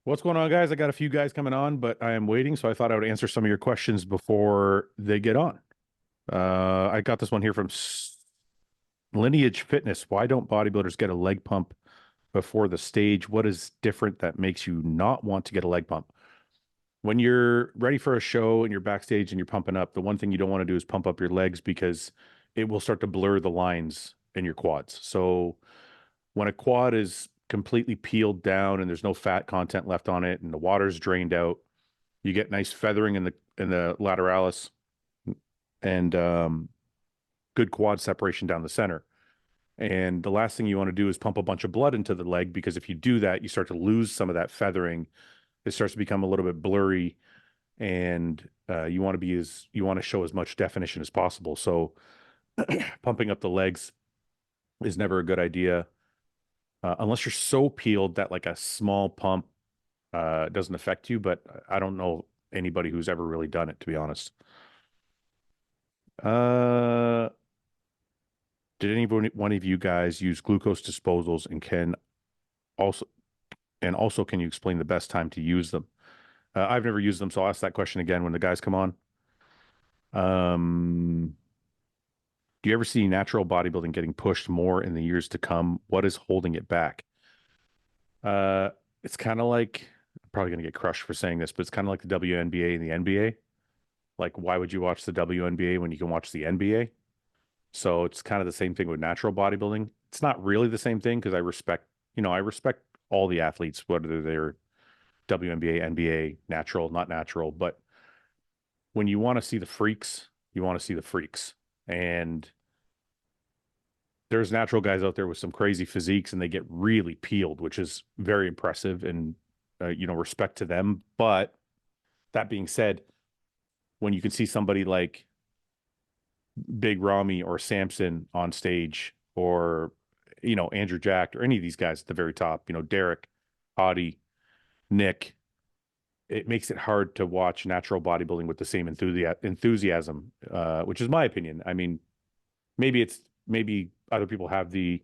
What's going on, guys? I got a few guys coming on, but I am waiting, so I thought I would answer some of your questions before they get on. I got this one here from Lineage Fitness. Why don't bodybuilders get a leg pump before the stage? What is different that makes you not want to get a leg pump? When you're ready for a show and you're backstage and you're pumping up, the one thing you don't want to do is pump up your legs because it will start to blur the lines in your quads. So when a quad is completely peeled down and there's no fat content left on it and the water's drained out, you get nice feathering in the lateralis and good quad separation down the center. And the last thing you want to do is pump a bunch of blood into the leg, because if you do that, you start to lose some of that feathering. It starts to become a little bit blurry, and you want to show as much definition as possible. So pumping up the legs is never a good idea, unless you're so peeled that like a small pump doesn't affect you. But I don't know anybody who's ever really done it, to be honest. Uh, did any one of you guys use glucose disposals, also also can you explain the best time to use them? I've never used them, so I'll ask that question again when the guys come on. Um, do you ever see natural bodybuilding getting pushed more in the years to come? What is holding it back? Uh, it's kind of like, I'm probably going to get crushed for saying this, but it's kind of like the WNBA and the NBA. Like, why would you watch the WNBA when you can watch the NBA? So it's kind of the same thing with natural bodybuilding. It's not really the same thing because I respect all the athletes, whether they're WNBA, NBA, natural, not natural. But when you want to see the freaks, you want to see the freaks. And there's natural guys out there with some crazy physiques and they get really peeled, which is very impressive, and, respect to them. But that being said, when you can see somebody like Big Ramy or Samson on stage, or Andrew Jack or any of these guys at the very top, Derek, Audie, Nick, it makes it hard to watch natural bodybuilding with the same enthusiasm, which is my opinion. I mean, maybe other people have the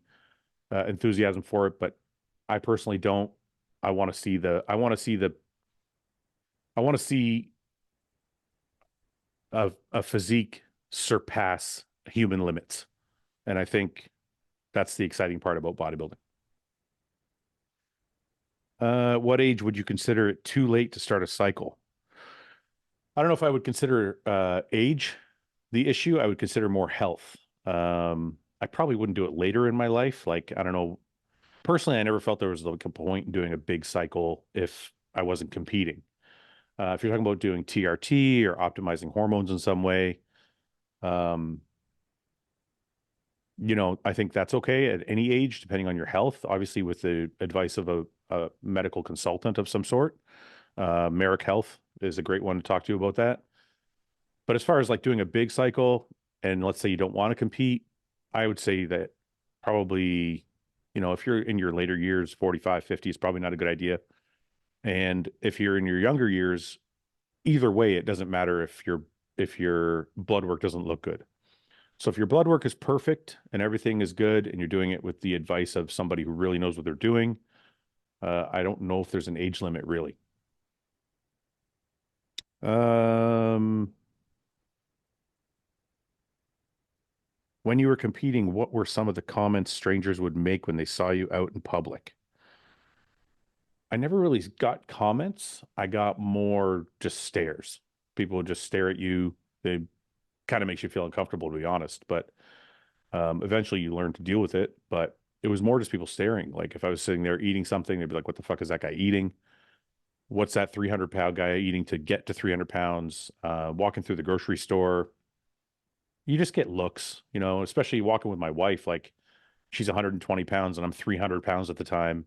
enthusiasm for it, but I personally don't. I want to see a physique surpass human limits, and I think that's the exciting part about bodybuilding. What age would you consider it too late to start a cycle? I don't know if I would consider age the issue. I would consider more health. I probably wouldn't do it later in my life. Like, I don't know. Personally, I never felt there was like a point in doing a big cycle if I wasn't competing. If you're talking about doing TRT or optimizing hormones in some way, um, I think that's okay at any age, depending on your health, obviously with the advice of a medical consultant of some sort. Merrick Health is a great one to talk to about that. But as far as like doing a big cycle, and let's say you don't want to compete, I would say that probably, if you're in your later years, 45, 50 is probably not a good idea. And if you're in your younger years, either way, it doesn't matter if your blood work doesn't look good. So if your blood work is perfect and everything is good and you're doing it with the advice of somebody who really knows what they're doing, I don't know if there's an age limit really. Um, when you were competing, what were some of the comments strangers would make when they saw you out in public? I never really got comments. I got more just stares. People would just stare at you. They kind of makes you feel uncomfortable, to be honest. But eventually you learn to deal with it. But it was more just people staring. Like if I was sitting there eating something, they'd be like, "What the fuck is that guy eating? What's that 300-pound guy eating to get to 300 pounds?" Walking through the grocery store, you just get looks, especially walking with my wife. Like she's 120 pounds and I'm 300 pounds at the time.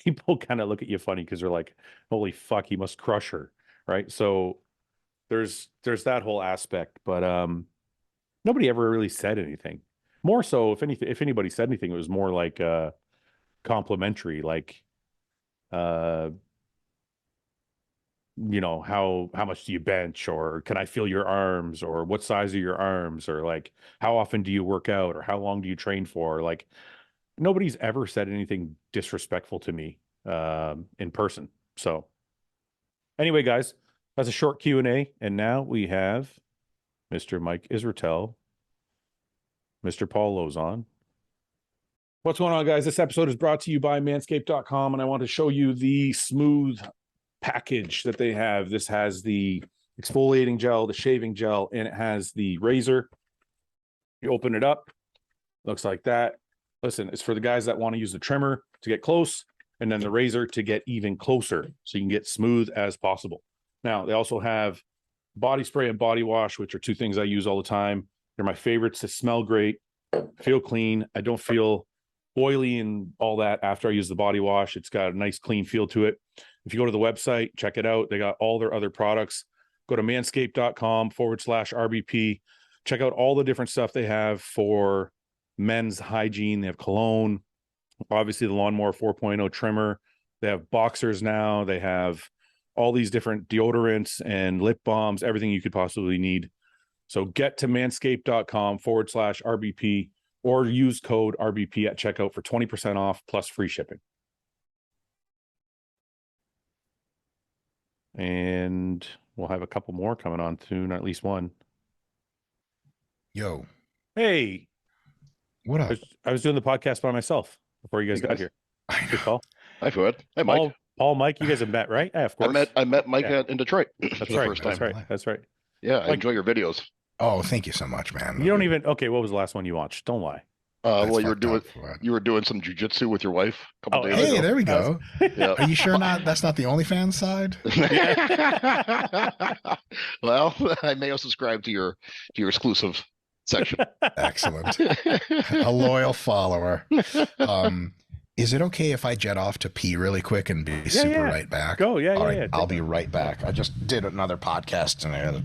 People kind of look at you funny because they're like, "Holy fuck, he must crush her." Right. So there's that whole aspect, but nobody ever really said anything. More so, if anybody said anything, it was more like complimentary, like uh, how much do you bench, or can I feel your arms, or what size are your arms, or like how often do you work out, or how long do you train for? Like nobody's ever said anything disrespectful to me in person. So anyway, guys, that's a short Q&A. And now we have Mr. Mike Israetel, Mr. Paul Lauzon. What's going on, guys? This episode is brought to you by manscaped.com, and I want to show you the smooth package that they have. This has the exfoliating gel, the shaving gel, and it has the razor. You open it up, looks like that. Listen, it's for the guys that want to use the trimmer to get close, and then the razor to get even closer, so you can get smooth as possible. Now, they also have body spray and body wash, which are two things I use all the time. They're my favorites. They smell great, feel clean. I don't feel oily and all that after I use the body wash. It's got a nice clean feel to it. If you go to the website, check it out. They got all their other products. Go to manscaped.com/RBP. Check out all the different stuff they have for men's hygiene. They have cologne, obviously the Lawnmower 4.0 trimmer. They have boxers now. They have all these different deodorants and lip balms, everything you could possibly need. So get to manscaped.com/RBP or use code RBP at checkout for 20% off plus free shipping. And we'll have a couple more coming on soon, at least one. Yo. Hey. What up? I was doing the podcast by myself before you guys got here. Hey, Paul. Hi, Fouad. Hey, Mike. Paul, Mike, you guys have met, right? Yeah, of course. I met Mike in Detroit. That's right. That's right. Yeah, Mike, I enjoy your videos. Oh, thank you so much, man. You don't even. Okay, what was the last one you watched? Don't lie. Well, you were doing some jujitsu with your wife a couple days ago. Hey, there we go. Yeah. Are you sure that's not the OnlyFans side? Well, I may have subscribed to your exclusive section. Excellent. A loyal follower. Is it okay if I jet off to pee really quick and be right back? Go, yeah, All right, yeah. I'll be right back. I just did another podcast and I had a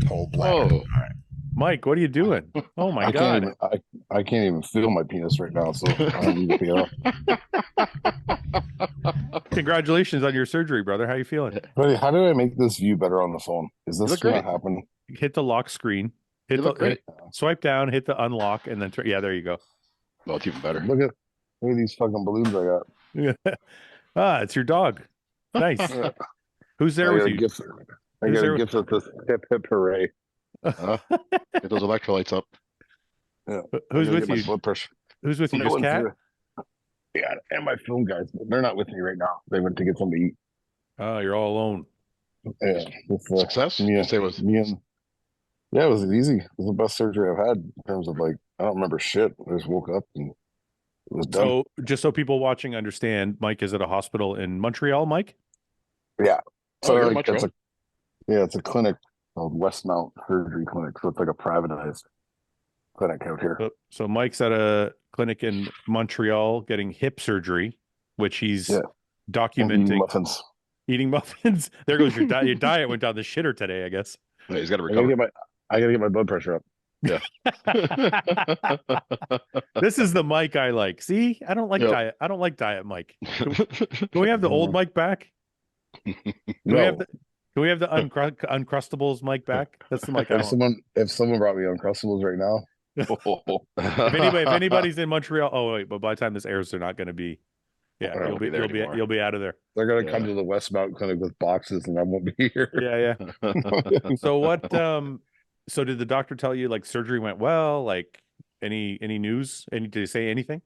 whole bladder. Oh. All right. Mike, what are you doing? Oh my God. I can't even feel my penis right now, so I don't need to pee off. Congratulations on your surgery, brother. How you feeling? Buddy, how did I make this view better on the phone? Is this gonna happen? Hit the lock screen. Swipe down, hit the unlock, and then there you go. Well, it's even better. Look at these fucking balloons I got. It's your dog. Nice. Who's there with you? I got a gift of this hip hip hooray. Get those electrolytes up. Yeah. Who's with you? Who's with you? Just Cat? Yeah, and my film guys. They're not with me right now. They went to get something to eat. Oh, you're all alone. Yeah. Success? Yeah, it was easy. It was the best surgery I've had in terms of I don't remember shit. I just woke up and it was done. So just so people watching understand, Mike is at a hospital in Montreal, Mike? Yeah. So it's a clinic called Westmount Surgery Clinic. So it's like a privatized clinic out here. So Mike's at a clinic in Montreal getting hip surgery, which he's documenting. Eating muffins. There goes your diet. Your diet went down the shitter today, I guess. Yeah, he's got to recover. I gotta get my blood pressure up. Yeah. This is the Mike I like. See, I don't like diet. I don't like diet Mike. Can we have the old Mike back? Can we have the Uncrustables Mike back? That's the Mike I want. If someone brought me Uncrustables right now. If anybody's in Montreal, but by the time this airs, they're not going to be. Yeah, you'll be out of there. They're gonna come to the Westmount Clinic with boxes, and I won't be here. Yeah. So what? So did the doctor tell you surgery went well? Any news? Did he say anything?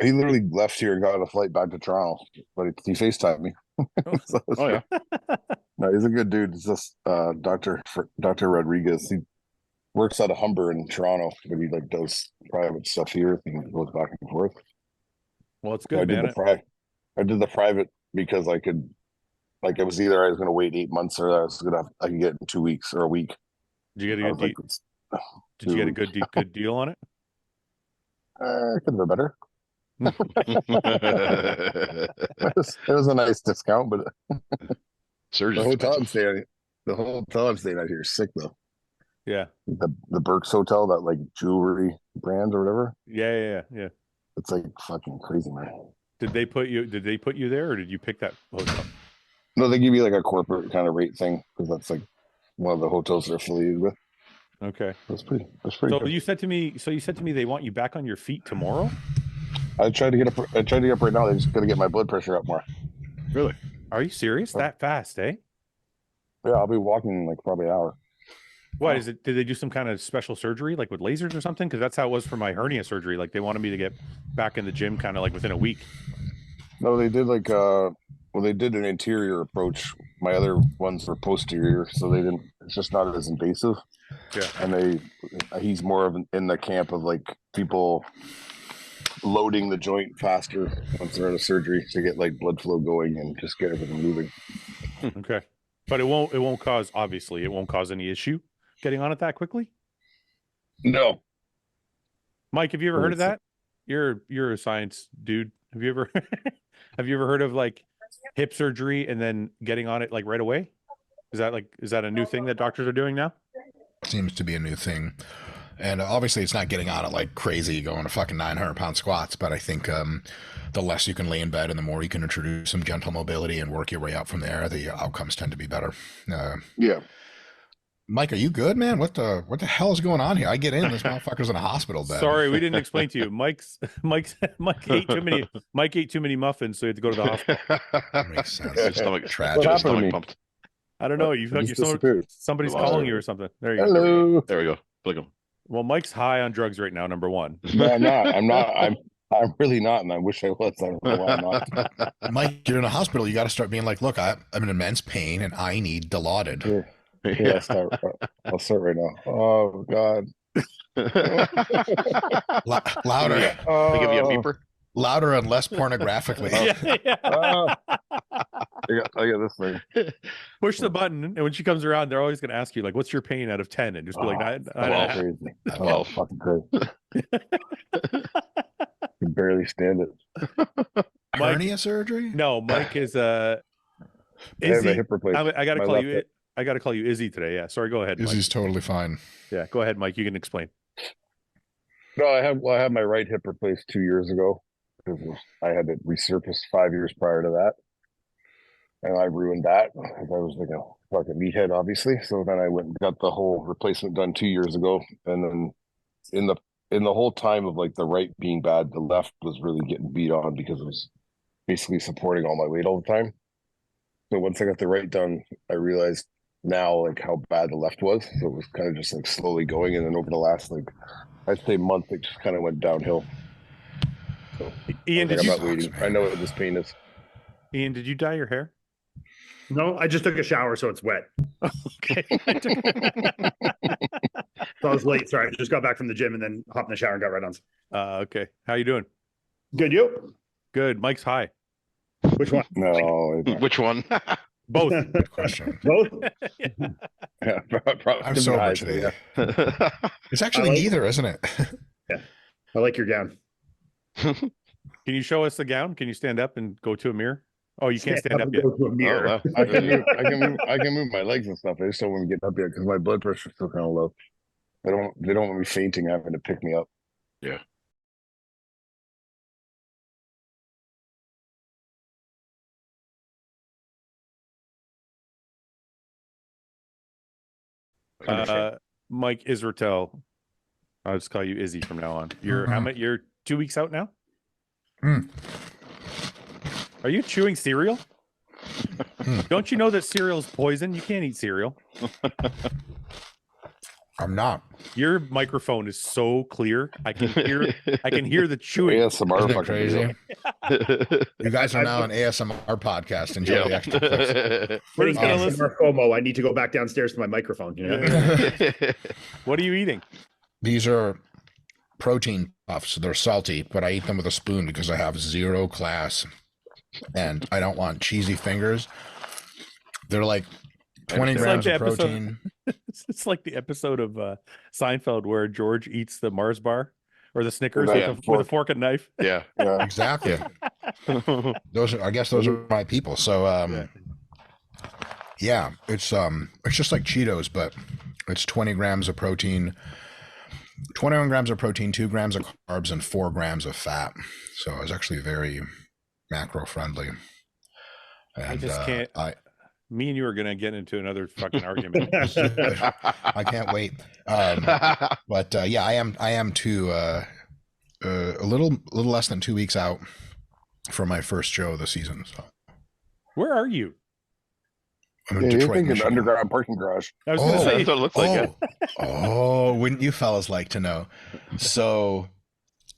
He literally left here and got on a flight back to Toronto, but he FaceTimed me. Yeah. No, he's a good dude. It's just Dr. Rodriguez. He works out of Humber in Toronto, but he does private stuff here and goes back and forth. Well, it's good, man. I did the private because I could, it was either I was going to wait 8 months or I could get it in 2 weeks or a week. Did you get a good deal on it? Could have been better. It was a nice discount, but the hotel I'm staying out here is sick though. Yeah, the Burks Hotel, that jewelry brand or whatever. Yeah. It's fucking crazy, man. Did they put you there, or did you pick that hotel? No, they give you a corporate kind of rate thing because that's one of the hotels they're affiliated with. Okay, that's pretty. So good. You said to me they want you back on your feet tomorrow. I tried to get up right now. They just got to get my blood pressure up more. Really? Are you serious? That fast, eh? Yeah, I'll be walking in like probably an hour. What is it? Did they do some kind of special surgery, like with lasers or something? Because that's how it was for my hernia surgery. Like they wanted me to get back in the gym kind of like within a week. No, they did like well, they did an interior approach. My other ones were posterior, so they didn't. It's just not as invasive. Yeah. And he's more of in the camp of like people loading the joint faster once they're out of surgery to get like blood flow going and just get everything moving. Okay. But it won't cause, obviously, it won't cause any issue getting on it that quickly. No, Mike, have you ever heard of that? You're a science dude. Have you ever heard of like hip surgery and then getting on it like right away? Is that a new thing that doctors are doing now? Seems to be a new thing. And obviously it's not getting on it like crazy, going to fucking 900-pound squats. But I think the less you can lay in bed and the more you can introduce some gentle mobility and work your way up from there, the outcomes tend to be better. yeah. Mike, are you good, man? What the hell is going on here? I get in, this motherfucker's in a hospital bed. Sorry, we didn't explain to you. Mike ate too many muffins, so he had to go to the hospital. That makes sense. His stomach What Tragic. happened to me? stomach pumped. I don't know. Somebody's Hello. calling you or something. There you go. Hello. There we go. Click him. Well, Mike's high on drugs right now. Number one. No, I'm not. I'm not. I'm really not, and I wish I was. I don't know why I'm not. Mike, you're in a hospital. You got to start being like, look, I'm in immense pain and I need Dilaudid. Here, I'll start right now. Oh God. Louder, They give you a beeper. louder and less pornographically. Yeah. I got this thing. Push the button, and when she comes around, they're always going to ask you like, "What's your pain out of 10?" And just be like, Crazy. Well. Fucking crazy. Can barely stand it. Hernia surgery? No, Mike is I have a hip replacement. I got to My call left you. hip. I got to call you Izzy today. Yeah, sorry. Go ahead, Mike. Izzy's totally fine. Yeah, go ahead, Mike. You can explain. No, I had my right hip replaced 2 years ago because I had it resurfaced 5 years prior to that, and I ruined that. I was like a fucking meathead, obviously. So then I went and got the whole replacement done 2 years ago, and then in the whole time of like the right being bad, the left was really getting beat on because it was basically supporting all my weight all the time. So once I got the right done, I realized now like how bad the left was. So it was kind of just like slowly going, and then over the last like I'd say month, it just kind of went downhill. So Ian, I'm did you? not waiting. I know what this pain is. Ian, did you dye your hair? No, I just took a shower, so it's wet. Okay. So I was late. Sorry, I just got back from the gym and then hopped in the shower and got right on. Okay. How you doing? Good, you? Good. Mike's high. Which one? No, Which one? Both. Good question. Both? yeah, I'm sober today. It's actually neither, isn't it? I like your gown. Can you show us the gown? Can you stand up and go to a mirror? Oh, you can't stand up and yet. go to a mirror. Oh, wow. I can move my legs and stuff. I just don't want to get up yet because my blood pressure is still kind of low. They don't want me fainting, having to pick me up. Yeah. Mike Israetel. I'll just call you Izzy from now on. You're how many? You're 2 weeks out now. Are you chewing cereal? Don't you know that cereal is poison? You can't eat cereal. I'm not. Your microphone is so clear. I can hear the chewing. ASMR Isn't it fucking crazy? video. You guys are now an ASMR podcast. Enjoy the extra clips. We're just gonna listen. FOMO. I need to go back downstairs to my microphone. You know? What are you eating? These are protein puffs. They're salty, but I eat them with a spoon because I have zero class and I don't want cheesy fingers. They're like 20 It's grams like of the episode- protein. It's like the episode of Seinfeld where George eats the Mars bar or the Snickers Yeah, with a fork and knife. Yeah. Yeah. Exactly. I guess those are my people. So yeah, it's just like Cheetos, but it's 20 grams of protein, 21 grams of protein, 2 grams of carbs, and 4 grams of fat. So it's actually very macro friendly. And, I just can't. Me and you are gonna get into another fucking argument. I can't wait. But yeah, I am too. A little less than 2 weeks out for my first show of the season. So Where are you? I'm in Yeah, you're Detroit, thinking Michigan. underground parking garage. I was going to Oh, say, That's what it looks like. wouldn't you fellas like to know? So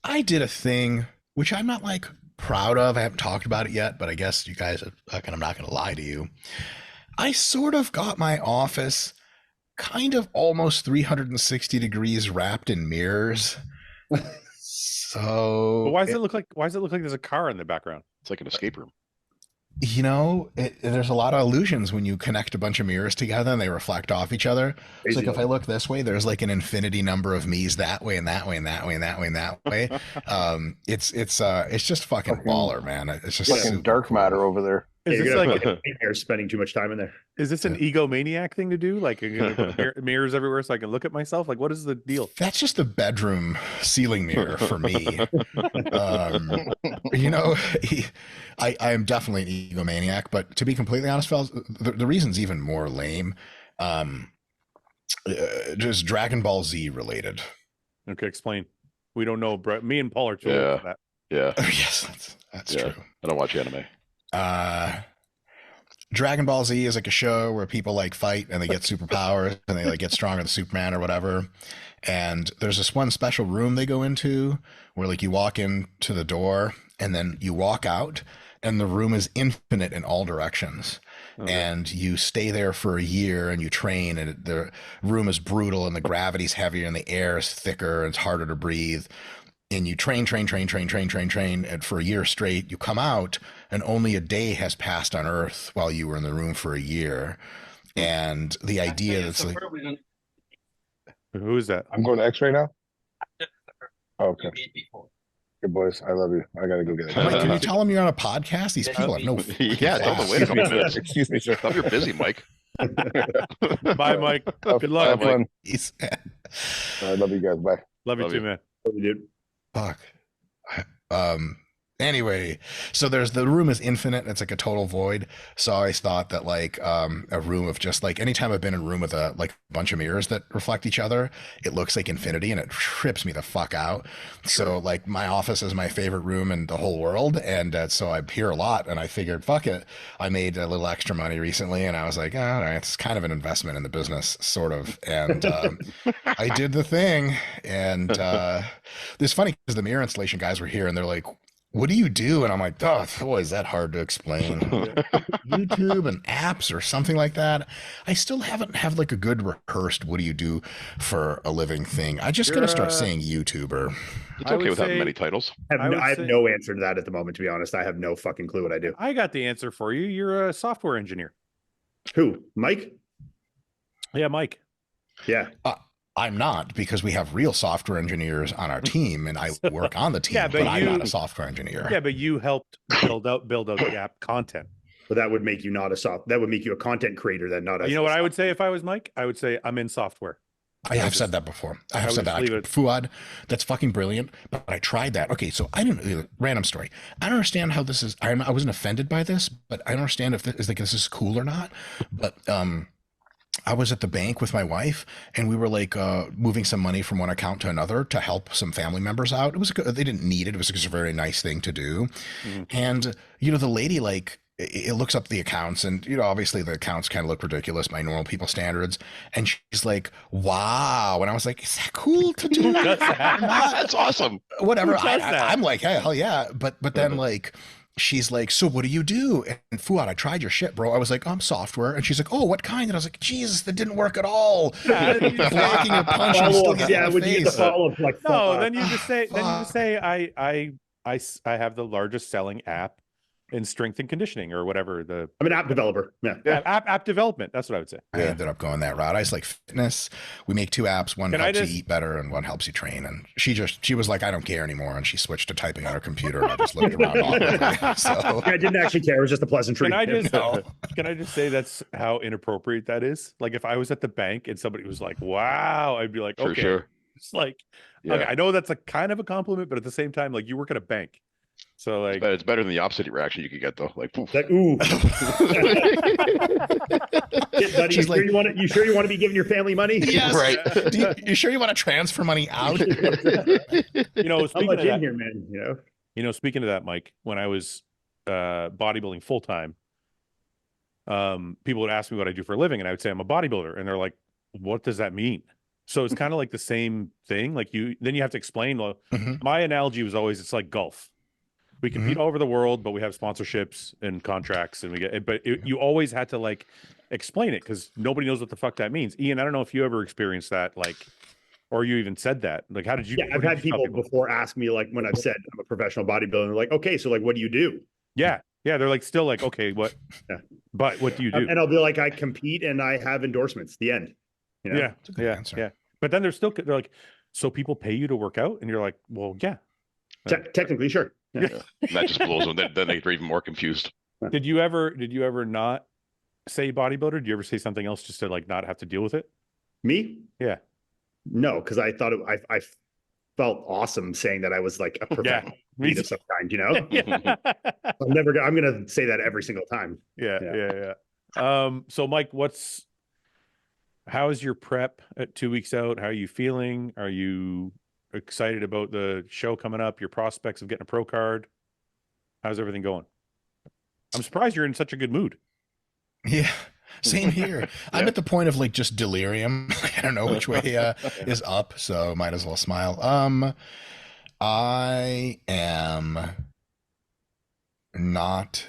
I did a thing which I'm not like proud of. I haven't talked about it yet, but I guess you guys are, I'm not going to lie to you. I sort of got my office kind of almost 360 degrees wrapped in mirrors. So but why does it look like there's a car in the background? It's like an escape room. you know, there's a lot of illusions when you connect a bunch of mirrors together and they reflect off each other. It's like if I look this way, there's like an infinity number of me's that way and that way and that way and that way and that way. It's just fucking baller, man. It's just Fucking dark matter over there. Is this like you're spending too much time in there? is this an egomaniac thing to do? Like you're gonna put mirrors everywhere so I can look at myself? Like what is the deal? That's just a bedroom ceiling mirror for me. You know, I am definitely an egomaniac, but to be completely honest, fellas, the reason's even more lame. Just Dragon Ball Z related. Okay, explain. We don't know, bro. Me and Paul are too old for that. Yeah. Yes, that's Yeah. true. I don't watch anime. Dragon Ball Z is like a show where people like fight and they get superpowers and they like get stronger than Superman or whatever. And there's this one special room they go into where like you walk into the door and then you walk out and the room is infinite in all directions. Okay. And you stay there for a year and you train and the room is brutal and the gravity's heavier and the air is thicker and it's harder to breathe. And you train, and for a year straight, you come out and only a day has passed on Earth while you were in the room for a year. And the idea that's like, who is that? I'm going to X-ray now. Okay. Good boys. I love you. I gotta go get it. Mike, can you tell them you're on a podcast? These people have no. Yeah, tell them to wait a couple minutes. Excuse me, sir. Tell them you're busy, Mike. Bye, Mike. Good luck. Have fun. He's, I love you guys. Bye. Love you Love too, you. man. Dude. fuck. Anyway, so there's the room is infinite. It's like a total void. So I always thought that like a room of just like anytime I've been in a room with a like bunch of mirrors that reflect each other, it looks like infinity and it trips me the fuck out. So like my office is my favorite room in the whole world, and so I'm here a lot. And I figured, fuck it. I made a little extra money recently, and I was like, oh, all right, it's kind of an investment in the business, sort of. And I did the thing, and it's funny because the mirror installation guys were here, and they're like, what do you do? And I'm like, oh, boy, is that hard to explain. YouTube and apps or something like that. I still haven't have like a good rehearsed what do you do for a living thing. I just gotta start saying YouTuber. It's okay with having many titles. I have no answer to that at the moment, to be honest. I have no fucking clue what I do. I got the answer for you. You're a software engineer. Who? Mike? Yeah, Mike. Yeah. I'm not, because we have real software engineers on our team and I work on the team, Yeah, but I'm not a software engineer. Yeah, but you helped build out the app content. But that would make you not that would make you a content creator, then not a. You know what I would say if I was Mike? I would say I'm in software. I have said that before. I have said that. Fouad, that's fucking brilliant. But I tried that. Okay, so I didn't. Random story. I don't understand how this is. I wasn't offended by this, but I don't understand if this is cool or not. But I was at the bank with my wife, and we were like moving some money from one account to another to help some family members out. It was they didn't need it. It was just a very nice thing to do. Mm-hmm. And you know, the lady like. It looks up the accounts, and you know, obviously the accounts kind of look ridiculous by normal people standards. And she's like, "Wow!" And I was like, "Is that cool to do that?" That's awesome. Whatever. I'm like, "Hey, hell yeah!" But then like, she's like, "So what do you do?" And Fouad, I tried your shit, bro. I was like, "I'm software," and she's like, "Oh, what kind?" And I was like, "Jesus, that didn't work at all." Blocking a punch and still getting in the face. The follow up, like, no, then you just say, I have the largest selling app in strength and conditioning or whatever. I'm an app developer. Yeah. App development. That's what I would say. I ended up going that route. I was like, fitness. We make two apps. One helps you eat better and one helps you train. And she was like, I don't care anymore. And she switched to typing on her computer. And I just looked around awkwardly. So I didn't actually care. It was just a pleasantry. Can I just say that's how inappropriate that is? Like if I was at the bank and somebody was like, wow, I'd be like, okay. For sure. It's like, okay, I know that's a kind of a compliment, but at the same time, like you work at a bank. So like, but it's better than the opposite reaction you could get though. Like, poof. Like, ooh. Buddy, you sure you want to be giving your family money? Yes. Right. You sure you want to transfer money out? You know, how much in here, man? You know, speaking of that, Mike, when I was bodybuilding full time, people would ask me what I do for a living, and I would say I'm a bodybuilder, and they're like, "What does that mean?" So it's kind of like the same thing. Like then you have to explain. Well, my analogy was always it's like golf. We compete all over the world, but we have sponsorships and contracts, and we get. But you always had to like explain it because nobody knows what the fuck that means. Ian, I don't know if you ever experienced that, like, or you even said that. Like, how did you? Yeah, I've had people before ask me, like, when I've said I'm a professional bodybuilder, they're like, okay, so like, what do you do? Yeah, they're like still like, okay, what? Yeah. But what do you do? And I'll be like, I compete and I have endorsements. The end. You know? Yeah. But then they're like, so people pay you to work out, and you're like, well, yeah. Technically, sure. Yeah. That just blows them. Then they're even more confused. Did you ever not say bodybuilder? Did you ever say something else just to like not have to deal with it? Me? Yeah. No, because I thought I felt awesome saying that I was like a professional athlete of some kind, you know? I'm gonna say that every single time. Yeah. So Mike, how is your prep at 2 weeks out? How are you feeling? Are you excited about the show coming up? Your prospects of getting a pro card? How's everything going? I'm surprised you're in such a good mood. Yeah, same here. I'm at the point of like just delirium. I don't know which way is up, so might as well smile. I am not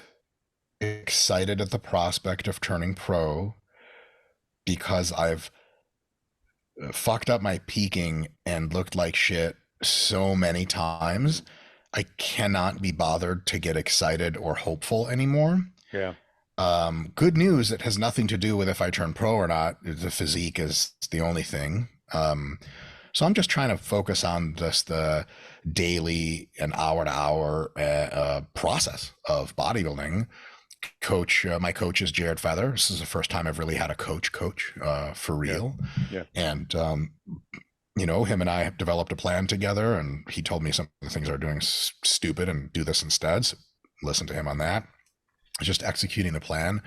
excited at the prospect of turning pro because I've fucked up my peaking and looked like shit so many times. I cannot be bothered to get excited or hopeful anymore. Yeah. Good news, it has nothing to do with if I turn pro or not. The physique is the only thing. So I'm just trying to focus on just the daily and hour to hour process of bodybuilding. My coach is Jared Feather. This is the first time I've really had a coach for real. Yeah. And him and I have developed a plan together, and he told me some of the things are doing stupid and do this instead. So listen to him on that. Just executing the plan.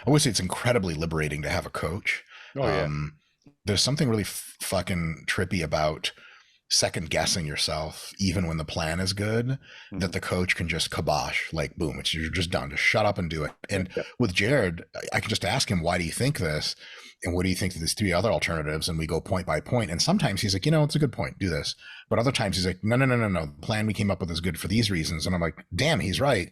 I would say it's incredibly liberating to have a coach. There's something really fucking trippy about second guessing yourself, even when the plan is good, that the coach can just kibosh, like, boom, you're just done. Just shut up and do it. And with Jared, I can just ask him, why do you think this? And what do you think of these three other alternatives? And we go point by point. And sometimes he's like, it's a good point, do this. But other times he's like, no. The plan we came up with is good for these reasons. And I'm like, damn, he's right.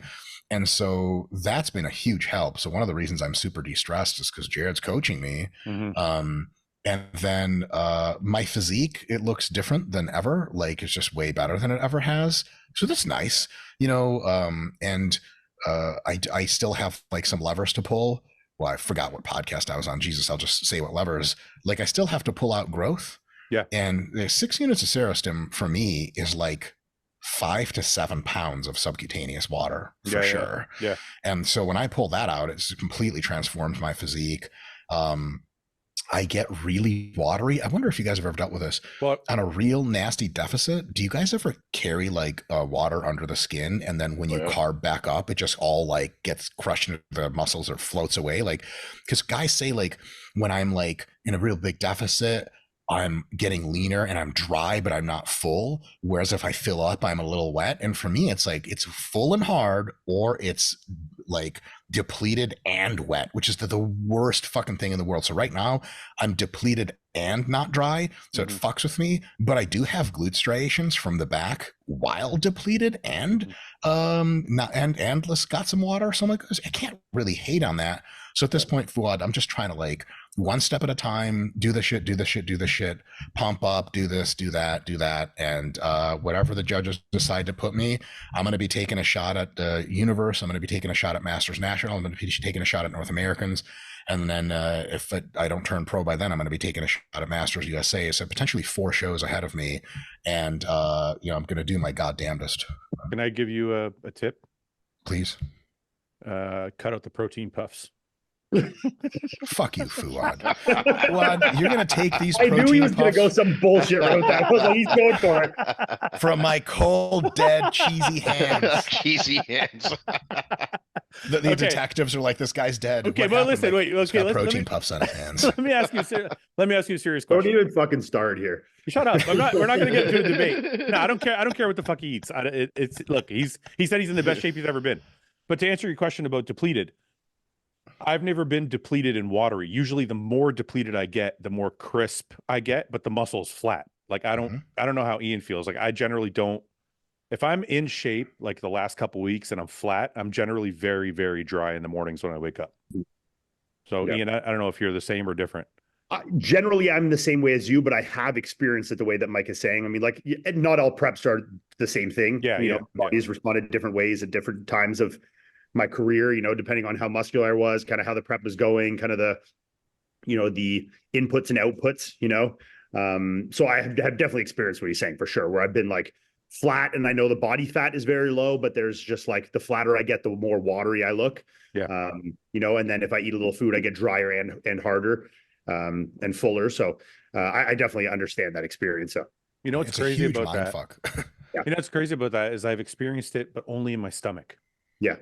And so that's been a huge help. So one of the reasons I'm super de-stressed is because Jared's coaching me. And then my physique, it looks different than ever. Like, it's just way better than it ever has. So that's nice, and I still have like some levers to pull. Well, I forgot what podcast I was on. Jesus, I'll just say what levers. Like, I still have to pull out growth. Yeah. And the 6 units of Serostim for me is like 5 to 7 pounds of subcutaneous water for sure. Yeah. And so when I pull that out, it's completely transformed my physique. I get really watery. I wonder if you guys have ever dealt with this. Well, on a real nasty deficit, do you guys ever carry like water under the skin, and then when you carb back up, it just all like gets crushed into the muscles or floats away? Like, because guys say like when I'm like in a real big deficit, I'm getting leaner and I'm dry, but I'm not full. Whereas if I fill up, I'm a little wet. And for me, it's like it's full and hard, or it's like depleted and wet, which is the worst fucking thing in the world. So right now I'm depleted and not dry. So it fucks with me, but I do have glute striations from the back while depleted and got some water. So I'm like, I can't really hate on that. So at this point, Fouad, I'm just trying to like one step at a time, do the shit, pump up, do this, do that. And whatever the judges decide to put me, I'm going to be taking a shot at the universe. I'm going to be taking a shot at Masters National. I'm going to be taking a shot at North Americans. And then if I don't turn pro by then, I'm going to be taking a shot at Masters USA. So potentially 4 shows ahead of me. And, I'm going to do my goddamnedest. Can I give you a tip? Please. Cut out the protein puffs. Fuck you, Fouad. Fouad, you're gonna take these. I knew he was gonna go some bullshit route. That I was like, he's going for it. From my cold, dead, cheesy hands. Cheesy hands. The detectives are like, this guy's dead. Okay, but listen, wait. Okay, protein puffs on his hands. Let me ask you a serious question. Don't even fucking start here. Shut up. We're not going to get into a debate. No, I don't care. I don't care what the fuck he eats. Look. He said he's in the best shape he's ever been. But to answer your question about depleted, I've never been depleted and watery. Usually the more depleted I get, the more crisp I get, but the muscle's flat. Like I don't know how Iain feels. Like I generally don't, if I'm in shape like the last couple weeks and I'm flat, I'm generally very, very dry in the mornings when I wake up. So Yeah. Iain, I don't know if you're the same or different. Generally, I'm the same way as you, but I have experienced it the way that Mike is saying. I mean, like, not all preps are the same thing. Yeah, you know, bodies responded different ways at different times of my career, you know, depending on how muscular I was, kind of how the prep was going, kind of the, you know, the inputs and outputs, you know. So I have definitely experienced what he's saying for sure, where I've been like flat and I know the body fat is very low, but there's just like the flatter I get, the more watery I look. Yeah. You know, and then if I eat a little food, I get drier and harder. And fuller. So I definitely understand that experience. So you know what's crazy about that? Yeah. You know what's crazy about that is I've experienced it, but only in my stomach. Yeah.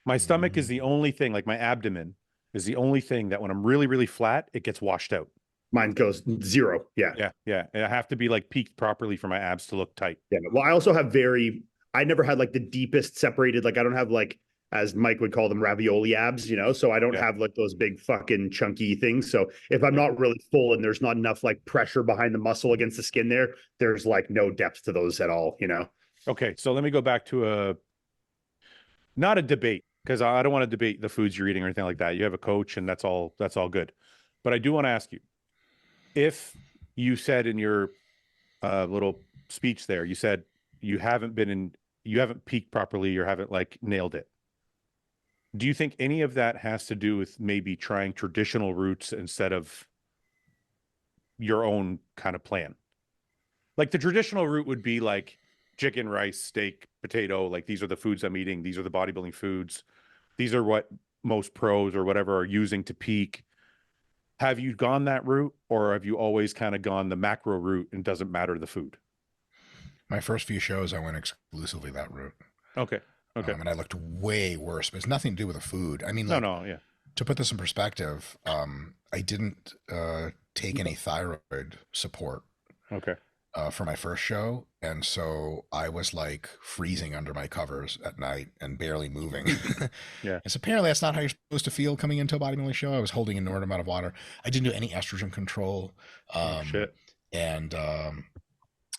My stomach is the only thing, like my abdomen is the only thing that when I'm really, really flat, it gets washed out. Mine goes zero. Yeah. Yeah. Yeah. And I have to be like peaked properly for my abs to look tight. Yeah. Well, I also have I never had like the deepest separated, like I don't have like, as Mike would call them, ravioli abs, you know, so I don't have like those big fucking chunky things. So if I'm not really full and there's not enough like pressure behind the muscle against the skin there's like no depth to those at all, you know? Okay. So let me go back to not a debate, because I don't want to debate the foods you're eating or anything like that. You have a coach and that's all good. But I do want to ask you, if you said in your little speech there, you said you haven't peaked properly or haven't like nailed it. Do you think any of that has to do with maybe trying traditional routes instead of your own kind of plan? Like the traditional route would be like chicken, rice, steak, potato. Like these are the foods I'm eating. These are the bodybuilding foods. These are what most pros or whatever are using to peak. Have you gone that route, or have you always kind of gone the macro route and doesn't matter the food? My first few shows, I went exclusively that route. Okay. Okay. And I looked way worse, but it's nothing to do with the food. I mean, like, yeah. To put this in perspective, I didn't take any thyroid support. Okay. For my first show, and so I was like freezing under my covers at night and barely moving. Yeah. And so apparently that's not how you're supposed to feel coming into a bodybuilding show. I was holding an inordinate amount of water. I didn't do any estrogen control. Shit. And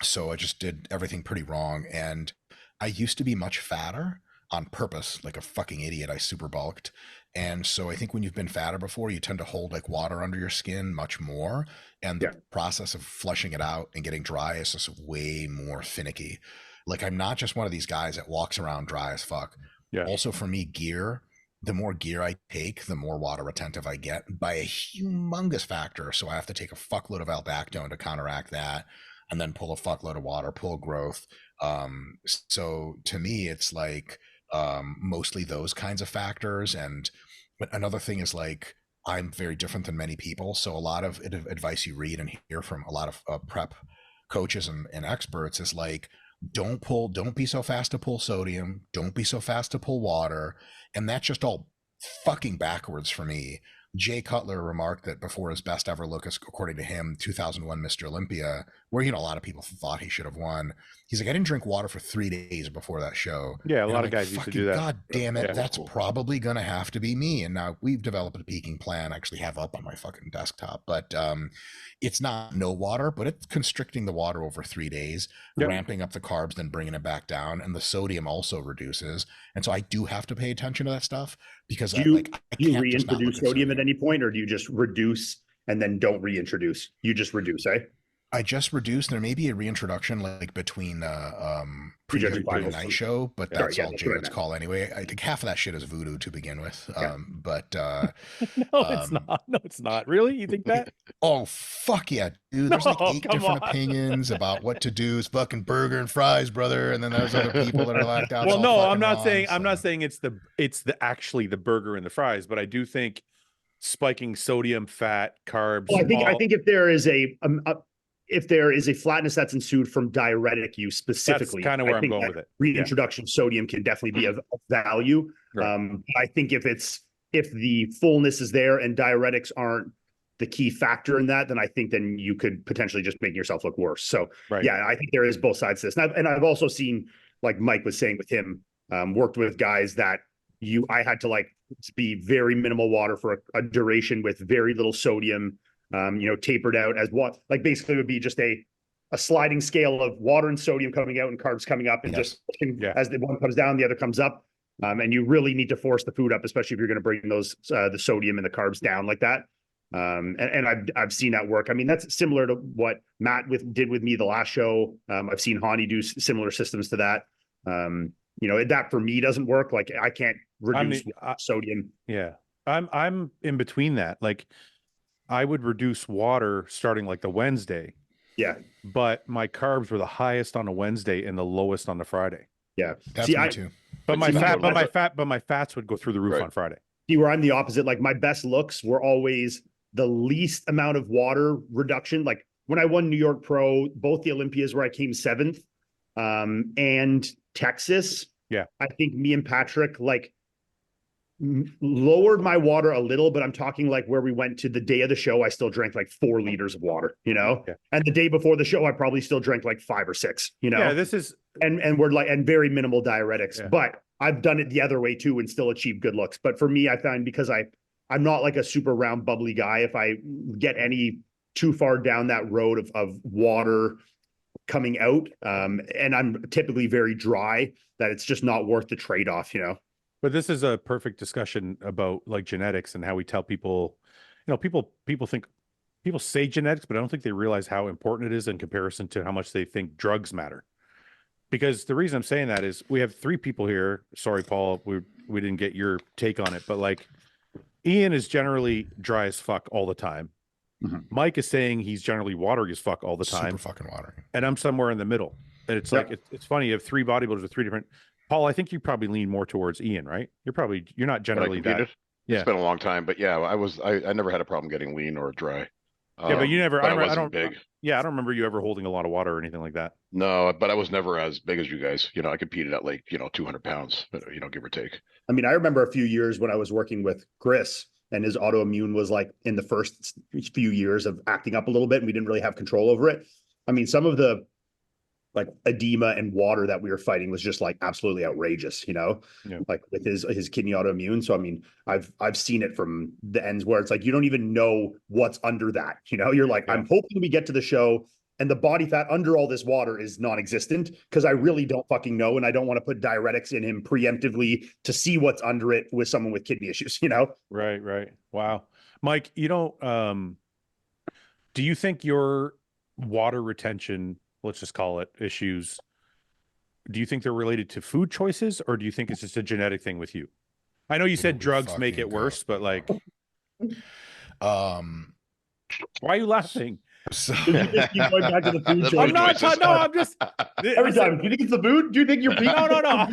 so I just did everything pretty wrong. And I used to be much fatter on purpose, like a fucking idiot. I super bulked. And so I think when you've been fatter before, you tend to hold like water under your skin much more. And the process of flushing it out and getting dry is just way more finicky. Like I'm not just one of these guys that walks around dry as fuck. Yeah. Also for me, the more gear I take, the more water retentive I get by a humongous factor. So I have to take a fuckload of Albactone to counteract that, and then pull a fuckload of water, pull growth. So to me, it's like mostly those kinds of factors. But another thing is like, I'm very different than many people. So a lot of advice you read and hear from a lot of prep coaches and experts is like, don't be so fast to pull sodium. Don't be so fast to pull water. And that's just all fucking backwards for me. Jay Cutler remarked that before his best ever look, according to him, 2001 Mr. Olympia, where, you know, a lot of people thought he should have won. He's like, I didn't drink water for 3 days before that show. Yeah, a lot of guys used to do that. God damn it, that's probably going to have to be me. And now we've developed a peaking plan I actually have up on my fucking desktop. But it's not no water, but it's constricting the water over 3 days, ramping up the carbs, then bringing it back down. And the sodium also reduces. And so I do have to pay attention to that stuff, because do you reintroduce sodium at any point, or do you just reduce and then don't reintroduce? You just reduce, eh? I just reduced. There may be a reintroduction like between pre-judging and night show, but that's all Jared's call anyway. I think half of that shit is voodoo to begin with. But no, it's not. No, it's not. Really? You think that? Oh, fuck yeah, dude. There's like 8 different opinions about what to do. It's fucking burger and fries, brother. And then there's other people that are locked out. Well, no, I'm not saying it's actually the burger and the fries, but I do think spiking sodium, fat, carbs. Well, I think if there is a flatness that's ensued from diuretic use specifically, that's kind of where I'm going with it. Reintroduction of sodium can definitely be of value. Right. I think if the fullness is there and diuretics aren't the key factor in that, then I think then you could potentially just make yourself look worse. So yeah, I think there is both sides to this. And I've also seen, like Mike was saying with him, worked with guys that I had to like be very minimal water for a duration with very little sodium, tapered out as what, like basically would be just a sliding scale of water and sodium coming out and carbs coming up, and just as the one comes down, the other comes up. And you really need to force the food up, especially if you're going to bring those the sodium and the carbs down like that. And I've seen that work. I mean, that's similar to what Matt did with me the last show. I've seen Hani do similar systems to that. That for me doesn't work. Like I can't reduce sodium. Yeah, I'm in between that. Like I would reduce water starting like the Wednesday. Yeah, but my carbs were the highest on a Wednesday and the lowest on the Friday. Yeah, that's me too. But my fats would go through the roof on Friday. See, where I'm the opposite. Like my best looks were always the least amount of water reduction. Like when I won New York Pro, both the Olympias where I came 7th, and Texas. Yeah, I think me and Patrick like lowered my water a little, but I'm talking like where we went to the day of the show, I still drank like 4 liters of water, Yeah. And the day before the show, I probably still drank like 5 or 6, Yeah, this is and we're like, and very minimal diuretics, but I've done it the other way too and still achieve good looks. But for me, I find because I'm not like a super round bubbly guy, if I get any too far down that road of water coming out, and I'm typically very dry, that it's just not worth the trade-off, But this is a perfect discussion about like genetics and how we tell people, people say genetics, but I don't think they realize how important it is in comparison to how much they think drugs matter. Because the reason I'm saying that is we have 3 people here. Sorry, Paul, we didn't get your take on it, but like Iain is generally dry as fuck all the time. Mm-hmm. Mike is saying he's generally watery as fuck all the time. Super fucking watery. And I'm somewhere in the middle. And it's like, it's funny. You have 3 bodybuilders with 3 different. Paul, I think you probably lean more towards Iain, right? You're not generally that. Yeah. It's been a long time, but yeah, I never had a problem getting lean or dry. Yeah, but you never, I wasn't big. Yeah, I don't remember you ever holding a lot of water or anything like that. No, but I was never as big as you guys. I competed at like, 200 pounds, give or take. I mean, I remember a few years when I was working with Chris and his autoimmune was like in the first few years of acting up a little bit and we didn't really have control over it. I mean, some of the like edema and water that we were fighting was just like absolutely outrageous, like with his kidney autoimmune. So, I mean, I've seen it from the ends where it's like, you don't even know what's under that, you're like, I'm hoping we get to the show and the body fat under all this water is non-existent because I really don't fucking know. And I don't want to put diuretics in him preemptively to see what's under it with someone with kidney issues, Right. Wow. Mike, do you think your water retention, let's just call it issues, do you think they're related to food choices or do you think it's just a genetic thing with you? I know you said drugs make it worse, but like, why are you laughing? So you just keep going back to the food choice. I'm not. No, I'm just. Every time. Do you think it's the food? Do you think you're being? No.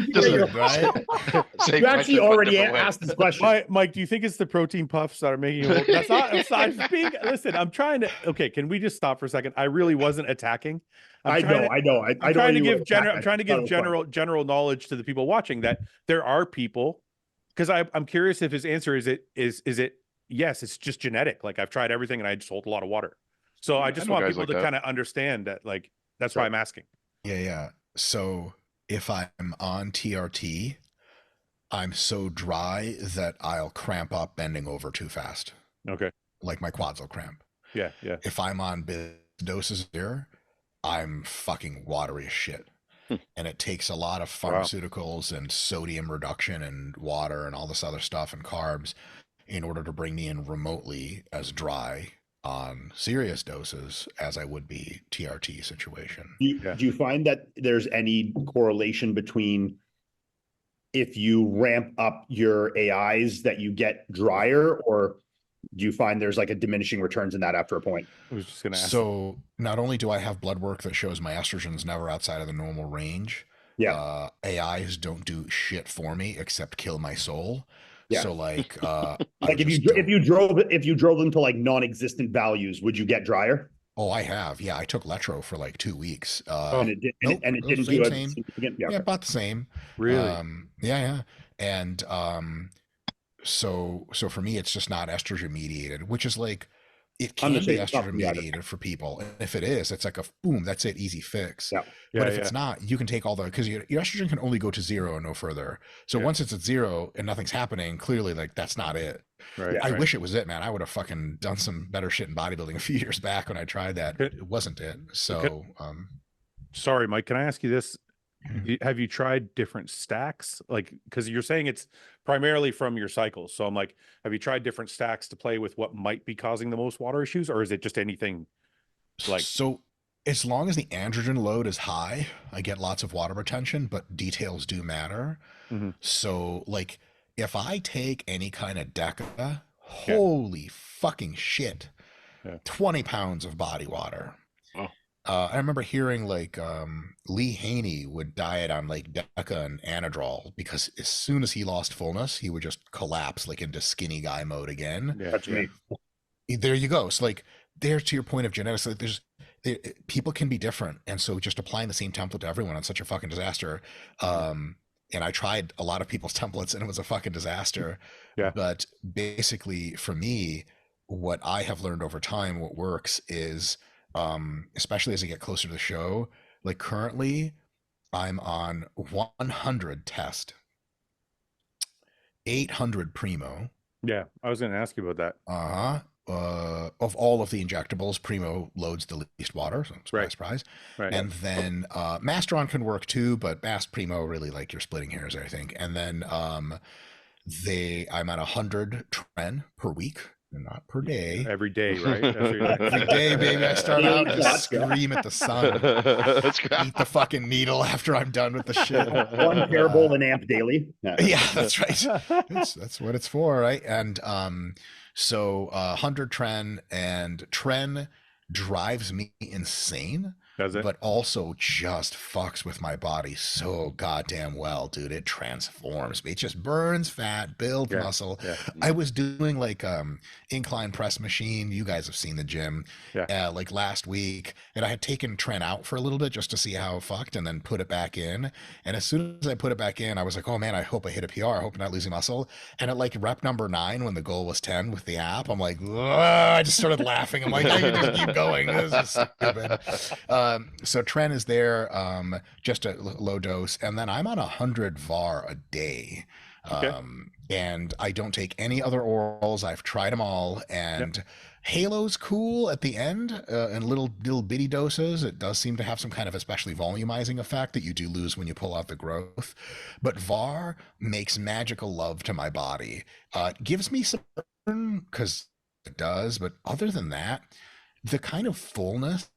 You actually already asked this question. Mike, do you think it's the protein puffs that are making you? That's not. I'm speaking. Listen, I'm trying to. Okay, can we just stop for a second? I really wasn't attacking. I know. I'm trying to give general knowledge to the people watching that there are people. Because I'm curious if his answer is it yes, it's just genetic. Like I've tried everything and I just hold a lot of water. So I just want people to kind of understand that, like, that's why I'm asking. Yeah. So if I'm on TRT, I'm so dry that I'll cramp up bending over too fast. Okay. Like my quads will cramp. Yeah. If I'm on big doses here, I'm fucking watery as shit. And it takes a lot of pharmaceuticals and sodium reduction and water and all this other stuff and carbs in order to bring me in remotely as dry on serious doses as I would be TRT situation. Do you find that there's any correlation between if you ramp up your AIs that you get drier, or do you find there's like a diminishing returns in that after a point? I was just going to ask. So not only do I have blood work that shows my estrogen's never outside of the normal range, AIs don't do shit for me except kill my soul. Yeah. So like, like if you drove them to like non-existent values, would you get drier? Oh, I have. Yeah, I took Letro for like 2 weeks. And it didn't do it. Yeah, about the same. Really? Yeah. And so for me, it's just not estrogen mediated, which is like it I'm the can be same. It's not estrogen for me either. mediated for people. And if it is, it's like a boom, that's it, easy fix. Yeah. But if it's not, you can take all the, because your estrogen can only go to 0 and no further. So once it's at 0 and nothing's happening, clearly like that's not it. Right. I wish it was it, man. I would have fucking done some better shit in bodybuilding a few years back when I tried that. It wasn't it. So, sorry, Mike, can I ask you this? Have you tried different stacks? Like, because you're saying it's primarily from your cycles. So I'm like, have you tried different stacks to play with what might be causing the most water issues, or is it just anything? Like, so as long as the androgen load is high, I get lots of water retention, but details do matter. So like if I take any kind of DECA, holy fucking shit, 20 pounds of body water. I remember hearing like Lee Haney would diet on like DECA and Anadrol because as soon as he lost fullness, he would just collapse like into skinny guy mode again. That's me. There you go. So like there, to your point of genetics, like people can be different, and so just applying the same template to everyone is such a fucking disaster. And I tried a lot of people's templates and it was a fucking disaster. But basically for me, what I have learned over time, what works is, especially as I get closer to the show, like currently I'm on 100 test, 800 primo. Yeah, I was going to ask you about that. Of all of the injectables, primo loads the least water, so surprise. Right. And then Masteron can work too, but Mass Primo really, like, you're splitting hairs, I think. And then I'm at 100 tren per week, not per day. Every day, right? Every day, baby. I start out and just scream at the sun. Eat the fucking needle after I'm done with the shit. One parable and amp daily. Yeah, that's right. That's what it's for, right? And so 100 tren, and tren drives me insane. Does it? But also just fucks with my body so goddamn well, dude. It transforms me. It just burns fat, builds muscle. I was doing like incline press machine. You guys have seen the gym. Like last week, and I had taken tren out for a little bit just to see how it fucked, and then put it back in. And as soon as I put it back in, I was like, oh man, I hope I hit a PR. I hope I'm not losing muscle. And at like rep number 9, when the goal was 10 with the app, I'm like, I just started laughing. I'm like, I can just keep going. This is stupid. So tren is there, just a low dose, and then I'm on 100 VAR a day. And I don't take any other orals. I've tried them all, and Halo's cool at the end, in little bitty doses. It does seem to have some kind of especially volumizing effect that you do lose when you pull out the growth. But VAR makes magical love to my body. It gives me some, because it does, but other than that, the kind of fullness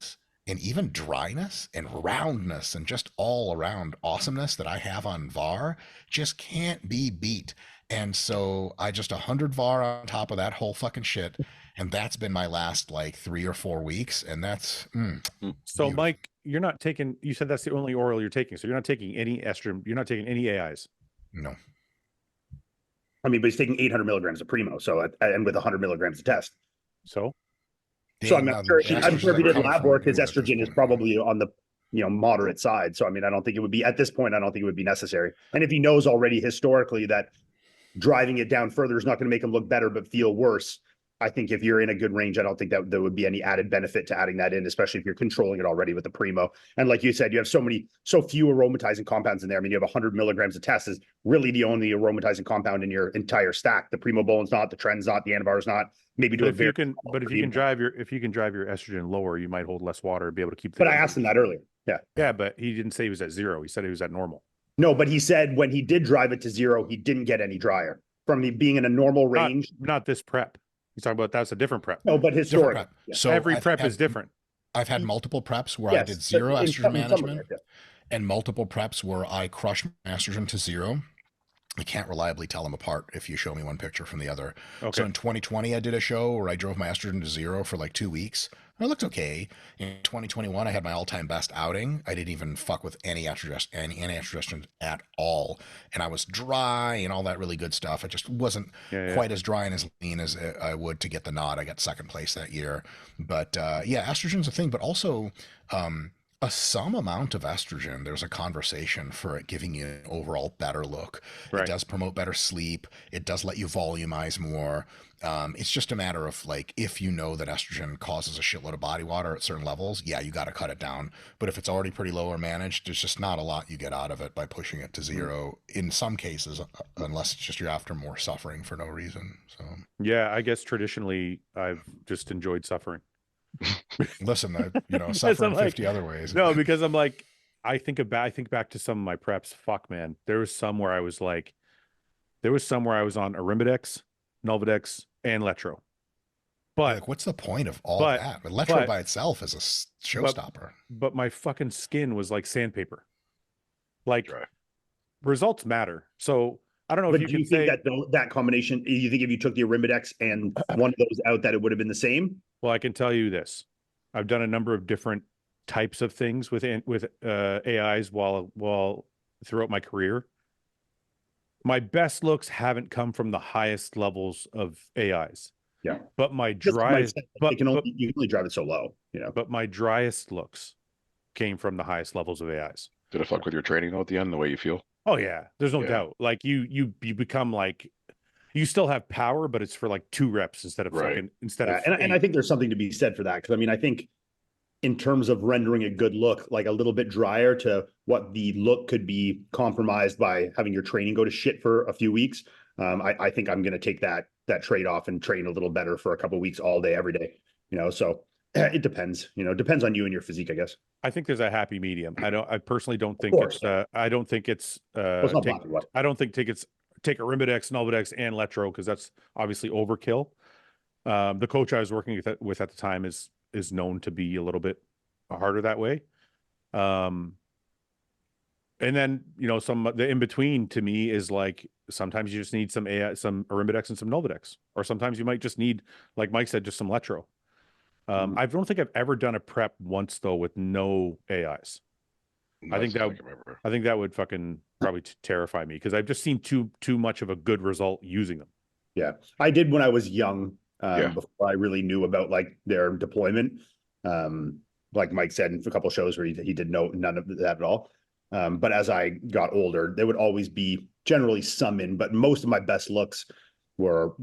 and even dryness and roundness and just all around awesomeness that I have on VAR just can't be beat. And so I just 100 VAR on top of that whole fucking shit. And that's been my last like 3 or 4 weeks. And that's so beautiful. Mike, you're not taking, you said that's the only oral you're taking. So you're not taking any estrogen. You're not taking any AIs. No. I mean, but he's taking 800 milligrams of primo. So, and with 100 milligrams of test. So I'm not sure. I'm sure if he did lab work, his estrogen is probably on the moderate side. So I mean, I don't think it would be, at this point, I don't think it would be necessary. And if he knows already historically that driving it down further is not going to make him look better but feel worse, I think if you're in a good range, I don't think that there would be any added benefit to adding that in, especially if you're controlling it already with the primo. And like you said, you have so few aromatizing compounds in there. I mean, you have 100 milligrams of test is really the only aromatizing compound in your entire stack. The primo bone's not, the tren's not, the anabar's not. Maybe do if you can drive your estrogen lower, you might hold less water and be able to keep. But I asked him that earlier. Yeah, but he didn't say he was at 0. He said he was at normal. No, but he said when he did drive it to 0, he didn't get any drier from being in a normal range. Not this prep. He's talking about that's a different prep. No, but historically. So every prep is different. I've had multiple preps where I did 0 estrogen management, and multiple preps where I crushed my estrogen to 0. I can't reliably tell them apart if you show me one picture from the other. So in 2020, I did a show where I drove my estrogen to 0 for like 2 weeks. It looked okay. In 2021, I had my all-time best outing. I didn't even fuck with any estrogen at all. And I was dry and all that really good stuff. It just wasn't quite as dry and as lean as I would to get the nod. I got second place that year. But estrogen's a thing. But also, some amount of estrogen, there's a conversation for it giving you an overall better look. Right. It does promote better sleep. It does let you volumize more. It's just a matter of like, if you know that estrogen causes a shitload of body water at certain levels, yeah, you got to cut it down. But if it's already pretty low or managed, there's just not a lot you get out of it by pushing it to zero in some cases, unless it's just you're after more suffering for no reason. So Yeah, I guess traditionally I've just enjoyed suffering. listen, Because suffering I'm like, 50 other ways. no, because I'm like, I think back to some of my preps. Fuck, man, there was some where I was like, there was some where I was on Arimidex, Nolvadex, and Letro. But Like, what's the point of all but- that? But Letro but- by itself is a showstopper. but my fucking skin was like sandpaper. Like Dry. results matter. So I don't know But if do you you can think say. that combination, you think if you took the Arimidex and one of those out, that it would have been the same? Well, I can tell you this: I've done a number of different types of things with AIs while throughout my career. My best looks haven't come from the highest levels of AIs. Yeah. But my Just like driest, Mike said, but, they can only, but, you can only drive it so low, you know. but my driest looks came from the highest levels of AIs. Did it fuck with your training though at the end, the way you feel? Oh yeah, there's no Yeah. doubt. Like you become like, you still have power, but it's for like 2 reps instead of Right. fucking instead Yeah, of and I 8. think there's something to be said for that, because I mean, I think in terms of rendering a good look, like a little bit drier to what the look could be compromised by having your training go to shit for a few weeks. I think I'm going to take that trade off and train a little better for a couple of weeks, all day, every day. You know, so it depends. You know, it depends on you and your physique, I guess. I think there's a happy medium. I personally don't think course. it's I don't think it's Well, it's not black and white. I don't think take Arimidex, Nolvadex, and Letro, because that's obviously overkill. The coach I was working with at the time is known to be a little bit harder that way. And then, the in between to me is like, sometimes you just need some Arimidex and some Nolvadex, or sometimes you might just need, like Mike said, just some Letro. I don't think I've ever done a prep once though with no AIs. I think that would fucking probably terrify me, because I've just seen too much of a good result using them. Yeah, I did when I was young, Yeah. before I really knew about like their deployment. Like Mike said in a couple of shows where he did none of that at all. But as I got older, there would always be generally some in, but most of my best looks were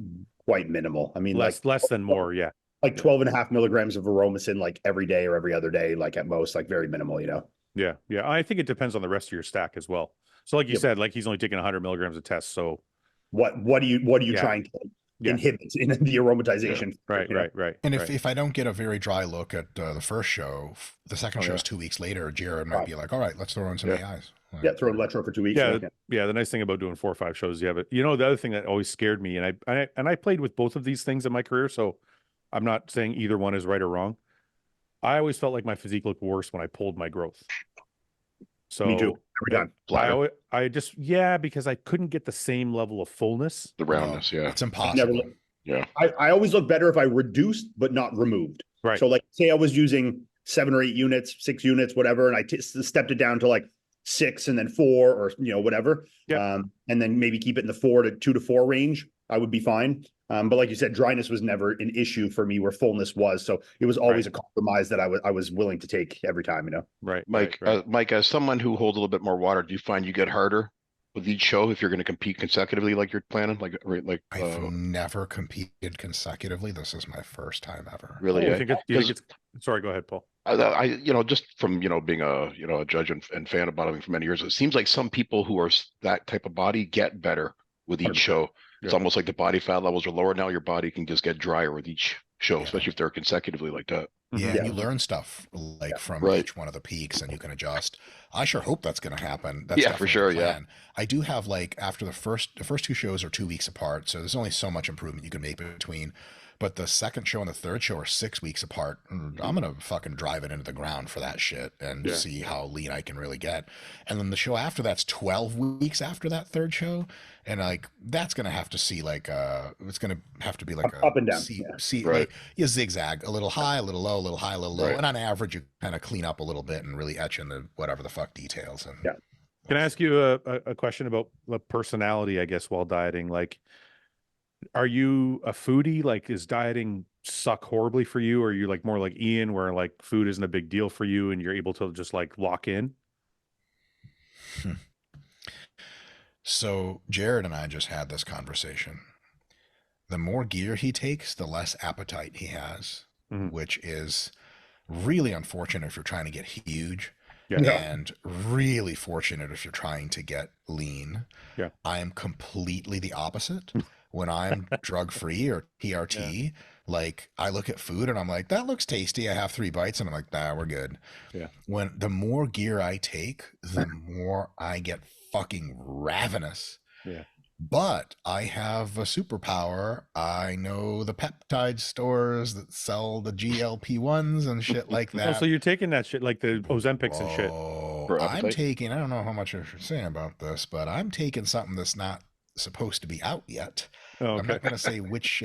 quite minimal. I mean, Less than more, yeah. like 12.5 milligrams of aromacin, like every day or every other day, like at most, like very minimal, you know? Yeah. I think it depends on the rest of your stack as well. So like you Yep. said, like he's only taking 100 milligrams a test. So What are you Yeah. trying to Yeah. inhibit in the aromatization? right. you know? Right. And right. if I don't get a very dry look at the first show, the second show is 2 weeks later, Jared might be like, all right, let's throw in some AIs. Like, Yeah, throw Letro for 2 weeks. Yeah, okay. the nice thing about doing 4 or 5 shows, you have it. The other thing that always scared me, and I played with both of these things in my career, so I'm not saying either one is right or wrong. I always felt like my physique looked worse when I pulled my growth. So Me too. Every time. Flatter. Because I couldn't get the same level of fullness. The roundness, yeah. It's impossible. I always look better if I reduced but not removed. Right. So like say I was using 7 or 8 units, 6 units, whatever, and I stepped it down to like 6 and then 4 or whatever. Yeah. And then maybe keep it in the 2 to 4 range. I would be fine. But like you said, dryness was never an issue for me where fullness was. So it was always a compromise that I was willing to take every time, Right. Mike, right. Mike, as someone who holds a little bit more water, do you find you get harder with each show if you're going to compete consecutively like you're planning? I've never competed consecutively. This is my first time ever. Really? Do you think it's sorry, go ahead, Paul. I just from being a judge and fan of bodybuilding for many years, it seems like some people who are that type of body get better with each show. It's almost like the body fat levels are lower now. Your body can just get drier with each show, especially if they're consecutively like that. Yeah, you learn stuff like from each one of the peaks, and you can adjust. I sure hope that's going to happen. That's for sure. Yeah, I do have like after the first 2 shows are 2 weeks apart, so there's only so much improvement you can make between. But the second show and the third show are 6 weeks apart. I'm gonna fucking drive it into the ground for that shit and see how lean I can really get. And then the show after that's 12 weeks after that third show, and like that's gonna have to see like it's gonna have to be like up and down. Like you zigzag a little high, a little low, a little high, a little low, and on average you kind of clean up a little bit and really etch in the whatever the fuck details. And Can I ask you a question about the personality, I guess, while dieting? Like, Are you a foodie? Like, is dieting suck horribly for you? Or are you like more like Ian, where like food isn't a big deal for you and you're able to just like lock in? So Jared and I just had this conversation. The more gear he takes, the less appetite he has, Mhm. which is really unfortunate if you're trying to get huge, Yeah. Yeah. and really fortunate if you're trying to get lean. Yeah. I am completely the opposite. When I'm drug free or TRT, like I look at food and I'm like, that looks tasty. I have 3 bites and I'm like, nah, we're good. Yeah. When the more gear I take, the more I get fucking ravenous. Yeah. But I have a superpower. I know the peptide stores that sell the GLP-1s and shit like Oh, that. so you're taking that shit like the Ozempics and shit. For I'm appetite? taking, I don't know how much I should say about this, but I'm taking something that's not supposed to be out yet. Oh, I'm okay. not going to say which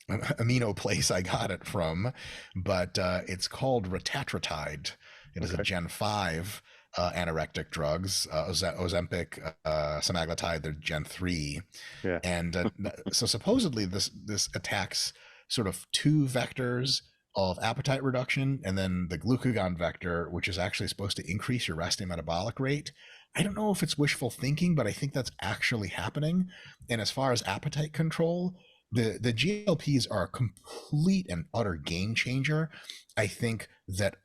amino place I got it from, but it's called Retatrutide. It is a Okay. Gen 5 anorectic drugs, Ozempic, semaglutide, they're Gen 3. Yeah. And so supposedly this attacks sort of 2 vectors of appetite reduction, and then the glucagon vector, which is actually supposed to increase your resting metabolic rate. I don't know if it's wishful thinking, but I think that's actually happening. And as far as appetite control, the GLPs are a complete and utter game changer. I think that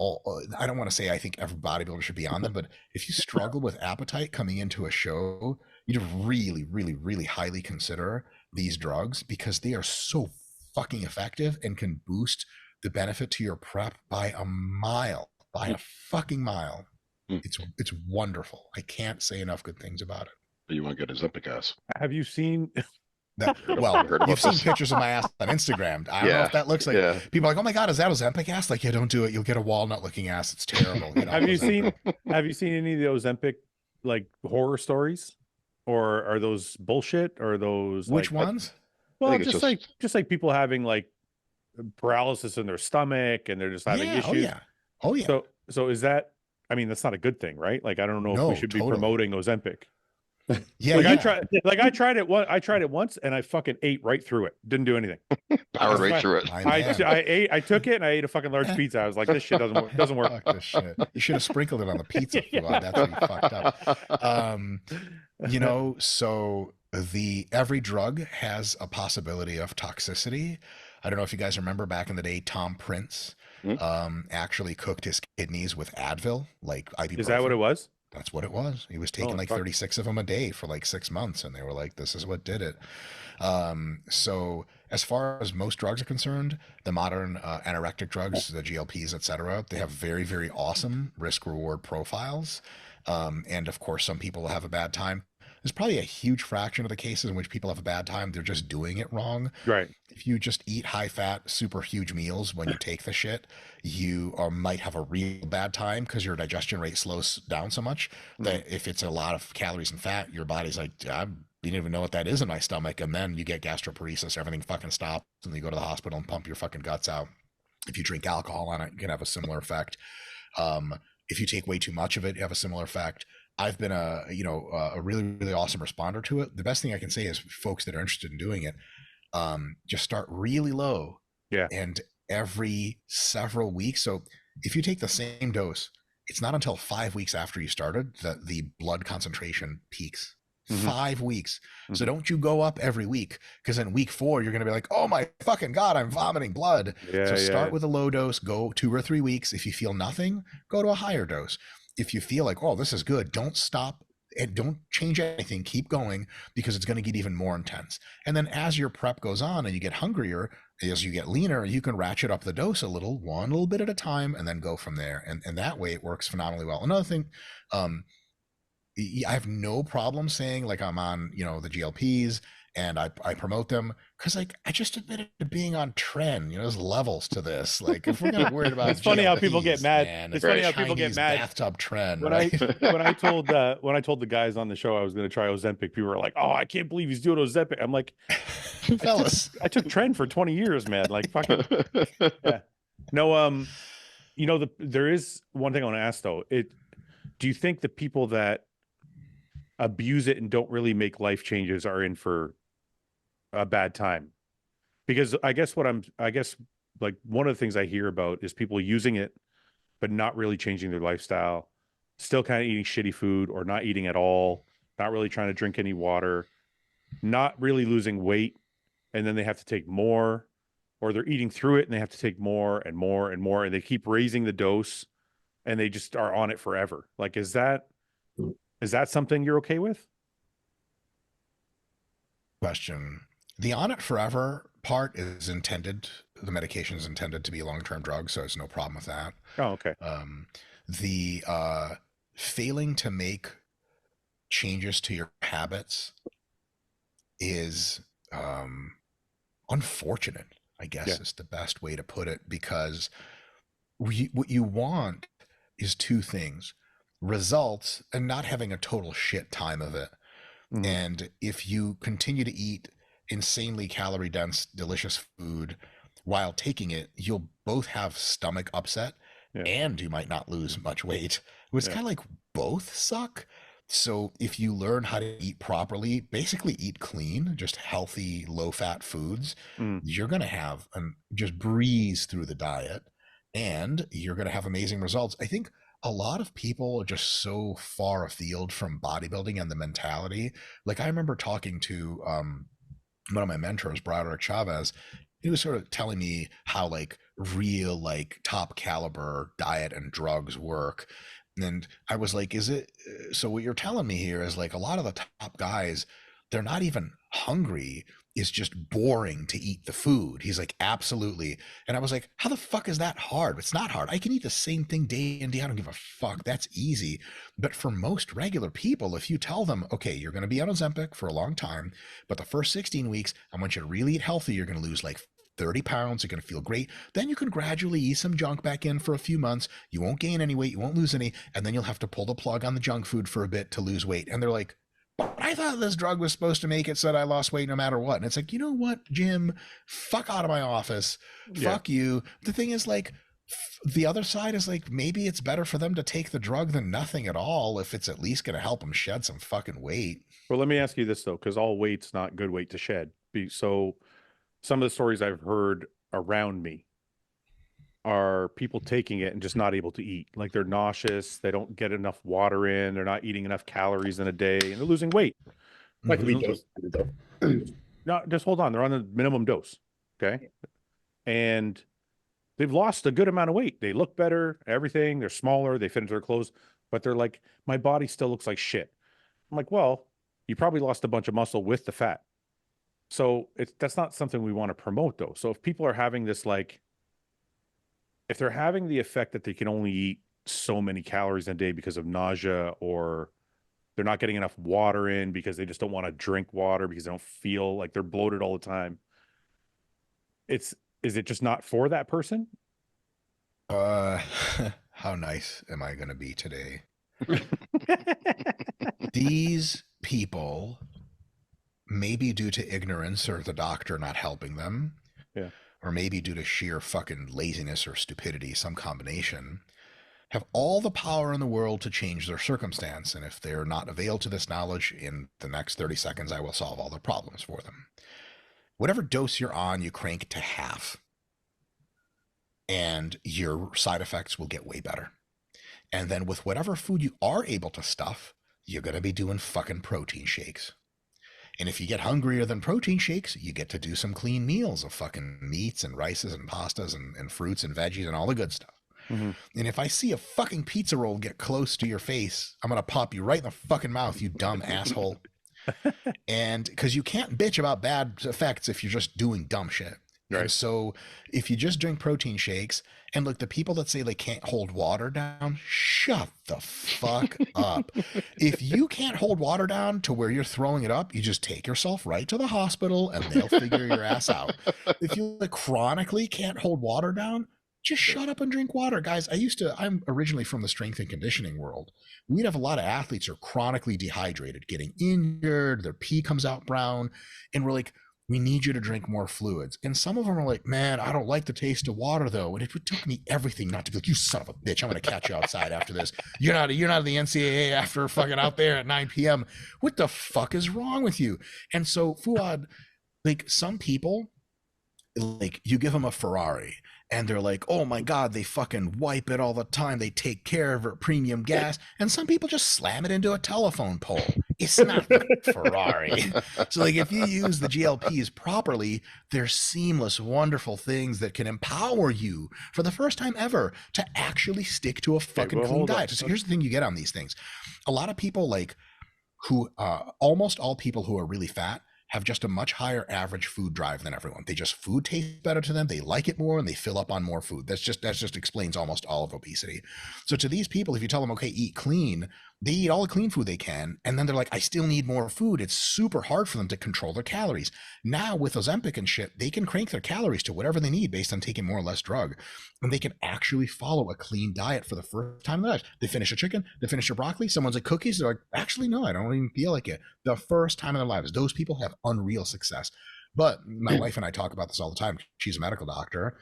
I don't want to say I think every bodybuilder should be on them, but if you struggle with appetite coming into a show, you'd really, really, really highly consider these drugs, because they are so fucking effective and can boost the benefit to your prep by a mile, by a fucking mile. Hmm. It's wonderful. I can't say enough good things about it. You want to get his Ozempic ass? Have you seen? Well, heard about you've seen this. pictures of my ass on Instagram. I don't know Yeah, if that looks like, yeah. people are like, oh my God, is that Ozempic ass? Like, yeah, don't do it. You'll get a walnut looking ass. It's terrible. Get off Have you seen? Ozempic. Have you seen any of the Ozempic like horror stories, or are those bullshit? Or are those Which like, ones? well, think it's just like people having like paralysis in their stomach and they're just having Yeah. issues. Oh yeah. Oh yeah. So is that? I mean, that's not a good thing, right? Like, I don't know if No, we should be totally. promoting Ozempic. Yeah. Like, Yeah. I tried it. I tried it once, and I fucking ate right through it. Didn't do anything. Powered right fine. through it. My I man. I took it and I ate a fucking large pizza. I was like, this shit doesn't work. Fuck this shit. You should have sprinkled it on the pizza. Fouad. That's where you fucked up. You know, so every drug has a possibility of toxicity. I don't know if you guys remember back in the day, Tom Prince actually cooked his kidneys with Advil, like ibuprofen. Is that what it was? That's what it was. He was taking Oh, like fuck. 36 of them a day for like 6 months, and they were like, this is what did it. So as far as most drugs are concerned, the modern anorectic drugs, the GLPs, etc., they have very, very awesome risk-reward profiles. And of course, some people will have a bad time. There's probably a huge fraction of the cases in which people have a bad time. They're just doing it wrong. Right. If you just eat high-fat, super huge meals when you take the shit, you might have a real bad time because your digestion rate slows down so much that if it's a lot of calories and fat, your body's like, I didn't even know what that is in my stomach. And then you get gastroparesis, everything fucking stops, and you go to the hospital and pump your fucking guts out. If you drink alcohol on it, you can have a similar effect. If you take way too much of it, you have a similar effect. I've been a really, really awesome responder to it. The best thing I can say is folks that are interested in doing it, just start really low. Yeah. And every several weeks. So if you take the same dose, it's not until 5 weeks after you started that the blood concentration peaks. 5 weeks. So don't you go up every week, because in week 4 you're going to be like, oh my fucking God, I'm vomiting blood. So start with a low dose, go 2 or 3 weeks. If you feel nothing, go to a higher dose. If you feel like, oh, this is good, don't stop and don't change anything. Keep going, because it's going to get even more intense. And then as your prep goes on and you get hungrier, as you get leaner, you can ratchet up the dose a little bit at a time, and then go from there. And that way it works phenomenally well. Another thing, I have no problem saying like I'm on, the GLPs and I promote them, because like I just admitted to being on trend. There's levels to this. Like if we're gonna worry about, It's funny how people get GLPs, mad. man, It's funny how people get Chinese mad. bathtub trend. When Right? I told the guys on the show I was going to try Ozempic, people were like, "Oh, I can't believe he's doing Ozempic." I'm like, Fellas, I took trend for 20 years, man. Like fucking yeah. No, there is one thing I want to ask though. Do you think the people that abuse it and don't really make life changes are in for a bad time. Because I guess like one of the things I hear about is people using it, but not really changing their lifestyle, still kind of eating shitty food or not eating at all, not really trying to drink any water, not really losing weight. And then they have to take more, or they're eating through it and they have to take more and more and more. And they keep raising the dose and they just are on it forever. Like, is that something you're okay with? Question. The on it forever part is intended, the medication is intended to be a long-term drug, so it's no problem with that. Oh, okay. The failing to make changes to your habits is unfortunate, I guess is the best way to put it, because what you want is two things: results and not having a total shit time of it. Mm-hmm. And if you continue to eat insanely calorie dense, delicious food while taking it, you'll both have stomach upset and you might not lose much weight. It's kind of like both suck. So if you learn how to eat properly, basically eat clean, just healthy, low fat foods, you're going to have just breeze through the diet and you're going to have amazing results. I think a lot of people are just so far afield from bodybuilding and the mentality. Like I remember talking to one of my mentors, Broderick Chavez. He was sort of telling me how like real, like top caliber diet and drugs work. And I was like, is it, so what you're telling me here is like a lot of the top guys, they're not even hungry. It's just boring to eat the food. He's like, absolutely. And I was like, how the fuck is that hard? It's not hard. I can eat the same thing day in, day out. I don't give a fuck. That's easy. But for most regular people, if you tell them, okay, you're going to be on Ozempic for a long time, but the first 16 weeks, I want you to really eat healthy. You're going to lose like 30 pounds. You're going to feel great. Then you can gradually ease some junk back in for a few months. You won't gain any weight. You won't lose any. And then you'll have to pull the plug on the junk food for a bit to lose weight. And they're like, but I thought this drug was supposed to make it so that I lost weight no matter what. And it's like, you know what, Jim? Fuck out of my office. Fuck you. The thing is, like, the other side is like, maybe it's better for them to take the drug than nothing at all if it's at least going to help them shed some fucking weight. Well, let me ask you this, though, because all weight's not good weight to shed. So some of the stories I've heard around me are people taking it and just not able to eat. Like they're nauseous, they don't get enough water in, they're not eating enough calories in a day, and they're losing weight. Like no, just hold on. They're on the minimum dose. Okay. And they've lost a good amount of weight. They look better, everything. They're smaller, they fit into their clothes, but they're like, my body still looks like shit. I'm like, well, you probably lost a bunch of muscle with the fat. So that's not something we want to promote, though. So if people are having this, like, if they're having the effect that they can only eat so many calories in a day because of nausea, or they're not getting enough water in because they just don't want to drink water because they don't feel like they're bloated all the time, is it just not for that person? How nice am I going to be today? These people, maybe due to ignorance or the doctor not helping them, or maybe due to sheer fucking laziness or stupidity, some combination, have all the power in the world to change their circumstance. And if they're not availed to this knowledge, in the next 30 seconds, I will solve all their problems for them. Whatever dose you're on, you crank to half, and your side effects will get way better. And then with whatever food you are able to stuff, you're going to be doing fucking protein shakes. And if you get hungrier than protein shakes, you get to do some clean meals of fucking meats and rices and pastas and fruits and veggies and all the good stuff. Mm-hmm. And if I see a fucking pizza roll get close to your face, I'm going to pop you right in the fucking mouth, you dumb asshole. And because you can't bitch about bad effects if you're just doing dumb shit. Right. And so if you just drink protein shakes, and look, the people that say they can't hold water down, shut the fuck up. If you can't hold water down to where you're throwing it up, you just take yourself right to the hospital and they'll figure your ass out. If you like chronically can't hold water down, just shut up and drink water. Guys, I'm originally from the strength and conditioning world. We'd have a lot of athletes who are chronically dehydrated, getting injured, their pee comes out brown, and we're like, we need you to drink more fluids. And some of them are like, man, I don't like the taste of water though. And it took me everything not to be like, you son of a bitch, I'm going to catch you outside after this. You're not at the NCAA after fucking out there at 9 p.m. What the fuck is wrong with you? And so Fouad, like some people, like you give them a Ferrari and they're like, oh my God, they fucking wipe it all the time. They take care of it, premium gas. And some people just slam it into a telephone pole. It's not Ferrari. So like if you use the GLPs properly, they're seamless, wonderful things that can empower you for the first time ever to actually stick to a fucking clean diet. So here's the thing you get on these things. A lot of people like who, almost all people who are really fat have just a much higher average food drive than everyone. They just food tastes better to them. They like it more and they fill up on more food. That just explains almost all of obesity. So to these people, if you tell them, okay, eat clean, they eat all the clean food they can. And then they're like, I still need more food. It's super hard for them to control their calories. Now with Ozempic and shit, they can crank their calories to whatever they need based on taking more or less drug. And they can actually follow a clean diet for the first time in their lives. They finish a chicken, they finish a broccoli. Someone's like, cookies. They're like, actually, no, I don't even feel like it. The first time in their lives, those people have unreal success. But my wife and I talk about this all the time. She's a medical doctor.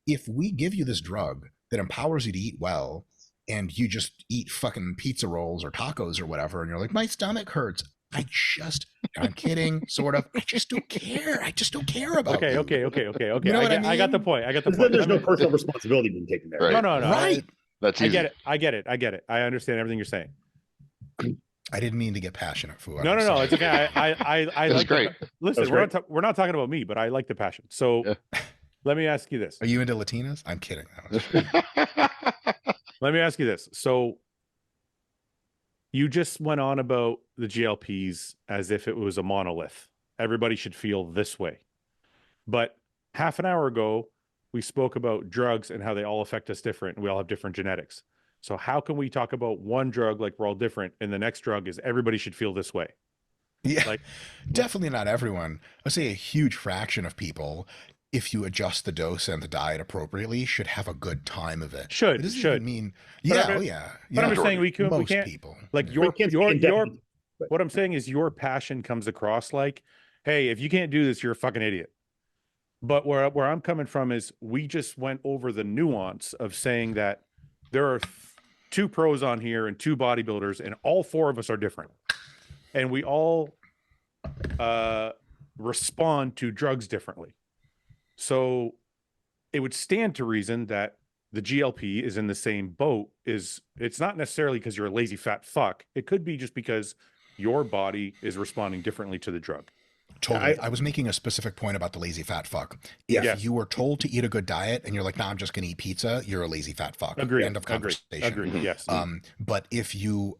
If we give you this drug that empowers you to eat well, and you just eat fucking pizza rolls or tacos or whatever, and you're like, my stomach hurts. I'm kidding, sort of. I just don't care. I just don't care about Okay. You know I got the point. There's no personal responsibility being taken there. Right. No. Right. That's easy. I get it. I understand everything you're saying. I didn't mean to get passionate, Fouad. No. It's okay. I That's like great. Listen, we're not talking about me, but I like the passion. So let me ask you this. Are you into Latinas? I'm kidding. Let me ask you this. So you just went on about the GLPs as if it was a monolith. Everybody should feel this way. But half an hour ago, we spoke about drugs and how they all affect us different. And we all have different genetics. So how can we talk about one drug like we're all different, and the next drug is everybody should feel this way? Yeah, like definitely not everyone. I'd say a huge fraction of people, if you adjust the dose and the diet appropriately, should have a good time of it. Should It doesn't even mean, But yeah. But I'm just saying we most can't, people. like what I'm saying is your passion comes across like, hey, if you can't do this, you're a fucking idiot. But where I'm coming from is we just went over the nuance of saying that there are two pros on here and two bodybuilders, and all four of us are different. And we all respond to drugs differently. So it would stand to reason that the GLP is in the same boat. It's not necessarily because you're a lazy fat fuck. It could be just because your body is responding differently to the drug. Totally. I was making a specific point about the lazy fat fuck. If you were told to eat a good diet and you're like, nah, I'm just going to eat pizza, you're a lazy fat fuck. Agreed. End of conversation. Agreed. Yes. But if you,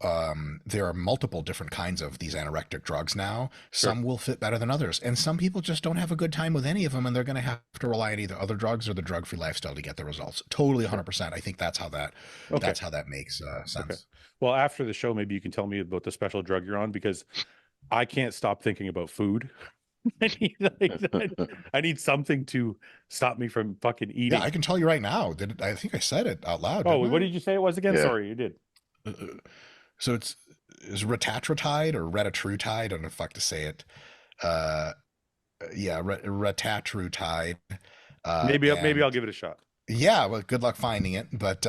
there are multiple different kinds of these anorectic drugs now. Some will fit better than others. And some people just don't have a good time with any of them. And they're going to have to rely on either other drugs or the drug-free lifestyle to get the results. Totally 100%. I think that's how that makes sense. Okay. Well, after the show, maybe you can tell me about the special drug you're on, because I can't stop thinking about food. I need something to stop me from fucking eating. Yeah, I can tell you right now. I think I said it out loud. Oh, what did you say it was again? Yeah. Sorry, you did. So it's retatrutide or retatrutide. I don't know if I have to say it. Retatrutide. Maybe I'll give it a shot. Yeah, well, good luck finding it. But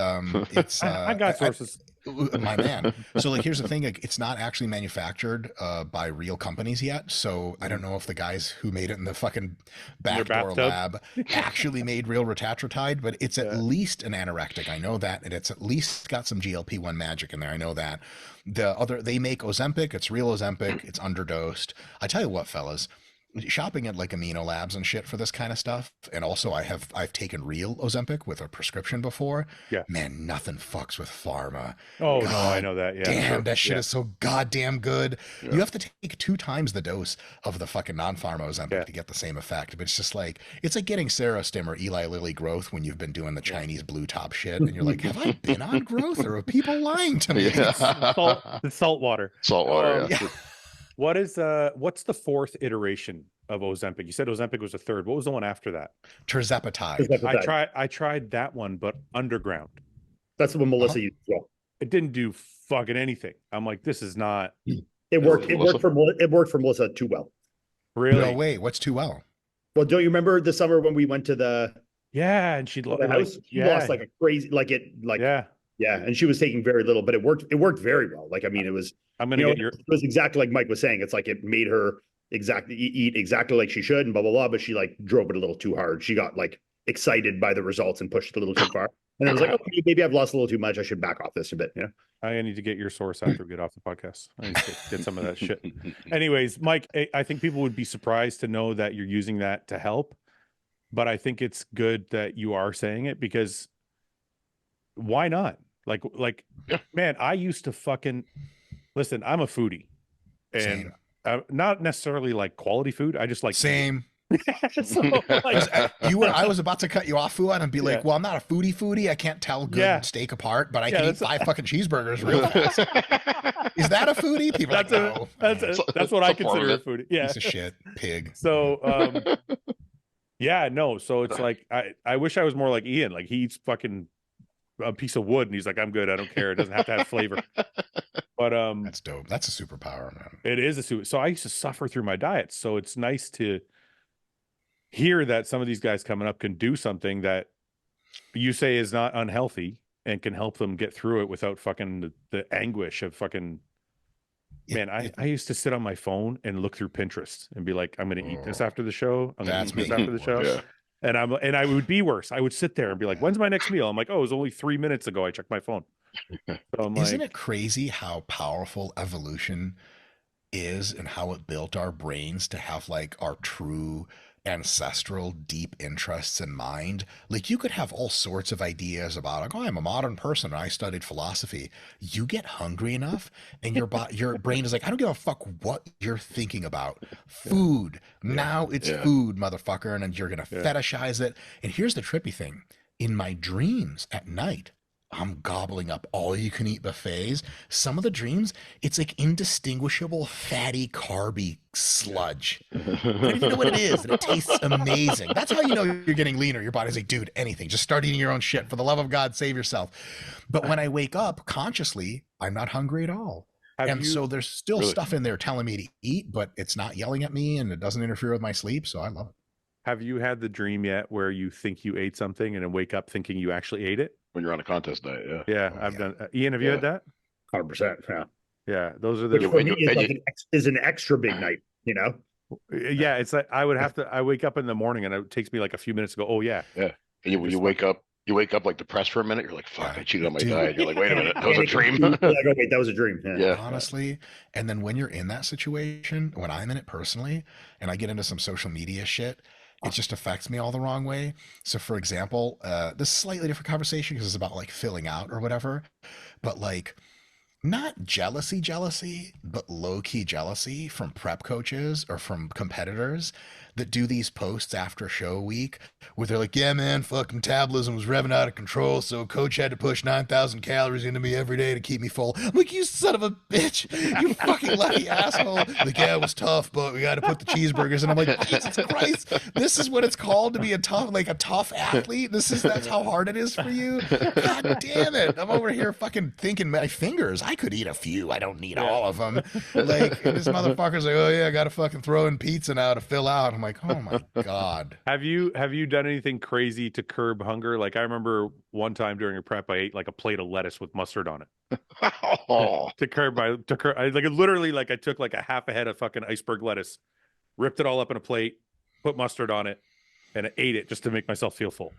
it's I got sources. My man. So like, here's the thing. Like, it's not actually manufactured by real companies yet. So I don't know if the guys who made it in the fucking backdoor lab actually made real retatrutide, but it's at least an anorectic. I know that. And it's at least got some GLP-1 magic in there. I know that. They make Ozempic. It's real Ozempic. It's underdosed. I tell you what, fellas, shopping at like amino labs and shit for this kind of stuff, and also I've taken real Ozempic with a prescription before. Yeah, man, nothing fucks with pharma. Oh God, no, I know that. Yeah, damn, that shit is so goddamn good. Yeah. You have to take 2 times the dose of the fucking non-pharma Ozempic to get the same effect. But it's like getting Serostim or Eli Lilly growth when you've been doing the Chinese blue top shit, and you're like, have I been on growth, or are people lying to me? It's salt water. Yeah. What's the fourth iteration of Ozempic? You said Ozempic was the third. What was the one after that? Tirzepatide. I tried that one, but underground. That's the one Melissa used. Yeah. It didn't do fucking anything. I'm like, this is not. It worked for Melissa too well. Really? No way. What's too well? Well, don't you remember the summer when we went to the? Yeah, and she lost like a crazy, yeah, and she was taking very little, but it worked very well. Like, I mean, it was. It was exactly like Mike was saying. It's like it made her eat exactly like she should and blah blah blah, but she like drove it a little too hard. She got like excited by the results and pushed it a little too far. And I was like, okay, maybe I've lost a little too much. I should back off this a bit, you know. I need to get your source after we get off the podcast. I need to get some of that shit. Anyways, Mike, I think people would be surprised to know that you're using that to help, but I think it's good that you are saying it, because why not? Like, man, I used to fucking listen. I'm a foodie, and not necessarily like quality food. I just like same. So, like, I was about to cut you off, Fouad, and be like, well, I'm not a foodie. I can't tell good steak apart, but I can eat 5 fucking cheeseburgers real fast. Is that a foodie? People that's like, no. That's what I consider a foodie. Yeah. Piece of shit, pig. So, yeah, no. So it's like, I wish I was more like Iain. Like, he eats fucking a piece of wood and he's like, I'm good. I don't care. It doesn't have to have flavor. But that's dope. That's a superpower, man. It is a super. So I used to suffer through my diet. So it's nice to hear that some of these guys coming up can do something that you say is not unhealthy and can help them get through it without fucking the anguish of fucking. Man, I used to sit on my phone and look through Pinterest and be like, I'm going to eat this after the show. I'm going to eat this after the show. Yeah. And I would be worse. I would sit there and be like, when's my next meal? I'm like, oh, it was only 3 minutes ago. I checked my phone. So isn't it crazy how powerful evolution is and how it built our brains to have like our true ancestral deep interests in mind? Like, you could have all sorts of ideas about like, oh, I'm a modern person and I studied philosophy. You get hungry enough and your brain is like, I don't give a fuck what you're thinking about. Food. Now it's food, motherfucker. And then you're gonna fetishize it. And here's the trippy thing. In my dreams at night, I'm gobbling up all you can eat buffets. Some of the dreams, it's like indistinguishable, fatty, carby sludge. I don't even know what it is, and it tastes amazing. That's how you know you're getting leaner. Your body's like, dude, anything. Just start eating your own shit. For the love of God, save yourself. But when I wake up consciously, I'm not hungry at all. So there's still stuff in there telling me to eat, but it's not yelling at me and it doesn't interfere with my sleep. So I love it. Have you had the dream yet where you think you ate something and then wake up thinking you actually ate it? When you're on a contest diet, yeah, I've done. Iain, have you had that? 100%. Yeah, those are the. Which for me is an extra big night, you know. Yeah, it's like I would have to. I wake up in the morning and it takes me like a few minutes to go. Oh yeah, yeah. And you wake up. You wake up like depressed for a minute. You're like, "Fuck, I cheated on my diet." You're like, "Wait a minute, that was a dream." Like, oh wait, that was a dream. Yeah, honestly. And then when you're in that situation, when I'm in it personally, and I get into some social media shit, it just affects me all the wrong way. So for example, this is a slightly different conversation because it's about like filling out or whatever, but like not jealousy, but low-key jealousy from prep coaches or from competitors that do these posts after show week where they're like, yeah, man, fucking metabolism was revving out of control, so coach had to push 9,000 calories into me every day to keep me full. I'm like, you son of a bitch, you fucking lucky asshole. Like, yeah, it was tough, but we got to put the cheeseburgers. And I'm like, Jesus Christ, this is what it's called to be a tough athlete. That's how hard it is for you. God damn it. I'm over here fucking thinking my fingers. I could eat a few. I don't need all of them. Like, this motherfucker's like, oh yeah, I got to fucking throw in pizza now to fill out. I'm like, oh my God. Have you done anything crazy to curb hunger? Like, I remember one time during a prep, I ate like a plate of lettuce with mustard on it. to curb literally, like I took like a half a head of fucking iceberg lettuce, ripped it all up in a plate, put mustard on it, and I ate it just to make myself feel full.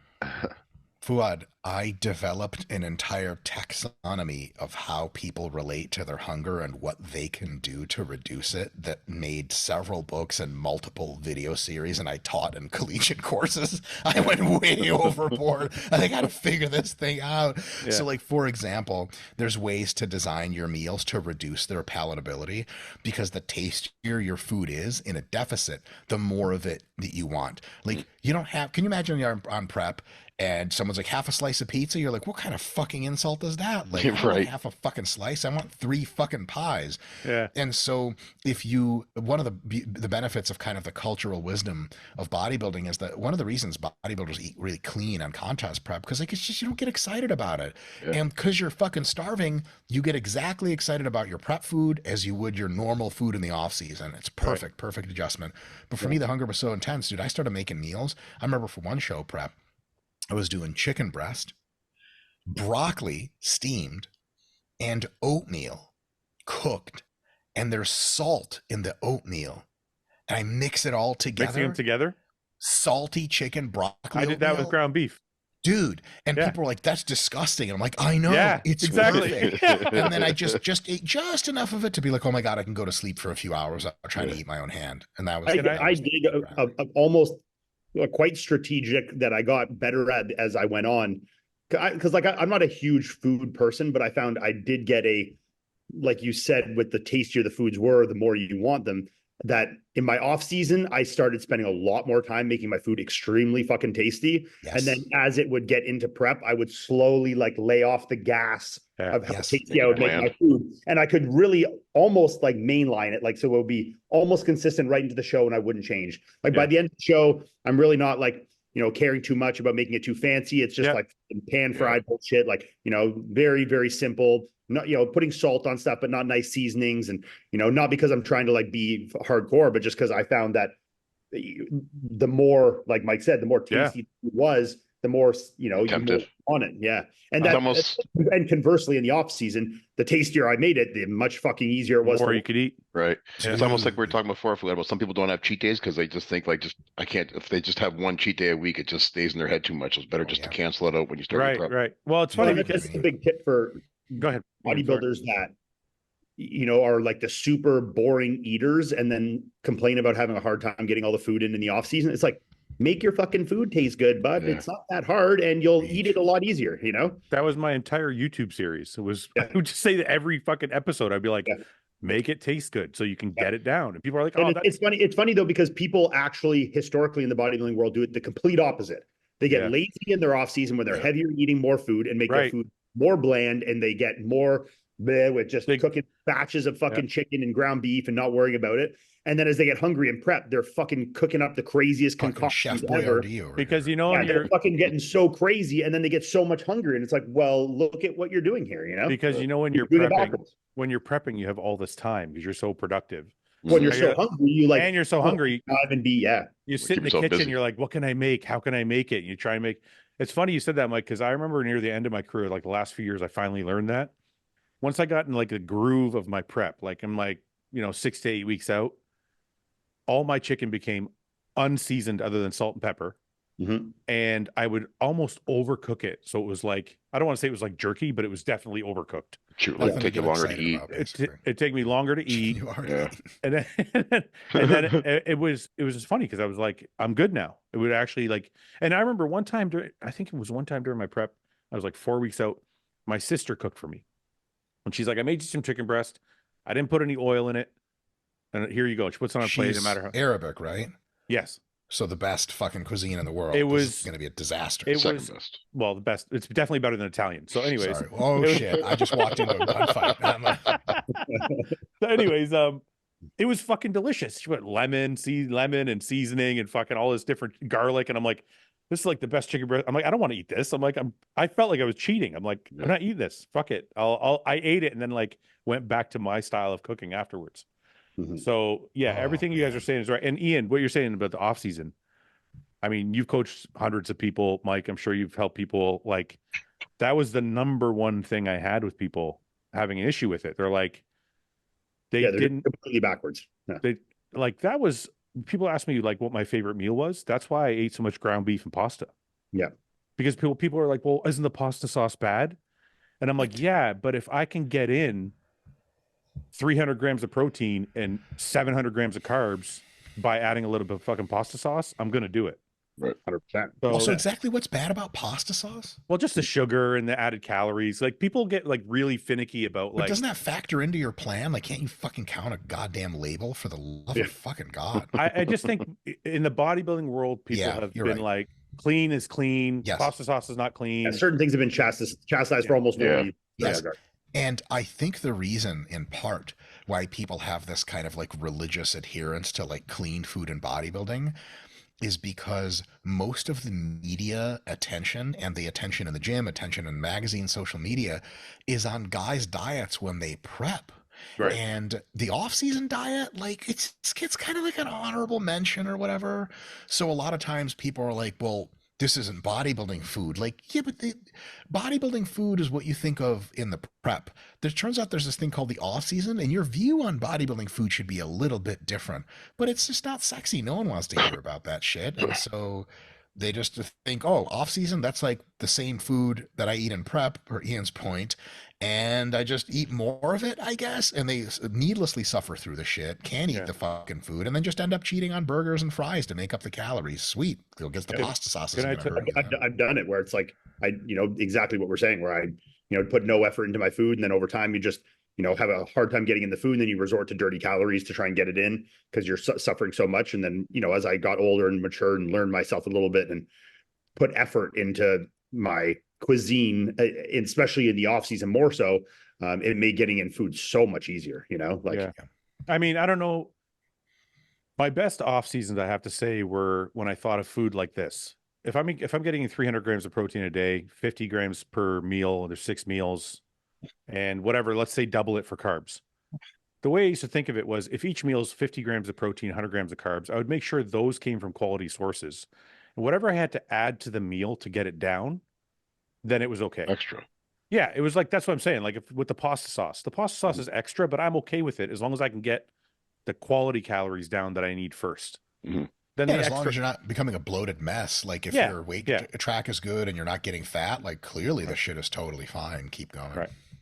Fouad, I developed an entire taxonomy of how people relate to their hunger and what they can do to reduce it that made several books and multiple video series, and I taught in collegiate courses. I went way overboard. I got to figure this thing out. Yeah. So like, for example, there's ways to design your meals to reduce their palatability, because the tastier your food is in a deficit, the more of it that you want. Like, you don't have, can you imagine you're on prep and someone's like, half a slice of pizza? You're like, what kind of fucking insult is that? Like, I don't want half a fucking slice. I want 3 fucking pies. Yeah. And so one of the benefits of kind of the cultural wisdom of bodybuilding is that one of the reasons bodybuilders eat really clean on contest prep, because like, it's just, you don't get excited about it. Yeah. And because you're fucking starving, you get exactly excited about your prep food as you would your normal food in the off season. It's perfect adjustment. But for me, the hunger was so intense, dude. I started making meals. I remember for one show prep, I was doing chicken breast, broccoli steamed, and oatmeal cooked. And there's salt in the oatmeal. and I mix it all Mixing together. them together. Salty chicken, broccoli. I did that with oatmeal. ground beef. Dude, and Yeah. people are like, "That's disgusting," and I'm like, "I know, Yeah, it's exactly. perfect." And then I just ate just enough of it to be like, "Oh my god, I can go to sleep for a few hours. I'm trying to eat my own hand," and that was. I did almost quite strategic that I got better at as I went on, because like I'm not a huge food person, but I found I did get like you said, with the tastier the foods were, the more you want them. That in my off season, I started spending a lot more time making my food extremely fucking tasty. Yes. And then as it would get into prep, I would slowly like lay off the gas of how tasty I would make my food. And I could really almost like mainline it. Like, so it would be almost consistent right into the show and I wouldn't change. Like by the end of the show, I'm really not like, caring too much about making it too fancy. It's just like pan fried bullshit, like, very, very simple. Not, putting salt on stuff, but not nice seasonings. And, not because I'm trying to like be hardcore, but just because I found that the more, like Mike said, the more tasty it was, the more, you more on it. Yeah. And that and conversely in the off season, the tastier I made it, the much fucking easier it was. The more you could eat. Right. It's almost like we were talking before, about some people don't have cheat days because they just think like, I can't, if they just have one cheat day a week, it just stays in their head too much. It's better just to cancel it out when you start. Right. Well, it's funny because that's a big tip for bodybuilders that are like the super boring eaters and then complain about having a hard time getting all the food in the off season. It's like, make your fucking food taste good, bud. It's not that hard and you'll eat it a lot easier, That was my entire YouTube series. It was I would just say that every fucking episode I'd be like, make it taste good so you can get it down. And people are like, oh, it's funny. It's funny though, because people actually historically in the bodybuilding world do it the complete opposite. They get lazy in their off season when they're heavier, eating more food and make their food more bland, and they get more with just cooking batches of fucking chicken and ground beef and not worrying about it. And then as they get hungry and prep, they're fucking cooking up the craziest concoctions ever. Because they're fucking getting so crazy, and then they get so much hungry, and it's like, well, look at what you're doing here, Because when you're prepping, you have all this time because you're so productive. When you're so hungry, you're so hungry. You sit in the kitchen, busy. you're like, what can I make? How can I make it? And you try and make. It's funny you said that, Mike, because I remember near the end of my career, like the last few years, I finally learned that. Once I got in like the groove of my prep, like I'm like, 6 to 8 weeks out, all my chicken became unseasoned other than salt and pepper. And I would almost overcook it. So it was like, I don't want to say it was like jerky, but it was definitely overcooked. Sure, like take you longer to eat. It'd take me longer to eat. And then, it was just funny because I was like, I'm good now. It would actually like, and I remember one time during my prep, I was like 4 weeks out, my sister cooked for me. And she's like, I made you some chicken breast. I didn't put any oil in it. And here you go. She puts it on a plate, no matter how. Arabic, right? Yes. So the best fucking cuisine in the world. It was going to be a disaster. It was best. Well, the best. It's definitely better than Italian. So, anyways. Sorry. Oh shit! I just walked into a gunfight. So anyways, it was fucking delicious. She put lemon and seasoning and fucking all this different garlic, and I'm like, this is like the best chicken breast. I'm like, I don't want to eat this. I'm like, I felt like I was cheating. I'm like, I'm not eating this. Fuck it. I ate it and then like went back to my style of cooking afterwards. So everything you guys are saying is right. And Ian, what you're saying about the off season, I mean, you've coached hundreds of people, Mike. I'm sure you've helped people. Like that was the number one thing I had with people having an issue with it. They're like, they're completely backwards. They like that was people ask me like what my favorite meal was. That's why I ate so much ground beef and pasta. Yeah, because people are like, well, isn't the pasta sauce bad? And I'm like, yeah, but if I can get in 300 grams of protein and 700 grams of carbs by adding a little bit of fucking pasta sauce, I'm going to do it. Right. 100%. So, also, exactly what's bad about pasta sauce? Well, just the sugar and the added calories. Like people get like really finicky about like. But doesn't that factor into your plan? Like, can't you fucking count a goddamn label for the love of fucking God? I just think in the bodybuilding world, people have been like, clean is clean. Yes. Pasta sauce is not clean. Yeah, certain things have been chastised for almost nobody. Yes. And I think the reason, in part, why people have this kind of like religious adherence to like clean food and bodybuilding is because most of the media attention and the attention in the gym, attention in magazines, social media is on guys' diets when they prep. Right. And the off-season diet, like it's kind of like an honorable mention or whatever. So a lot of times people are like, well, this isn't bodybuilding food. Like, yeah, but bodybuilding food is what you think of in the prep. There turns out there's this thing called the off season, and your view on bodybuilding food should be a little bit different. But it's just not sexy. No one wants to hear about that shit. And so they just think, oh, off season, that's like the same food that I eat in prep, per Ian's point, and I just eat more of it, I guess. And they needlessly suffer through the shit, can't eat the fucking food, and then just end up cheating on burgers and fries to make up the calories. Sweet. They'll get the pasta sauces. I've done it where it's like, exactly what we're saying, where I put no effort into my food. And then over time, you just, have a hard time getting in the food. And then you resort to dirty calories to try and get it in because you're suffering so much. And then, as I got older and matured and learned myself a little bit and put effort into my cuisine, especially in the off season more so, it made getting in food so much easier, I mean, I don't know. My best off seasons, I have to say, were when I thought of food like this. If I'm getting 300 grams of protein a day, 50 grams per meal, there's 6 meals, and whatever, let's say double it for carbs. The way I used to think of it was if each meal is 50 grams of protein, 100 grams of carbs, I would make sure those came from quality sources. And whatever I had to add to the meal to get it down, then it was okay. Extra. Yeah, it was like, that's what I'm saying. Like with the pasta sauce is extra, but I'm okay with it as long as I can get the quality calories down that I need first. Mm-hmm. Then as long as you're not becoming a bloated mess. Like if your weight track is good and you're not getting fat, like clearly the shit is totally fine. Keep going.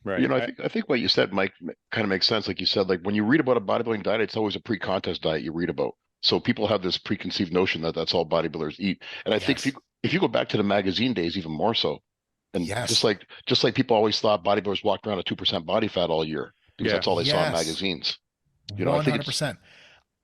Right. I think what you said, Mike, kind of makes sense. Like you said, like when you read about a bodybuilding diet, it's always a pre-contest diet you read about. So people have this preconceived notion that that's all bodybuilders eat. And I think if you go back to the magazine days, even more so, and just like people always thought bodybuilders walked around at 2% body fat all year because that's all they saw in magazines. 100%.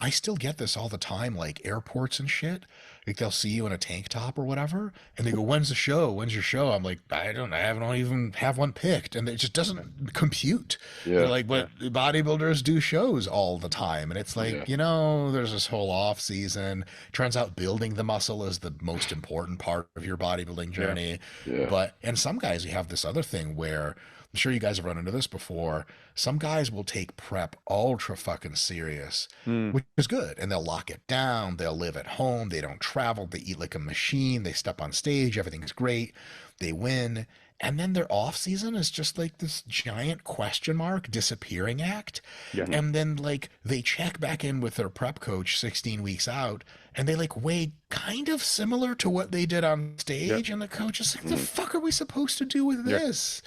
I still get this all the time, like airports and shit. Like they'll see you in a tank top or whatever, and they go, "When's the show? When's your show?" I'm like, I don't even have one picked, and it just doesn't compute. They're like, but bodybuilders do shows all the time, and it's like, there's this whole off season. Turns out building the muscle is the most important part of your bodybuilding journey. But and some guys, you have this other thing where, I'm sure you guys have run into this before. Some guys will take prep ultra fucking serious, which is good. And they'll lock it down. They'll live at home. They don't travel. They eat like a machine. They step on stage. Everything's great. They win. And then their off season is just like this giant question mark disappearing act. And then like they check back in with their prep coach 16 weeks out, and they like weigh kind of similar to what they did on stage. And the coach is like, the fuck are we supposed to do with this?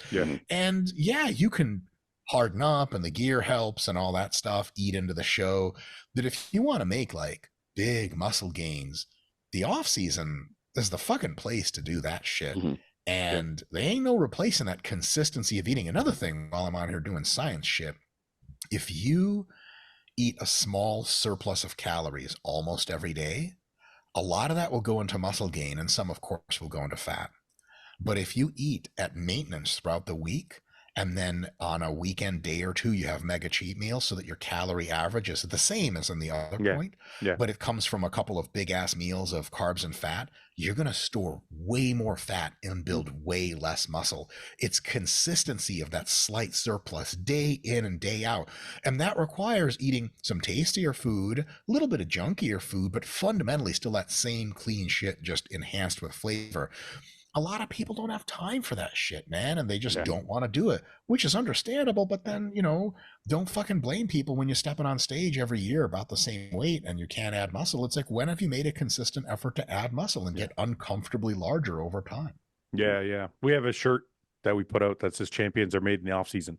And you can harden up and the gear helps and all that stuff, eat into the show. But if you want to make like big muscle gains, the off season is the fucking place to do that shit. And there ain't no replacing that consistency of eating. Another thing, while I'm on here doing science shit, if you eat a small surplus of calories almost every day, a lot of that will go into muscle gain, and some, of course, will go into fat. But if you eat at maintenance throughout the week, and then on a weekend day or two, you have mega cheat meals so that your calorie average is the same as in the other point, but it comes from a couple of big ass meals of carbs and fat, you're going to store way more fat and build way less muscle. It's consistency of that slight surplus day in and day out. And that requires eating some tastier food, a little bit of junkier food, but fundamentally still that same clean shit, just enhanced with flavor. A lot of people don't have time for that shit, man, and they just don't want to do it, which is understandable. But then, don't fucking blame people when you're stepping on stage every year about the same weight and you can't add muscle. It's like, when have you made a consistent effort to add muscle and get uncomfortably larger over time? Yeah. We have a shirt that we put out that says "Champions are made in the off season,"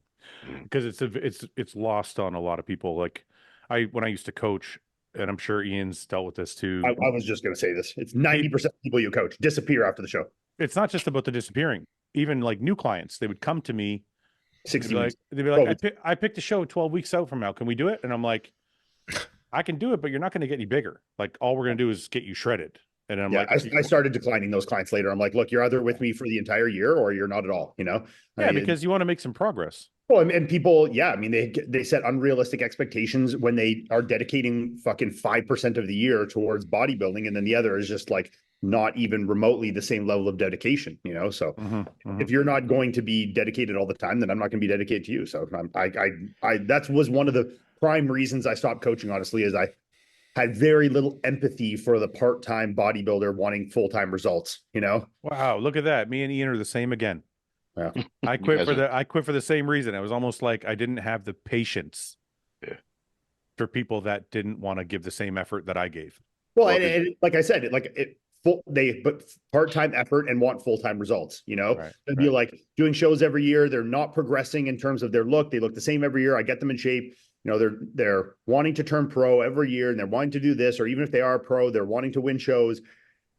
because it's lost on a lot of people. Like when I used to coach, and I'm sure Ian's dealt with this too. I was just going to say this. It's 90% of people you coach disappear after the show. It's not just about the disappearing. Even like new clients, they would come to me 60 weeks. They'd be like, I picked a show 12 weeks out from now. Can we do it? And I'm like, I can do it, but you're not going to get any bigger. Like, all we're going to do is get you shredded. And I'm like, I started declining those clients later. I'm like, look, you're either with me for the entire year or you're not at all, because you want to make some progress. Well, and people, they set unrealistic expectations when they are dedicating fucking 5% of the year towards bodybuilding. And then the other is just like not even remotely the same level of dedication, So if you're not going to be dedicated all the time, then I'm not going to be dedicated to you. So that was one of the prime reasons I stopped coaching, honestly, is had very little empathy for the part-time bodybuilder wanting full-time results, you know? Wow, look at that. Me and Ian are the same again. Yeah. I quit for the same reason. It was almost like I didn't have the patience for people that didn't want to give the same effort that I gave. Well, and like I said, they put part-time effort and want full-time results, you know? They'd be like doing shows every year. They're not progressing in terms of their look. They look the same every year. I get them in shape. You know, they're wanting to turn pro every year and they're wanting to do this, or even if they are pro, they're wanting to win shows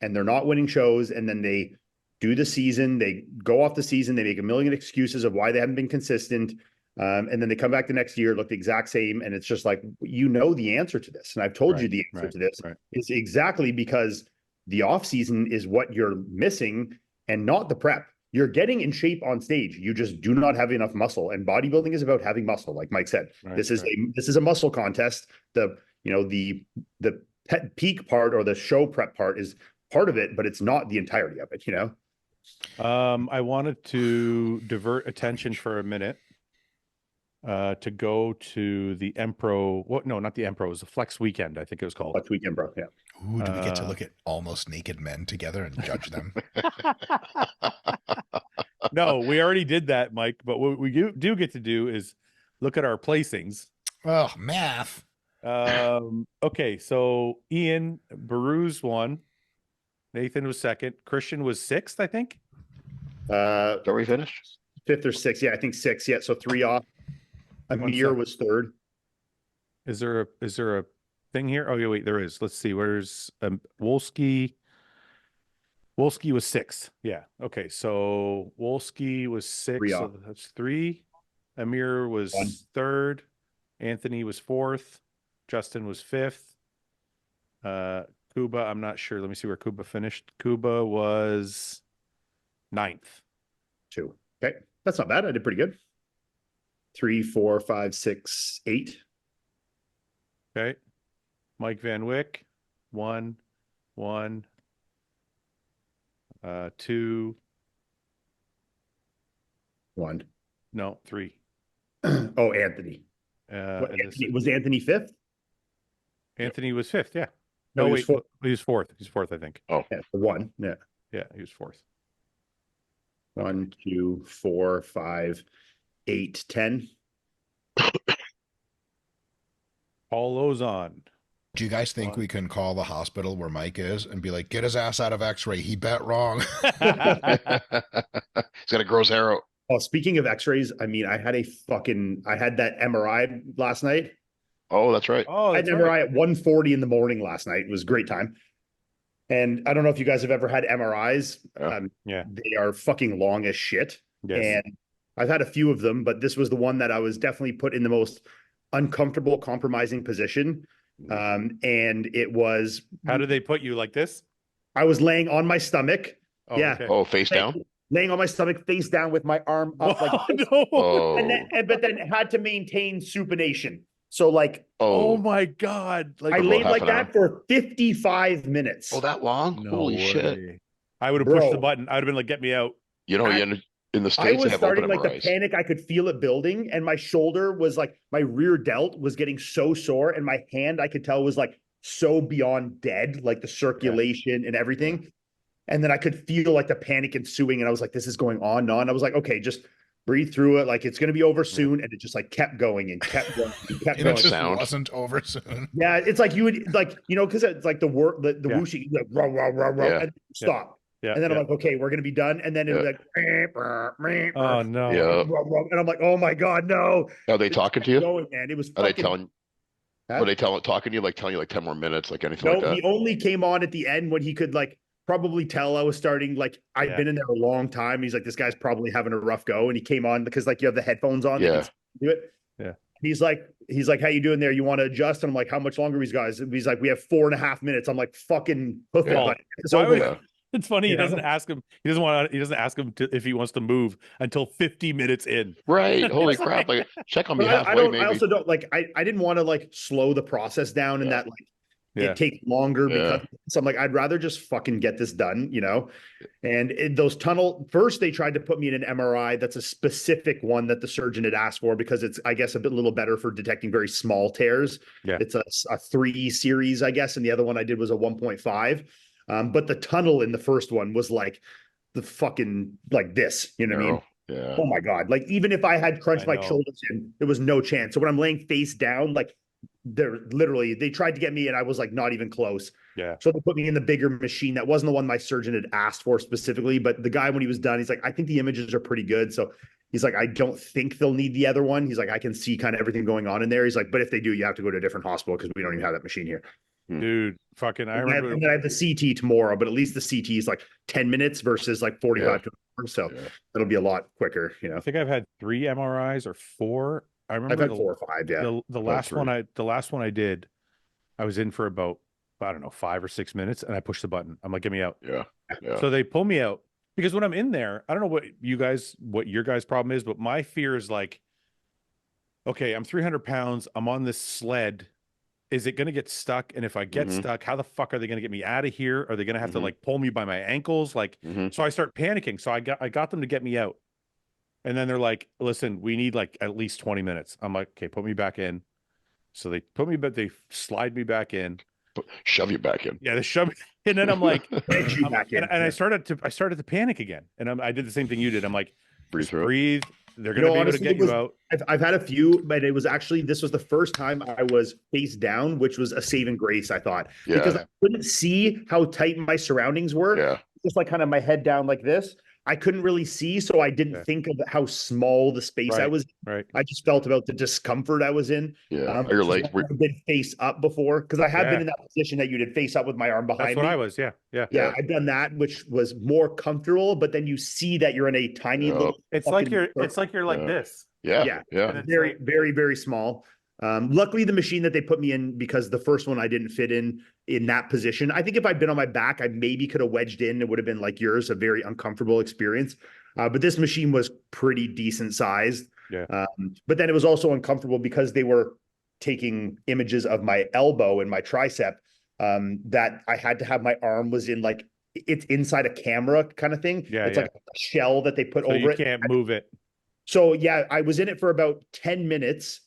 and they're not winning shows. And then they do the season, they go off the season, they make a million excuses of why they haven't been consistent. And then they come back the next year, look the exact same. And it's just like, you know, the answer to this. And I've told you the answer to this is exactly because the off season is what you're missing and not the prep. You're getting in shape on stage. You just do not have enough muscle. And bodybuilding is about having muscle, like Mike said. This is a muscle contest. The peak part or the show prep part is part of it, but it's not the entirety of it, you know? I wanted to divert attention for a minute to go to the Empro. What? No, not the Empro. It was the Flex Weekend. I think it was called Flex Weekend, bro. Yeah. Ooh, do we get to look at almost naked men together and judge them? No, we already did that, Mike. But what we do get to do is look at our placings. Oh, math. Okay, so Ian Baruz won. Nathan was second. Christian was sixth, I think. Are we finished? Fifth or sixth? Yeah, I think sixth. Yeah, so 3 off. Amir was third. Is there a thing here? Oh yeah, wait, there is. Let's see. Where's Wolski? Wolski was sixth. Yeah. Okay. So Wolski was sixth. So that's 3. Amir was 1. third. Anthony was 4th. Justin was 5th. Kuba, I'm not sure. Let me see where Kuba finished. Kuba was 9th. 2. Okay. That's not bad. I did pretty good. 3, 4, 5, 6, 8. Okay. Mike Van Wyck, 1, 1, 2, 1. no, 3. Oh, Anthony. Was Anthony 5th? Anthony was 5th, yeah. No, No, he wait, was 4th. he was 4th. He's 4th, I think. Oh, Yeah, 1. Yeah. Yeah, he was 4th. 1, 2, 4, 5, 8, 10. Paul Lauzon. Do you guys think we can call the hospital where Mike is and be like, get his ass out of X-ray? He bet wrong. he's got a gross arrow. Oh, speaking of x-rays, I mean, I had that MRI last night. Oh, that's right. Oh, I had an MRI at 1:40 in the morning last night. It was a great time. And I don't know if you guys have ever had MRIs. Yeah. They are fucking long as shit. Yes. And I've had a few of them, but this was the one that I was definitely put in the most uncomfortable, compromising position. And it was... How did they put you, like this? I was laying on my stomach. Oh, yeah. okay. Oh, face down? Laying on my stomach, face down with my arm up. Like, no. Oh. But then had to maintain supination. So like, oh my God. Like, I laid half like an that for 55 minutes. Oh, that long? No Holy way. shit. I would have pushed the button. I would have been like, get me out. You know, in the I States, they was have starting open like MRIs. the panic. I could feel it building, and my shoulder was like, my rear delt was getting so sore, and my hand I could tell was like so beyond dead, like the circulation and everything. Yeah. And then I could feel like the panic ensuing, and I was like, this is going on and on. I was like, okay, just breathe through it. Like, it's going to be over soon. And it just like kept going and kept going and kept going. It just wasn't over soon. Yeah. It's like you would like, you know, cause it's like the whooshing, like, rah, rah, rah, rah, and stop. Yeah. And then I'm like, okay, we're going to be done. And then it was like, oh no. Yeah. And I'm like, oh my God, no. Are they talking to you? Going, man. It was Are fucking... they telling? Are they talking to you, like telling you like 10 more minutes, like anything like that? No, he only came on at the end when he could like probably tell I was starting, like I'd been in there a long time. He's like, this guy's probably having a rough go. And he came on because like you have the headphones on. Yeah. Do it. Yeah. He's like, how you doing there? You want to adjust? And I'm like, how much longer these guys? He's like, we have 4.5 minutes. I'm like, fucking hoof it, buddy. It's over. It's funny. He doesn't ask him. He doesn't ask him if he wants to move until 50 minutes in. Right. Holy crap. Like check on me halfway, maybe. I also don't like, I didn't want to like slow the process down in that, like, it takes longer Yeah. because so I'm like, I'd rather just fucking get this done, you know? And those tunnel, first they tried to put me in an MRI. That's a specific one that the surgeon had asked for because it's, I guess, a little better for detecting very small tears. Yeah. It's a 3 series, I guess. And the other one I did was a 1.5. But the tunnel in the first one was like the fucking, like this, you know what I mean? Yeah. Oh my God. Like, even if I had crunched I my know. shoulders in, there was no chance. So when I'm laying face down, like, they tried to get me and I was like not even close. Yeah. So they put me in the bigger machine. That wasn't the one my surgeon had asked for specifically, but the guy, when he was done, he's like, I think the images are pretty good. So he's like, I don't think they'll need the other one. He's like, I can see kind of everything going on in there. He's like, but if they do, you have to go to a different hospital because we don't even have that machine here. Dude, fucking, I remember. And then I have the CT tomorrow, but at least the CT is like 10 minutes versus like 45 to an hour. So it'll be a lot quicker, you know. I think I've had 3 MRIs or 4. I remember I've had 4 or 5. Yeah. The last one I did, I was in for about, I don't know, 5 or 6 minutes, and I pushed the button. I'm like, get me out. Yeah. So they pull me out because when I'm in there, I don't know what your guys' problem is, but my fear is like, okay, I'm 300 pounds. I'm on this sled. Is it going to get stuck? And if I get stuck, how the fuck are they going to get me out of here? Are they going to have to like pull me by my ankles? Like, so I start panicking. So I got them to get me out. And then they're like, listen, we need like at least 20 minutes. I'm like, okay, put me back in. So they put me, but they slide me back in. Shove you back in. Yeah, they shove me. And then I'm like, back in. And I started to panic again. And I did the same thing you did. I'm like, breathe. They're going to be able to get you out. I've had a few, but it was actually, this was the first time I was face down, which was a saving grace, I thought, because I couldn't see how tight my surroundings were. Yeah. Just like kind of my head down like this. I couldn't really see, so I didn't think of how small the space I was in. Right. I just felt about the discomfort I was in. Yeah. Your legs were been face up before because I have been in that position that you did face up with my arm behind me. That's what I was. Yeah. I've done that, which was more comfortable. But then you see that you're in a tiny little. It's like you're like this. Yeah. Very, very, very small. Luckily, the machine that they put me in, because the first one I didn't fit in that position. I think if I'd been on my back, I maybe could have wedged in. It would have been like yours, a very uncomfortable experience. But this machine was pretty decent sized. Yeah. But then it was also uncomfortable because they were taking images of my elbow and my tricep. That I had to have my arm was in like it's inside a camera kind of thing. Yeah. It's like a shell that they put over you it. You can't move it. So yeah, I was in it for about 10 minutes.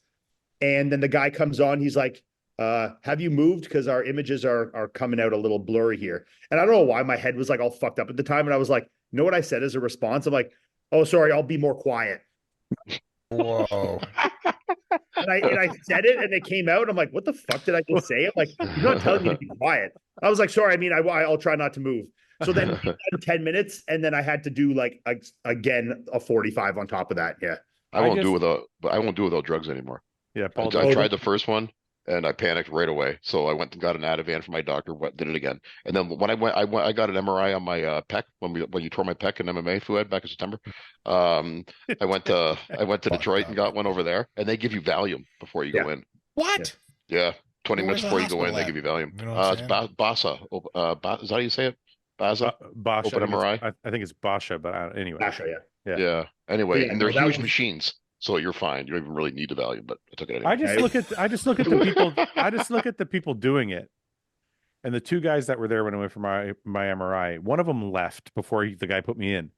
And then the guy comes on, he's like, have you moved? Because our images are coming out a little blurry here. And I don't know why my head was like all fucked up at the time. And I was like, you know what I said as a response? I'm like, oh, sorry, I'll be more quiet. Whoa. And I said it and it came out. I'm like, what the fuck did I just say? I'm like, you're not telling me to be quiet. I was like, sorry, I mean, I'll try not to move. So then 10 minutes. And then I had to do like, again, a 45 on top of that. Yeah. I won't do it without drugs anymore. Yeah, Paul. I tried the first one and I panicked right away. So I went and got an Ativan from my doctor. Did it again. And then when I got an MRI on my pec when you tore my pec in MMA, Fouad, back in September. I went to Detroit and got one over there, and they give you Valium before you go in. What? Yeah, 20 minutes Where's the before you go in, hospital they at? give you Valium. You know what I'm It's Basa. Is that how you say it? Basa. Basha. Open MRI. I think it's Basha, but anyway. Basha, yeah. Yeah. Anyway, Yeah, and they're no, that huge was- machines. So you're fine. You don't even really need the Valium, but I took it anyway. I just look at the people. I just look at the people doing it, and the 2 guys that were there when I went for my MRI. One of them left before the guy put me in,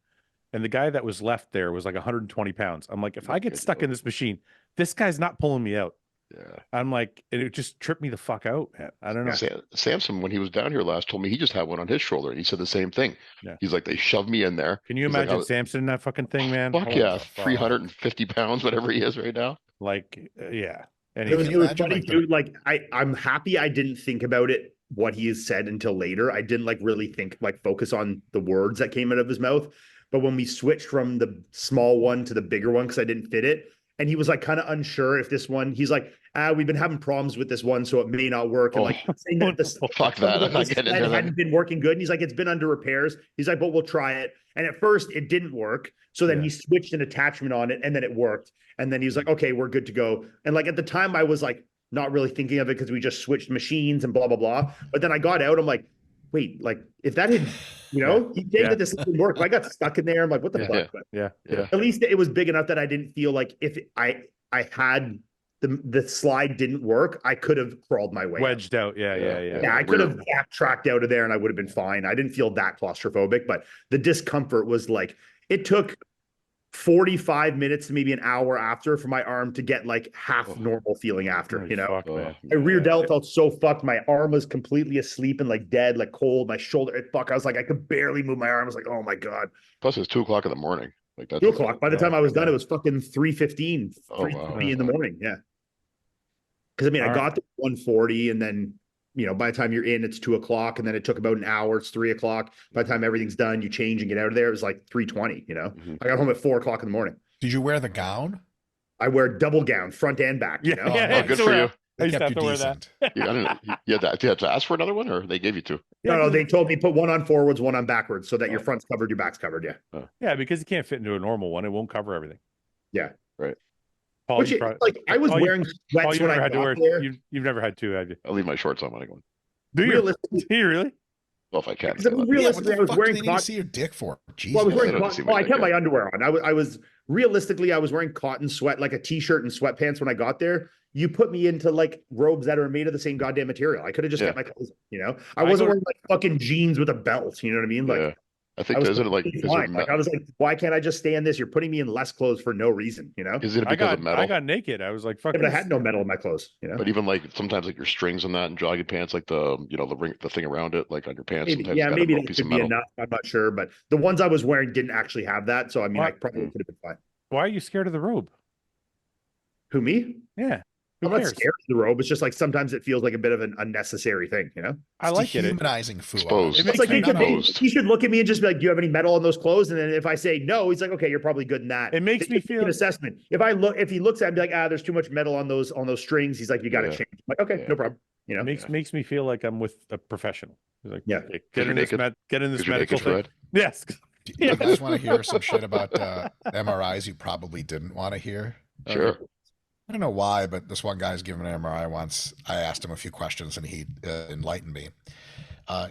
and the guy that was left there was like 120 pounds. I'm like, if I get stuck in this machine, this guy's not pulling me out. Yeah. I'm like, it just tripped me the fuck out, man. I don't know. Samson, when he was down here last, told me he just had one on his shoulder, and he said the same thing. Yeah. He's like, they shoved me in there. Can you He's like, imagine Samson in that fucking thing, man? Fuck Holy yeah, fuck. 350 pounds, whatever he is right now. Like, yeah. It was Imagine, funny like, too. Like I'm happy I didn't think about it, what he has said until later. I didn't like really think, like focus on the words that came out of his mouth. But when we switched from the small one to the bigger one, because I didn't fit it, and he was like kind of unsure if this one, he's like, we've been having problems with this one, so it may not work. And like saying that this Fuck that. I'm not getting into that. hadn't been working good. And he's like, it's been under repairs. He's like, but we'll try it. And at first it didn't work. So then he switched an attachment on it and then it worked. And then he was like, okay, we're good to go. And like at the time I was like not really thinking of it because we just switched machines and blah, blah, blah. But then I got out, I'm like, wait, like if that had, he's saying that this didn't work. I got stuck in there. I'm like, what the fuck? Yeah. At least it was big enough that I didn't feel like if I had the slide didn't work, I could have crawled my way Wedged out. Yeah. Yeah, I could have backtracked out of there and I would have been fine. I didn't feel that claustrophobic, but the discomfort was like, it took 45 minutes to maybe an hour after for my arm to get like half normal feeling after, Holy you know. fuck, man. My rear delt felt so fucked. My arm was completely asleep and like dead, like cold. My shoulder, fuck, I was like, I could barely move my arm. I was like, oh my God. Plus it's 2 o'clock in the morning. Like that's 2 o'clock. By the time I was done, it was fucking 3:15, Oh, 3:30 wow. in the morning. Yeah. Because I mean, I All got to 1:40 and then, you know, by the time you're in, it's 2 o'clock. And then it took about an hour. It's 3 o'clock. By the time everything's done, you change and get out of there. It was like 3:20, you know. I got home at 4 o'clock in the morning. Did you wear the gown? I wear double gown, front and back, you know. Oh, good for you. I used to Kept have you to wear that. decent. I don't know. You had to ask for another one, or they gave you two? No, they told me put one on forwards, one on backwards, so that your front's covered, your back's covered. Yeah. Yeah, because you can't fit into a normal one. It won't cover everything. Yeah. Right. Paul, Which you is, probably, like I was Paul, you- wearing Paul, sweats you when never I had to got wear. there. You've never had to, have you? I'll leave my shorts on when I go in. Do you? Realistically, Do you really? Well, if I can. because I mean, realistically, I was fuck wearing do they need to cotton. see your dick for? Jesus. Well, I was They wearing don't see cotton. my Well, I dick, kept my yeah. underwear on. I was realistically, I was wearing cotton sweat, like a t-shirt and sweatpants when I got there. You put me into like robes that are made of the same goddamn material. I could have just kept my clothes on, you know. I wasn't wearing like fucking jeans with a belt. You know what I mean? Like Yeah. I think I was isn't it like completely is fine. it, Like I was like, why can't I just stay in this? You're putting me in less clothes for no reason, you know. is it I because got of metal? I got naked. I was like, fuck. Yeah, but I this. had no metal in my clothes, you know. But even like sometimes like your strings and that and jogging pants, like the the ring, the thing around it, like on your pants. Maybe, Sometimes yeah, got maybe a that piece could of be metal. enough. I'm not sure, but the ones I was wearing didn't actually have that. So I mean, I What? probably could have been fine. Why are you scared of the robe? Who, me? Yeah. Who I'm not cares? scared of the robe. It's just like sometimes it feels like a bit of an unnecessary thing, you know? I It's like it. dehumanizing Fouad. Exposed. It It's makes like me he could, exposed. he should look at me and just be like, "Do you have any metal on those clothes?" And then if I say no, he's like, "Okay, you're probably good in that." It makes me Make feel. an assessment. If he looks at me like, "There's too much metal on those strings," he's like, "You got to Yeah. change." I'm like, okay, Yeah. no problem. You know, Makes me feel like I'm with a professional. He's like, Yeah. okay, you're get in this naked? get in this 'Cause you're medical naked, thing. Fred? Yes. Do you guys want to hear some shit about MRIs you probably didn't want to hear? Sure. I don't know why, but this one guy's given an MRI once. I asked him a few questions and he enlightened me.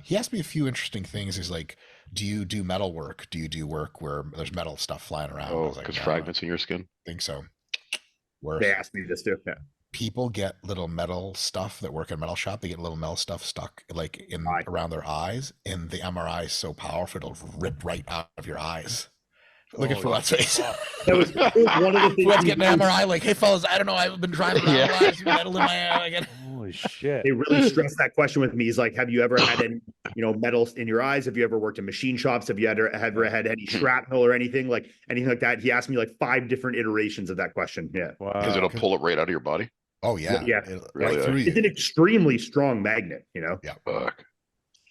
He asked me a few interesting things. He's like, do you do metal work? Do you do work where there's metal stuff flying around? I Oh, was like, because no, fragments in your skin. I think so. Worse. they asked me this too. Yeah. People get little metal stuff that work in a metal shop. They get little metal stuff stuck like in Right. around their eyes, and the MRI is so powerful it'll rip right out of your eyes. Look at Fouad's face. That was one of the things. Fouad's getting an MRI. Like, hey fellas, I don't know. I've been driving around. I see metal in my eye again. Holy shit. They really stressed that question with me. He's like, "Have you ever had any, metal in your eyes? Have you ever worked in machine shops? Have you ever had any shrapnel or anything like that?" He asked me like 5 different iterations of that question. Yeah, Because it'll pull it right out of your body. Oh yeah, Yeah. Really? right through it's you. an extremely strong magnet. You know. Yeah. Fuck.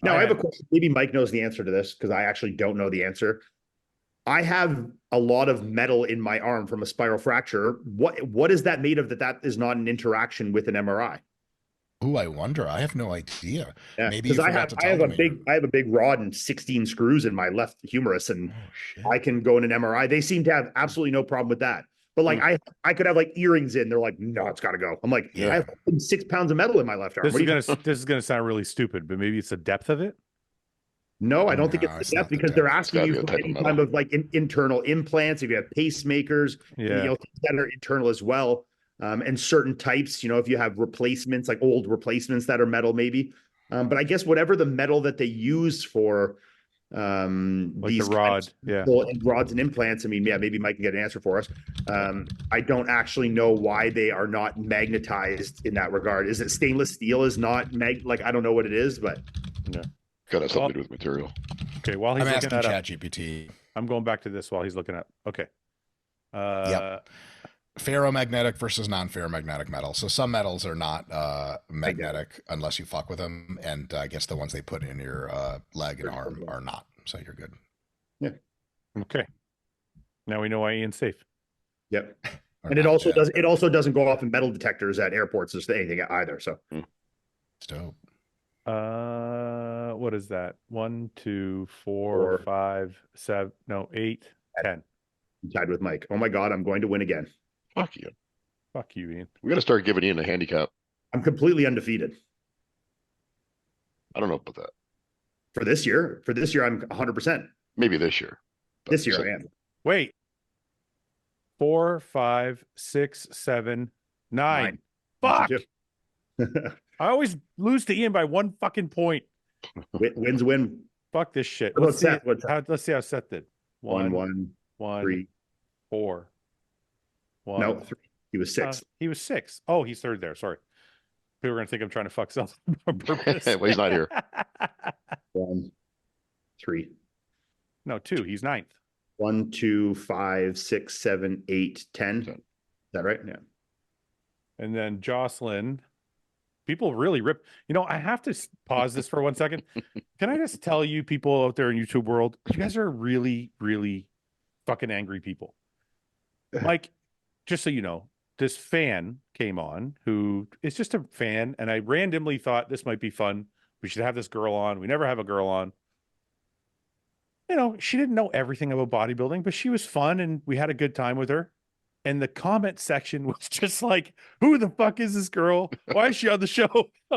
Now I have a question. Maybe Mike knows the answer to this because I actually don't know the answer. I have a lot of metal in my arm from a spiral fracture. What is that made of? That is not an interaction with an MRI. Ooh, I wonder. I have no idea. Yeah, Maybe you because I forgot have to I tell have a me. big rod and 16 screws in my left humerus, and Oh shit. I can go in an MRI. They seem to have absolutely no problem with that. But like I could have like earrings in. They're like, no, it's got to go. I'm like, Yeah. I have 6 pounds of metal in my left arm. This What is do you- gonna this is gonna sound really stupid, but maybe it's the depth of it. No, I don't think No, it's it's the not depth the because depth. they're It's asking gotta you be a for type of any metal. kind of like internal implants. If you have pacemakers, Yeah. things that are internal as well, and certain types. If you have replacements, like old replacements that are metal, maybe. But I guess whatever the metal that they use for Like these the rod. Yeah. rods and implants. I mean, yeah, maybe Mike can get an answer for us. I don't actually know why they are not magnetized in that regard. Is it stainless steel is not I don't know what it is, but Gotta have something to do with material. Okay, while he's I'm looking asking that up, ChatGPT. I'm going back to this while he's looking up. Okay. Yep. Ferromagnetic versus non-ferromagnetic metal. So some metals are not magnetic unless you fuck with them, and I guess the ones they put in your leg and arm are not. So you're good. Okay. Now we know why Ian's safe. yep. Or And it not, also yeah. does. It also doesn't go off in metal detectors at airports or anything either. So It's dope. What is that? 1, 2, 4, Four. 5, 7, no, 8, 10. I'm tied with Mike. Oh my God, I'm going to win again. Fuck you. Fuck you, Ian. We gotta start giving Ian a handicap. I'm completely undefeated I don't know about that. for this year. For this year, I'm 100%. Maybe this year. But This year, so- I am. Wait. 4, 5, 6, 7, 9. Me Fuck. too. I always lose to Ian by 1 fucking point. Wins win. Fuck this shit. What Let's see. about Seth? What's that? Let's see how Seth did. 1, 3. 4. 1. No, 3. He was 6. He was 6. Oh, he's third there. Sorry. People are gonna think I'm trying to fuck Seth on purpose. Well, he's not here. 1, 3. No, 2. He's 9th. 1, 2, 5, 6, 7, 8, 10. Is that right? Yeah. And then Jocelyn. People really rip. You know, I have to pause this for 1 second. Can I just tell you, people out there in YouTube world, you guys are really, really fucking angry people. Like, just so you know, this fan came on who is just a fan, and I randomly thought this might be fun. We should have this girl on. We never have a girl on. You know, she didn't know everything about bodybuilding, but she was fun, and we had a good time with her. And the comment section was just like, who the fuck is this girl? Why is she on the show?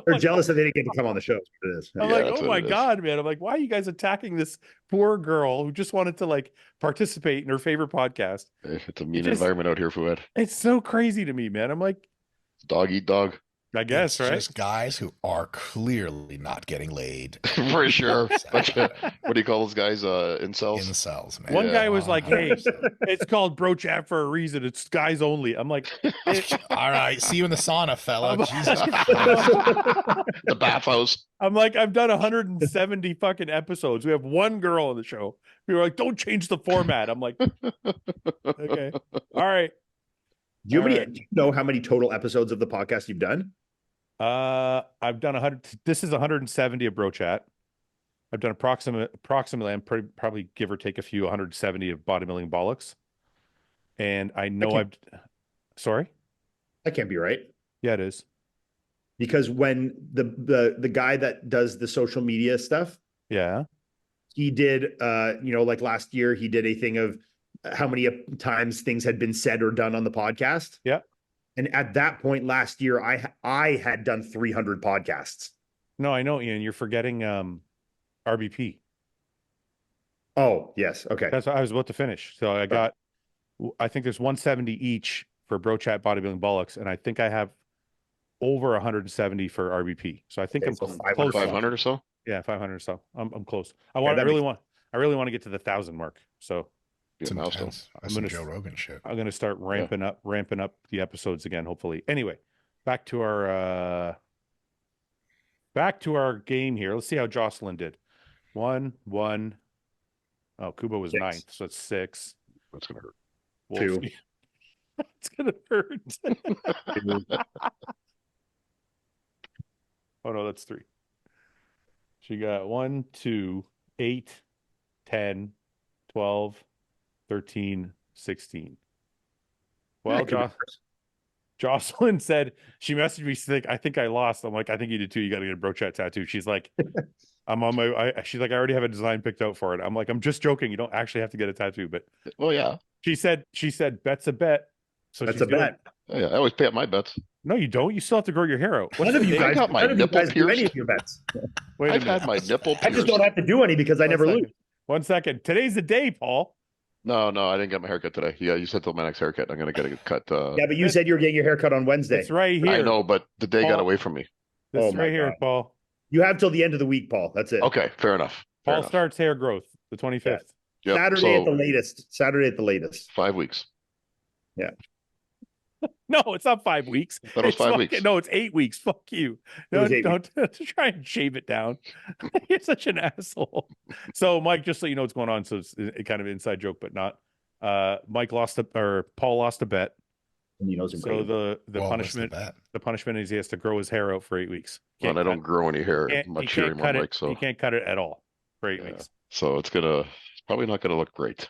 They're jealous that they didn't get to come on the show. It is. I'm Yeah, like, that's oh what my it is. God, man. I'm like, why are you guys attacking this poor girl who just wanted to like participate in her favorite podcast? It's a mean just- environment out here, Fouad. It's so crazy to me, man. I'm like, Dog eat dog. I guess, It's right? just guys who are clearly not getting laid. For sure. What do you call those guys? Incels? Incels, man. One Yeah. guy was like, hey, 100%. it's called bro chat for a reason. It's guys only. I'm like, All right, see you in the sauna, fella. I'm- Jesus. The bathhouse. I'm like, I've done 170 fucking episodes. We have one girl on the show. People are like, don't change the format. I'm like, okay. All right. Do you, All do right. you know how many total episodes of the podcast you've done? I've done 100. This is 170 of bro chat. I've done approximately, I'm probably give or take a few, 170 of bodybuilding bollocks. And I know Okay. sorry. That can't be right. Yeah, it is. Because when the guy that does the social media stuff, Yeah. he did like last year he did a thing of how many times things had been said or done on the podcast. Yeah. And at that point last year, I had done 300 podcasts. No, I know, Ian. You're forgetting RBP. Oh, yes. Okay. That's what I was about to finish. So I think there's 170 each for bro chat bodybuilding bollocks, and I think I have over 170 for RBP. So I think Okay, I'm so close. 500 or so? Yeah, 500 or so. I'm close. I that really want to get to the 1,000 mark. So It's Be a milestone. intense. That's I'm some gonna Joe Rogan shit. I'm gonna start ramping up the episodes again, hopefully. Anyway, back to our game here. Let's see how Jocelyn did. 1. Oh, Kubo was 6. 9th, so it's 6. That's going to hurt. Wolf- 2. It's gonna hurt. Oh no, that's 3. She got 1, 2, 8, 10, 12, 13, 16. Well, Jocelyn said, she messaged me, she's like, I think I lost. I'm like, I think you did too. You got to get a bro chat tattoo. She's like, I'm on my, she's like, I already have a design picked out for it. I'm like, I'm just joking. You don't actually have to get a tattoo. But Well, yeah. she said, bet's a bet. So That's she's a bet. Yeah, I always pay up my bets. No, you don't. You still have to grow your hair out. What's None of the you date? guys, got my none of you nipple guys do any pierced. of your bets. Wait a I've minute. had my nipple I just pierced. don't have to do any because I One never second. lose. 1 second. Today's the day, Paul. No, I didn't get my haircut today. Yeah, you said till my next haircut. I'm going to get it cut. Yeah, but you said you were getting your hair cut on Wednesday. It's right here. I know, but the day got Paul. away from me. This Oh is my right here, God. Paul. You have till the end of the week, Paul. That's it. Okay, fair enough. Fair Paul enough. starts hair growth the 25th. Yep, Saturday at so the latest. Saturday at the latest. 5 weeks. No, it's not 5 weeks. That was It's 5 fucking- weeks. No, it's 8 weeks. Fuck you. It was 8 Don't try and shave it down. You're such an asshole. So, Mike, just so you know what's going on, so it's a kind of inside joke, but not. Paul lost a bet. And he knows him So great. the Well, what's punishment, bet? the punishment is he has to grow his hair out for 8 weeks. Well, I don't grow any hair He much can't here anymore, cut it. Mike. So He can't cut it at all for 8 Yeah. weeks. So it's probably not gonna look great.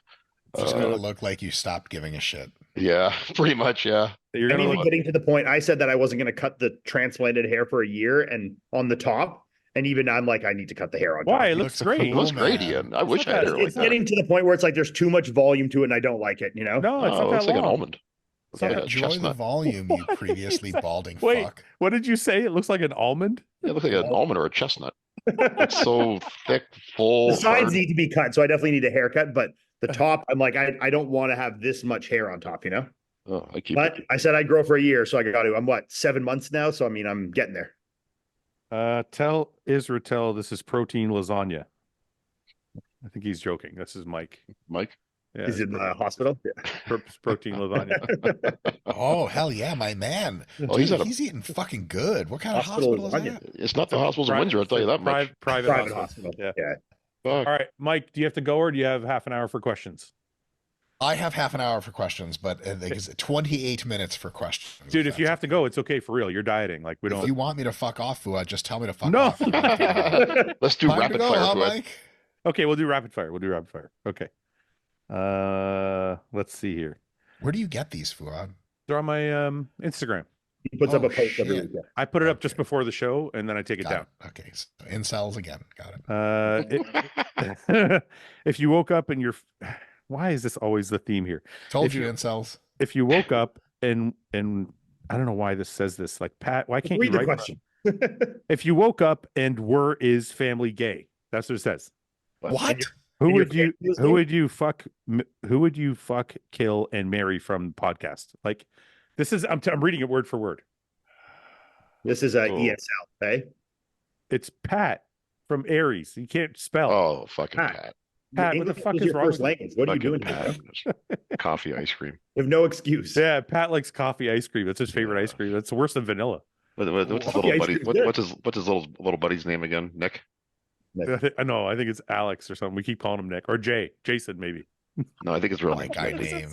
It's just gonna look like you stopped giving a shit. Yeah, pretty much. Yeah. So you're I'm gonna even look. getting to the point. I said that I wasn't going to cut the transplanted hair for a year and on the top. And even I'm like, I need to cut the hair on top. Why? It looks great. It looks Oh, great, man. Ian. I wish I had not hair bad. like It's that. getting to the point where it's like there's too much volume to it and I don't like it, you know? No, it's Oh, not it that looks like an long. almond. It's like a Enjoy the chestnut. volume, you What previously is that? balding Wait. fuck. What did you say? It looks like an almond. It looks like an almond or a chestnut. It's so thick, full. The sides hard. need to be cut, so I definitely need a haircut. But the top, I'm like, I don't want to have this much hair on top, you know? Oh, I keep But it. I said I'd grow for a year, so I got to. I'm what, 7 months now? So I mean, I'm getting there. Tell Israel this is protein lasagna. I think he's joking. This is Mike. Mike. Yeah, He's in the hospital. Yeah. protein lasagna. Oh, hell yeah, my man. Oh, Dude, he's at a he's eating fucking good. What kind of Hospital hospital is lasagna. that? It's not the hospitals in Windsor, I'll tell you that much. Private Private hospital. hospital. Yeah. Fuck. All right, Mike, do you have to go or do you have half an hour for questions? I have half an hour for questions, but it's 28 minutes for questions. Dude, if you have to go, it's okay for real. You're dieting. Like we don't. If you want me to fuck off, Fouad, just tell me to fuck No. off. Let's do Time to rapid go, fire. huh, Fouad. Mike? Okay, we'll do rapid fire. Okay. Let's see here. Where do you get these, Fouad? They're on my Instagram. He puts up Oh, a post every shit. week. Yeah. I put it up Okay. just before the show and then I take it Got down. it. Okay, so incels again. Got it. If you woke up and you're why is this always the theme here? Told if you, you- incels. If you woke up and I don't know why this says this, like Pat, why can't Read you the write question. if you woke up and were is family gay? That's what it says. What? Who And your would you family is who gay? would you fuck who would you fuck, kill, and marry from the podcast? Like this is I'm reading it word for word. This is a Oh. ESL, eh? It's Pat from Aries. You can't spell. Oh, fucking Pat. Pat. Pat, what the English fuck is is your wrong first with you? language? What are you Fucking doing here? Pat. bro? Coffee ice cream. You have no excuse. Yeah, Pat likes coffee ice cream. That's his favorite ice cream. That's worse than vanilla. What's his Coffee little ice buddy? cream's good. What's his little buddy's name again? Nick. I know. I think it's Alex or something. We keep calling him Nick or Jason maybe. No, I think it's real. My guy name.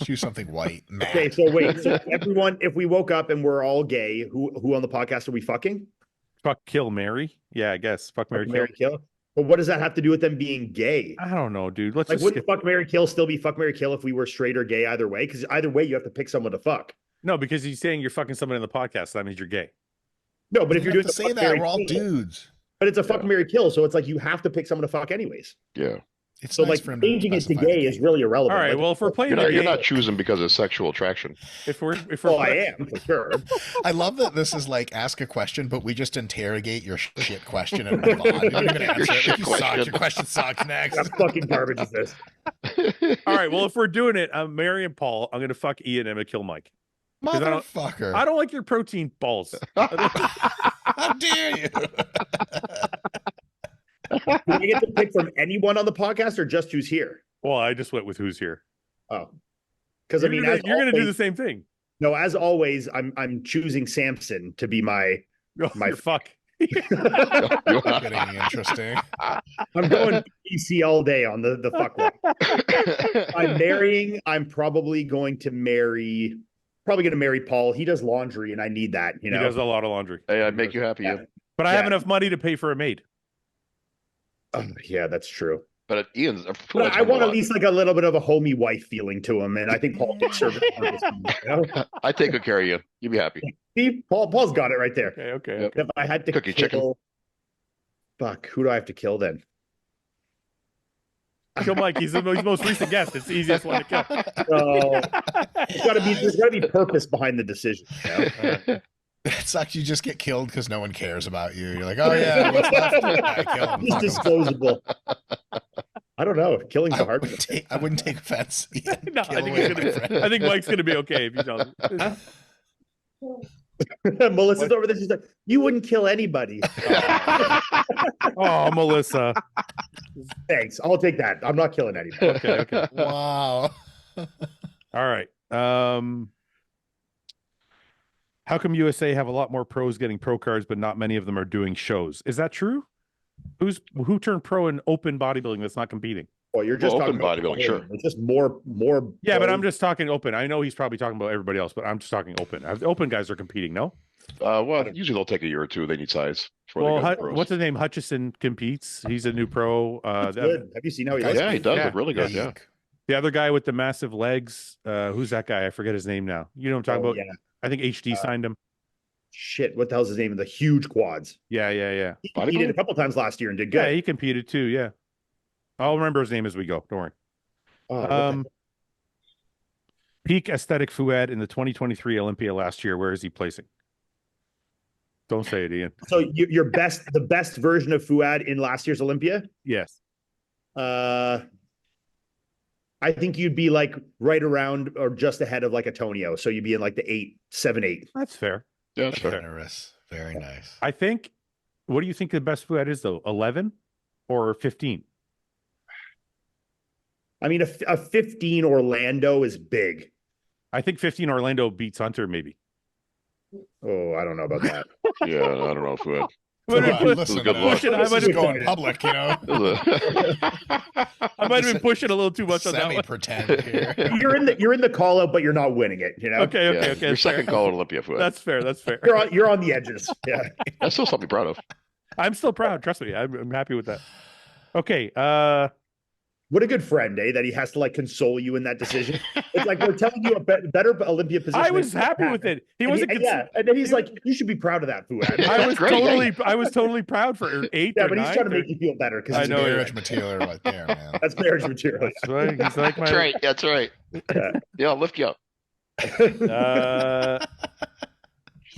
Choose something white. Matt. Okay, so wait. So everyone, if we woke up and we're all gay, who on the podcast are we fucking? Fuck, kill, marry. Yeah, I guess. Fuck, marry, Fuck, kill. marry, kill. But what does that have to do with them being gay? I don't know, dude. Let's Like, just wouldn't skip. fuck, marry, kill still be fuck, marry, kill if we were straight or gay either way? Because either way, you have to pick someone to fuck. No, because he's saying you're fucking someone in the podcast. So that means you're gay. No, but if You you're have doing to the say fuck, that, marry, we're all kill, dudes. but it's a fuck, Yeah. marry, kill, so it's like you have to pick someone to fuck anyways. Yeah. It's So nice like for him changing it to specify gay the is really irrelevant. All right. Like, Well, if we're playing You're the not, game, you're not choosing because of sexual attraction. if we're well, I am for sure. I love that this is like ask a question, but we just interrogate your shit question and move on. You don't even answer it. shit Like, you suck. question. Your question sucks. Next. What fucking garbage is this? all right. Well, if we're doing it, I'm Mary and Paul. I'm gonna fuck Ian and I'm gonna kill Mike. I don't- Motherfucker. I don't like your protein balls. How dare you? Do I get to pick from anyone on the podcast or just who's here? Well, I just went with who's here. Oh, because I You're mean, gonna, as you're gonna do the always- same thing. No, as always, I'm choosing Samson to be my. Oh, My- you're fuck. Getting interesting. I'm going PC all day on the fuck one. I'm marrying. I'm probably going to marry Paul. He does laundry, and I need that. You know, He does a lot of laundry. Hey, I'd make you happy. Yeah. Yeah. But I have Yeah. enough money to pay for a maid. Yeah, that's true. But Ian's. But I want at least like a little bit of a homey wife feeling to him, and I think Paul can serve it. You know? I take good care of you. You'd be happy. See, Paul's got it right there. Okay. Yep. If I had to Cookie kill, chicken. fuck, who do I have to kill then? Kill Mike. He's the most recent guest. It's the easiest one to kill. So there's gotta be purpose behind the decision. You know? It sucks. You just get killed because no one cares about you. You're like, oh yeah, what's left? I kill him. It's Fuck him. disposable. I don't know. Killing's I the hard wouldn't take, I wouldn't take offense. Ian. No, Kill I think, away he's my gonna, friend. I think Mike's gonna be okay if you tell him. Melissa's over there. She's like, you wouldn't kill anybody. Oh, Melissa. Thanks. I'll take that. I'm not killing anybody. Okay. Wow. All right. How come USA have a lot more pros getting pro cards, but not many of them are doing shows? Is that true? Who turned pro in open bodybuilding that's not competing? Well, you're just Well, talking open about bodybuilding, sure. It's just more. Yeah, but I'm just talking open. I know he's probably talking about everybody else, but I'm just talking open. The open guys are competing, no? Well, usually they'll take a year or two. They need size. before they Well, go to pros. what's his name? Hutchison competes. He's a new pro. That's good. Have you seen how he looks? Yeah, he does Yeah. look really good. Yeah. Weak. the other guy with the massive legs. Who's that guy? I forget his name now. You know what I'm talking Oh, about? yeah. I think HD signed him. Shit. What the hell's his name? The huge quads. Yeah. He did a couple times last year and did good. Yeah, he competed too. Yeah. I'll remember his name as we go. Don't worry. Oh, what the Peak aesthetic Fouad in the 2023 Olympia last year. Where is he placing? Don't say it, Ian. So the best version of Fouad in last year's Olympia? Yes. I think you'd be like right around or just ahead of like Antonio. So you'd be in like the 8-7-8. That's fair. Yeah, that's fair. Generous. Very nice. I think. What do you think the best Fouad is though? 11 or 15? I mean, a 15 Orlando is big. I think 15 Orlando beats Hunter maybe. Oh, I don't know about that. Yeah, I don't know if we had. Listen, good luck. this I is might going have- public, you know. I might have been pushing a little too much on that one. Semi-pretend here. You're in the call out, but you're not winning it. You know. Okay. Yeah, Okay. your That's second fair. call at Olympia, Fouad. That's fair. That's fair. You're on the edges. Yeah. That's still something to be proud of. I'm still proud. Trust me. I'm happy with that. Okay. What a good friend, eh? That he has to like console you in that decision. It's like we're telling you a better Olympia position. I was happy with it. He wasn't. and then he's like, "You should be proud of that, Fouad." I was totally proud for 8. Yeah, or but he's 9 trying to or- make you feel better because I That's know, marriage material right there, man. that's marriage material. That's right. He's like my. That's right. That's right. Yeah. Yeah, I'll lift you up.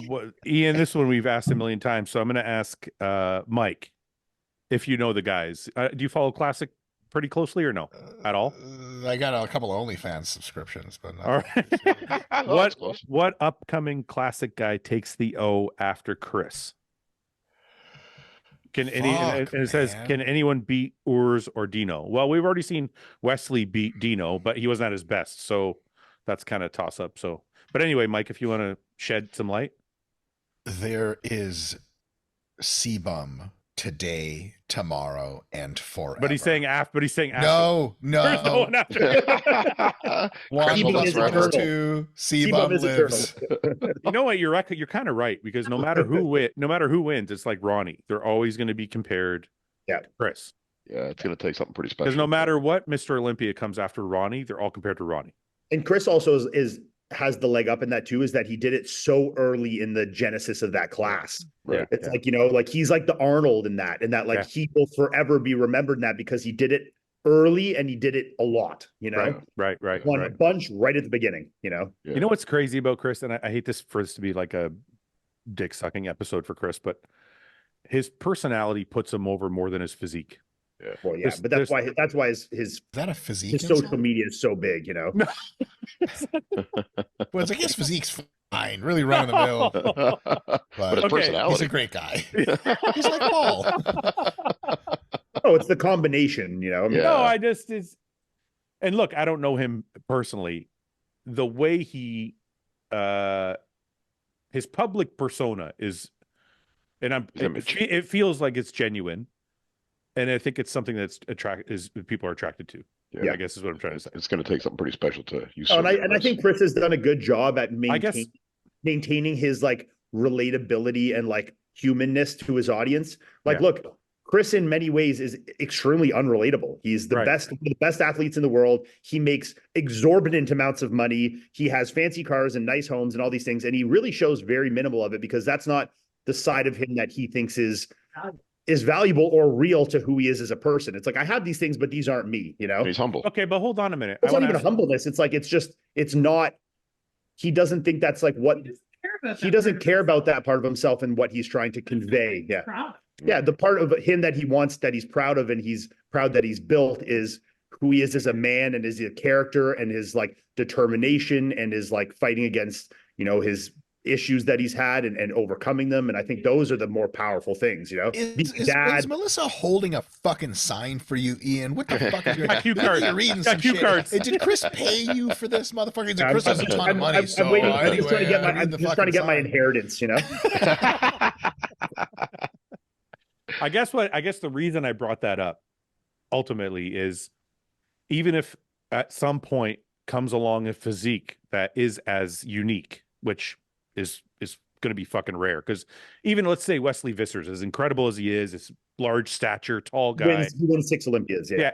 What, Ian? This one we've asked a million times, so I'm going to ask Mike if you know the guys. Do you follow Classic pretty closely or no at all? I got a couple of OnlyFans subscriptions, but not All right. Oh, that's close. What upcoming Classic guy takes the O after Chris? And it says, man. can anyone beat Urs or Dino? Well, we've already seen Wesley beat Dino, but he wasn't at his best, so that's kind of toss up. So, but anyway, Mike, if you want to shed some light. There is Sebum today, tomorrow, and forever. But he's saying after. But he's saying after. no, There's no no. one after. One Sebum plus is one is eternal. two. Sebum Sebum is lives. You know what? You're kind of right, because no matter who wins, it's like Ronnie. They're always going to be compared. Yeah. To Chris. Yeah, it's going to take something pretty special. Because no matter what Mr. Olympia comes after Ronnie, they're all compared to Ronnie. And Chris also has the leg up in that too, is that he did it so early in the genesis of that class. Right. It's like, like he's like the Arnold in that, like he will forever be remembered in that because he did it early and he did it a lot, Right. won a bunch right at the beginning, Yeah. You know what's crazy about Chris, and I hate for this to be like a dick sucking episode for Chris, but his personality puts him over more than his physique. Yeah. Well, yeah, but that's why his Is that a physique? his social media is so big, Well, it's, I guess physique's fine, really run of the mill. But his Okay. personality. He's a great guy. He's like Paul. Oh, it's the combination, Yeah. No, and look, I don't know him personally. The way he his public persona is, and it feels like it's genuine, and I think it's something that's people are attracted to. Yeah. I guess is what I'm trying to say. It's going to take something pretty special to use. and I think Chris has done a good job at guess- maintaining his like relatability and like humanness to his audience. Like, Yeah. look, Chris in many ways is extremely unrelatable. He's the Right. best athletes in the world. He makes exorbitant amounts of money. He has fancy cars and nice homes and all these things, and he really shows very minimal of it because that's not the side of him that he thinks is valuable or real to who he is as a person. It's like, I have these things, but these aren't me, He's humble. Okay, but hold on a minute. It's I not wanna even ask- humbleness. It's like, it's not, he doesn't think that's like what he doesn't care about that part of himself and what he's trying to convey. Yeah. Yeah. The part of him that he wants, that he's proud of, and he's proud that he's built, is who he is as a man and as a character and his like determination and his like fighting against, his issues that he's had and overcoming them. And I think those are the more powerful things, Is Melissa holding a fucking sign for you, Ian? What the fuck is your Got cue Maybe cards. you're reading Got some cue shit. cards. Hey, did Chris pay you for this, motherfucker? I'm- Chris has a ton of money, I'm so waiting. anyway, I'm just trying to get I read the I'm just trying to get my fucking sign. inheritance, I guess the reason I brought that up ultimately is, even if at some point comes along a physique that is as unique, which is going to be fucking rare, because even let's say Wesley Vissers, as incredible as he is, it's large stature, tall guy. He won 6 Olympiads. Yeah.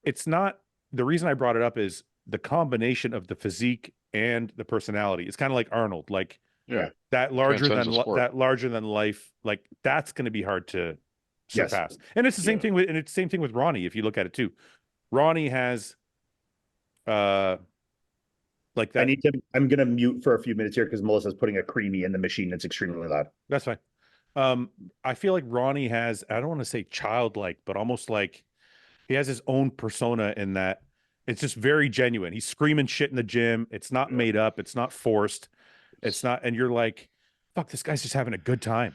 It's not, the reason I brought it up is the combination of the physique and the personality. It's kind of like Arnold, like Yeah. that larger Transcends the sport. than life, like that's going to be hard to Yes. surpass. And it's the same thing with Ronnie, if you look at it too. Ronnie has like that. I'm going to mute for a few minutes here because Melissa's putting a creamy in the machine. It's extremely loud. That's fine. I feel like Ronnie has, I don't want to say childlike, but almost like he has his own persona in that It's just very genuine. He's screaming shit in the gym. It's not made up. It's not forced. It's not, and you're like, fuck, this guy's just having a good time.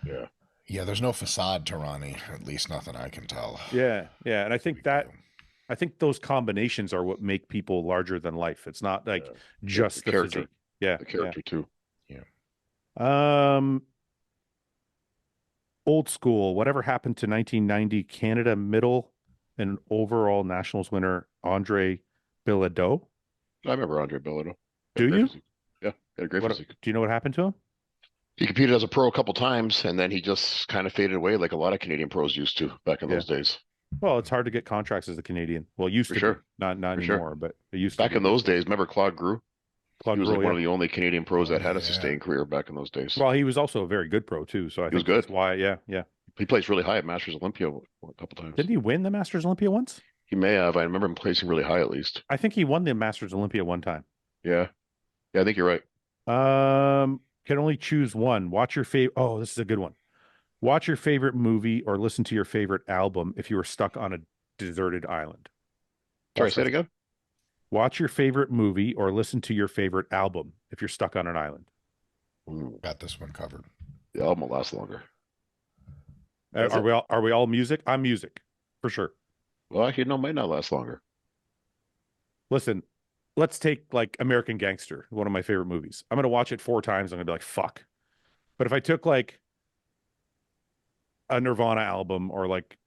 Yeah. Yeah, there's no facade to Ronnie, at least nothing I can tell. Yeah, yeah. And I think those combinations are what make people larger than life. It's not like just the character. physique. Yeah. The character too. Old school. Whatever happened to 1990 Canada middle and overall nationals winner Andre Bilodeau? I remember Andre Bilodeau. Do you? Physique. Yeah, had a great physique. Do you know what happened to him? He competed as a pro a couple times, and then he just kind of faded away like a lot of Canadian pros used to back in those days. Well, it's hard to get contracts as a Canadian. Well, it used to be. Not anymore, but it used to back be. in those days. Remember Claude Grew? He was like one of the only Canadian pros that had a yeah. sustained career back in those days. Well, he was also a very good pro too, so I think that's why. Yeah. He placed really high at Masters Olympia a couple times. Didn't he win the Masters Olympia once? He may have. I remember him placing really high at least. I think he won the Masters Olympia one time. Yeah, I think you're right. Can only choose one. Watch your favorite. Oh, this is a good one. Watch your favorite movie or listen to your favorite album if you were stuck on a deserted island. Sorry, say it again. Watch your favorite movie or listen to your favorite album if you're stuck on an island. Ooh, Got this one covered. the album will last longer. Are we all music? I'm music for sure. Well, actually, no, might not last longer. Listen, let's take like American Gangster, one of my favorite movies. I'm gonna watch it 4 times. I'm gonna be like, fuck. But if I took like a Nirvana album or like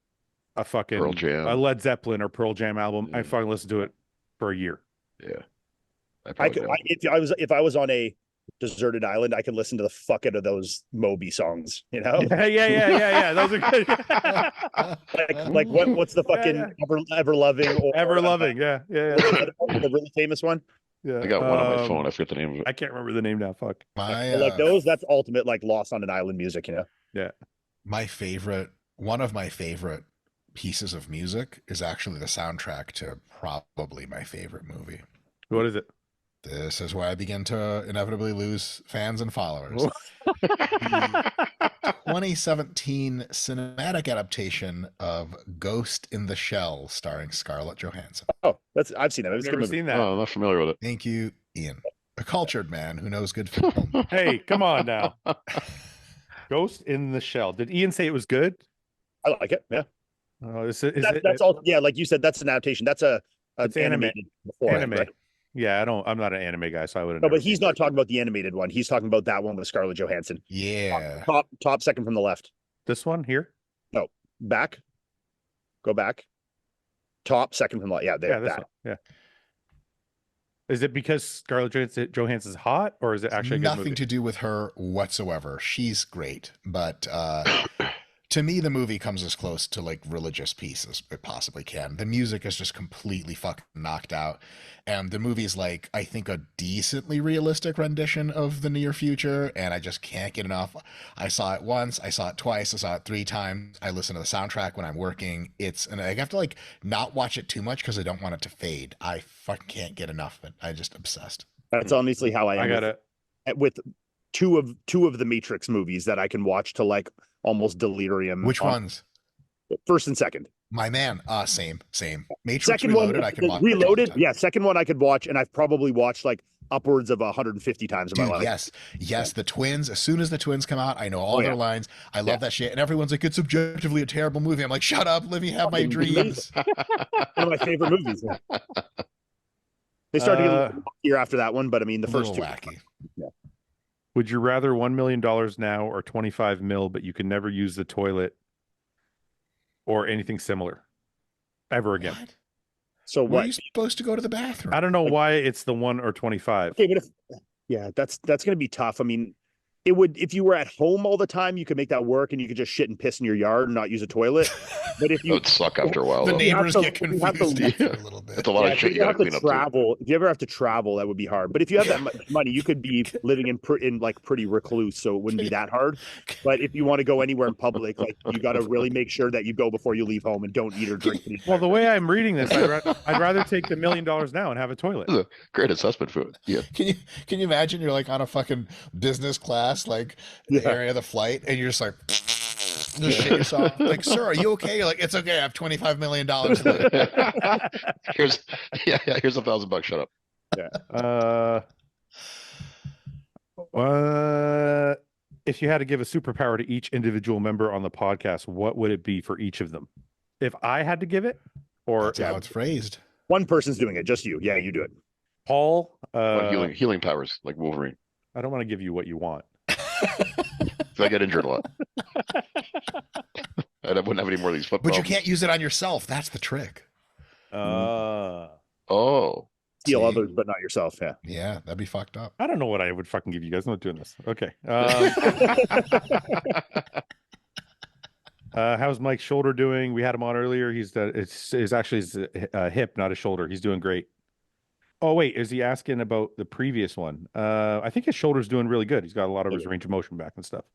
a fucking Pearl Jam. a Led Zeppelin or Pearl Jam album, I fucking listen to it for a year. Yeah, if I was on a deserted island, I could listen to the fuck out of those Moby songs, you know? Yeah. Those are good. like what's the fucking ever loving or Ever loving, yeah. the really famous one? Yeah. I got one on my phone. I forget the name of it. I can't remember the name now. Fuck. Like those, that's ultimate like Lost on an Island music, you know? Yeah. One of my favorite pieces of music is actually the soundtrack to probably my favorite movie. What is it? This is where I begin to inevitably lose fans and followers. 2017 cinematic adaptation of Ghost in the Shell starring Scarlett Johansson. Oh, I've seen it. I've never seen that. Oh, I'm not familiar with it. Thank you, Ian. A cultured man who knows good film. Hey, come on now. Ghost in the Shell. Did Ian say it was good? I like it. Yeah. Oh, That's all. Yeah, like you said, that's an adaptation. That's it's animated before. Anime. Right? Yeah, I'm not an anime guy, so I wouldn't. No, but he's not talking about the animated one. He's talking about that one with Scarlett Johansson. Yeah. Top second from the left. This one here? No, back. Go back. Top second from the left. Yeah, there. Yeah, this one. Yeah. Is it because Scarlett Johansson's hot, or is it actually nothing to do with her whatsoever? She's great, but to me, the movie comes as close to like religious piece as it possibly can. The music is just completely fucking knocked out. And the movie's like, I think, a decently realistic rendition of the near future. And I just can't get enough. I saw it once, I saw it twice, I saw it 3 times. I listen to the soundtrack when I'm working. And I have to like not watch it too much because I don't want it to fade. I fucking can't get enough of it. I just obsessed. That's honestly how I am. I got it. With two of the Matrix movies that I can watch to like almost delirium. Which ones? First and second. My man, same. Matrix Second Reloaded, one, I can watch. Reloaded, yeah. Second one I could watch, and I've probably watched like upwards of 150 times in my life. Yes. The twins. As soon as the twins come out, I know all their lines. I love that shit. And everyone's like, it's objectively a terrible movie. I'm like, shut up, let me have my dreams. One of my favorite movies. Yeah. They started to get a little wackier after that one, but I mean the first two. Wacky. Yeah. Would you rather $1 million now or 25 mil, but you can never use the toilet or anything similar ever again? What? So Where are you supposed to go to the bathroom? I don't know why it's the 1 or 25. Okay, but that's going to be tough. I mean, it would, if you were at home all the time, you could make that work and you could just shit and piss in your yard and not use a toilet. But if you It would suck after a while. The though. neighbors get you have to- confused a little bit. It's a lot of shit you gotta clean up. travel. If you ever have to travel, that would be hard. But if you have that much money, you could be living in like pretty recluse, so it wouldn't be that hard. But if you want to go anywhere in public, like you got to really make sure that you go before you leave home and don't eat or drink. Well, the way I'm reading this, I'd rather take the $1 million now and have a toilet. This is a great assessment for it. Yeah. Can you imagine you're like on a fucking business class, like the area of the flight, and you're just like Just shit yourself. Like, sir, are you okay? You're like, it's okay. I have $25 million. here's here's $1,000. Shut up. If you had to give a superpower to each individual member on the podcast, what would it be for each of them? If I had to give it, or That's how it's phrased. One person's doing it, just you. Yeah, you do it. Paul, Healing powers like Wolverine. I don't want to give you what you want. So I get injured a lot. I wouldn't have any more of these foot But you problems. can't use it on yourself. That's the trick. Oh, Steal See? others, but not yourself. Yeah. Yeah, that'd be fucked up. I don't know what I would fucking give you guys. I'm not doing this. Okay. How's Mike's shoulder doing? We had him on earlier. It's actually his hip, not his shoulder. He's doing great. Oh wait, is he asking about the previous one? I think his shoulder's doing really good. He's got a lot of his range of motion back and stuff.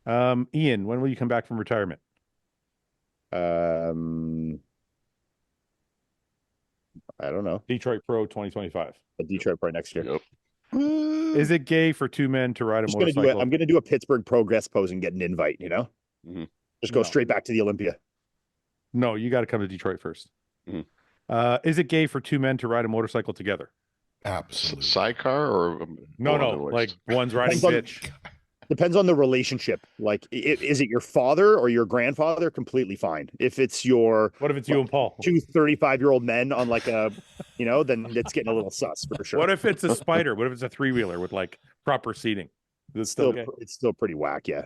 Ian, when will you come back from retirement? I don't know. Detroit Pro 2025. A Detroit Pro next year. Yep. Is it gay for two men to ride a motorcycle? I'm gonna do a Pittsburgh Progress pose and get an invite. You know, just go No. straight back to the Olympia. No, you got to come to Detroit first. Mhm. Is it gay for two men to ride a motorcycle together? Absolutely. Sidecar or No, one no. of the Like ways? one's riding Depends on- bitch. Depends on the relationship. Like, is it your father or your grandfather? Completely fine. If it's your What if it's you and Paul? two 35-year-old men on like a, then it's getting a little sus for sure. What if it's a spider? What if it's a three-wheeler with like proper seating? Is it still gay? It's still pretty whack. Yeah.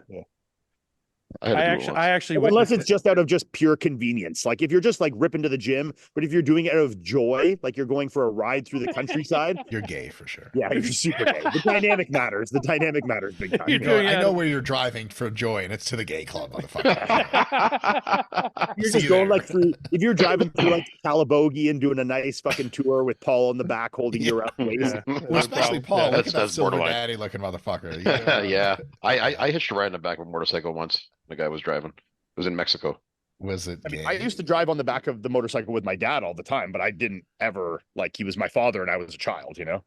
I had to do it once. I actually Unless witnessed it's just out of just pure convenience. Like if you're just like ripping to the gym, but if you're doing it out of joy, like you're going for a ride through the countryside, You're gay for sure. yeah, you're super gay. The dynamic matters. The dynamic matters big time. You're You know, doing I it. know where you're driving for joy, and it's to the gay club, motherfucker. You're See just you going there. like through, if you're driving through like Calabogie and doing a nice fucking tour with Paul in the back holding you around the waist. Yeah. Well, especially Paul. Yeah, look that's- at that that's silver borderline. daddy looking motherfucker. Yeah, I hitched a ride in the back of a motorcycle once. The guy was driving. It was in Mexico. Was it I gay? mean, I used to drive on the back of the motorcycle with my dad all the time, but I didn't ever like he was my father and I was a child, Yeah,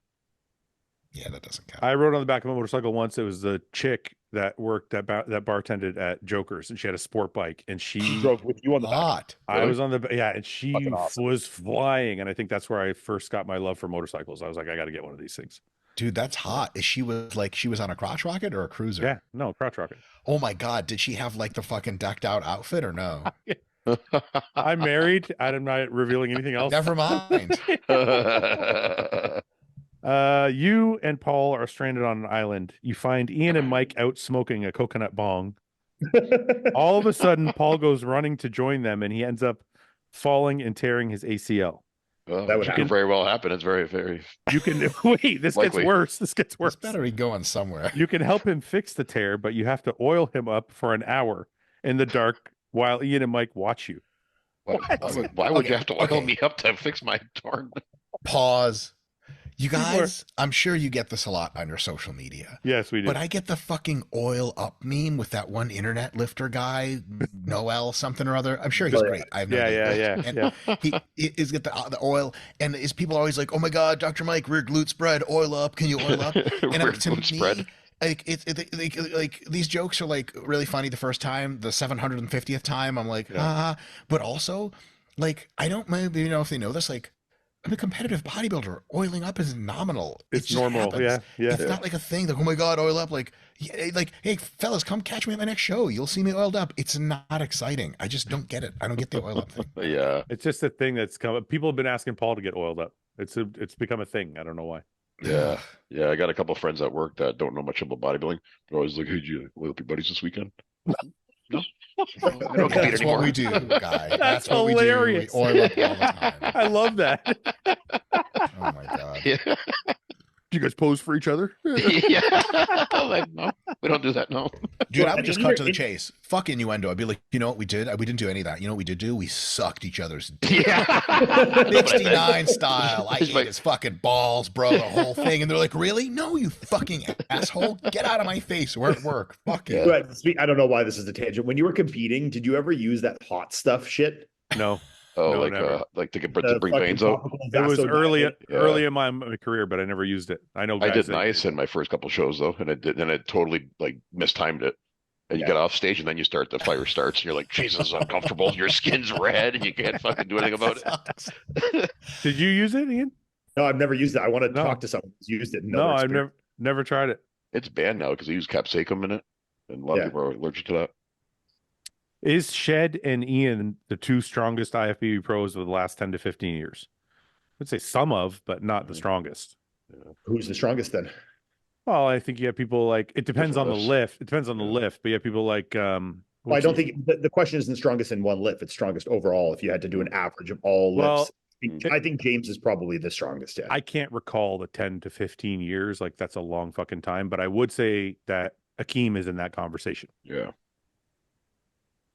that doesn't count. I rode on the back of a motorcycle once. It was the chick that worked that bartended at Joker's, and she had a sport bike, and she drove with you on the back. Hot. I was on the and she Fucking awesome. was flying, and I think that's where I first got my love for motorcycles. I was like, I got to get one of these things. Dude, that's hot. Is she was on a crotch rocket or a cruiser? Yeah, no, crotch rocket. Oh my god, did she have like the fucking decked out outfit or no? I'm married. I'm not revealing anything else. Never mind. You and Paul are stranded on an island. You find Ian and Mike out smoking a coconut bong. All of a sudden, Paul goes running to join them, and he ends up falling and tearing his ACL. Well, That would that happen. could very well happen. It's very, very. You can wait. This Likely. gets worse. This gets worse. It's better be going somewhere. You can help him fix the tear, but you have to oil him up for an hour in the dark while Ian and Mike watch you. Why would you have to oil Okay. me up to fix my torn? Pause. You People are- guys, I'm sure you get this a lot on your social media. Yes, we do. But I get the fucking oil up meme with that one internet lifter guy, Noel something or other. I'm sure he's Oh, yeah. great. I have no yeah, idea. yeah, And yeah. he is get the oil, and is people always like, "Oh my God, Dr. Mike, rear glute spread, oil up. Can you oil up?" And Weird to me, spread. like these jokes are like really funny the first time. The 750th time, I'm like, but also, like, I don't maybe if they know this, like. I'm a competitive bodybuilder. Oiling up is nominal. It It's just normal. happens. Yeah, yeah. It's not like a thing that, oh my God, oil up. Like, hey, fellas, come catch me at my next show. You'll see me oiled up. It's not exciting. I just don't get it. I don't get the oil up thing. Yeah. It's just a thing that's come. People have been asking Paul to get oiled up. It's become a thing. I don't know why. Yeah. Yeah. I got a couple of friends at work that don't know much about bodybuilding. They're always like, hey, did you oil up your buddies this weekend? No. I don't compete That's anymore. what we do, guy. That's what hilarious. we do. We oil up all the time. I love that. Oh my God. Yeah. Do you guys pose for each other? Yeah. I'm like, no, we don't do that. No. Dude, I would just cut to the chase. Fuck innuendo. I'd be like, you know what we did? We didn't do any of that. You know what we did do? We sucked each other's dick. Yeah. 69 style. I It's ate like- his fucking balls, bro, the whole thing. And they're like, really? No, you fucking asshole. Get out of my face. We're at work. Fuck you. But I don't know why this is a tangent. When you were competing, did you ever use that hot stuff shit? No, Oh, No, like never. like to The bring fucking veins out. topical it was vasodilator? early in my career, but I never used it. I know I guys did that- nice in my first couple shows though, and it did, and it totally like mistimed it. And you get off stage, and then the fire starts, and you're like, Jesus, it's uncomfortable. Your skin's red, and you can't fucking do anything about it. Did you use it, Ian? No, I've never used it. I want to No. talk to someone who's used it. And No, I've never tried it. It's banned now because they use capsicum in it, and a lot of people are allergic to that. Is Shed and Ian the two strongest IFBB pros of the last 10 to 15 years? I'd say some of, but not the strongest. Yeah. Who's the strongest then? Well, I think you have people like, it depends Different on the lifts. lift. It depends on the lift, but you have people like, Well, I don't think the question isn't strongest in one lift. It's strongest overall. If you had to do an average of all lifts, I think James is probably the strongest. Yeah. I can't recall the 10 to 15 years. Like that's a long fucking time, but I would say that Akeem is in that conversation. Yeah.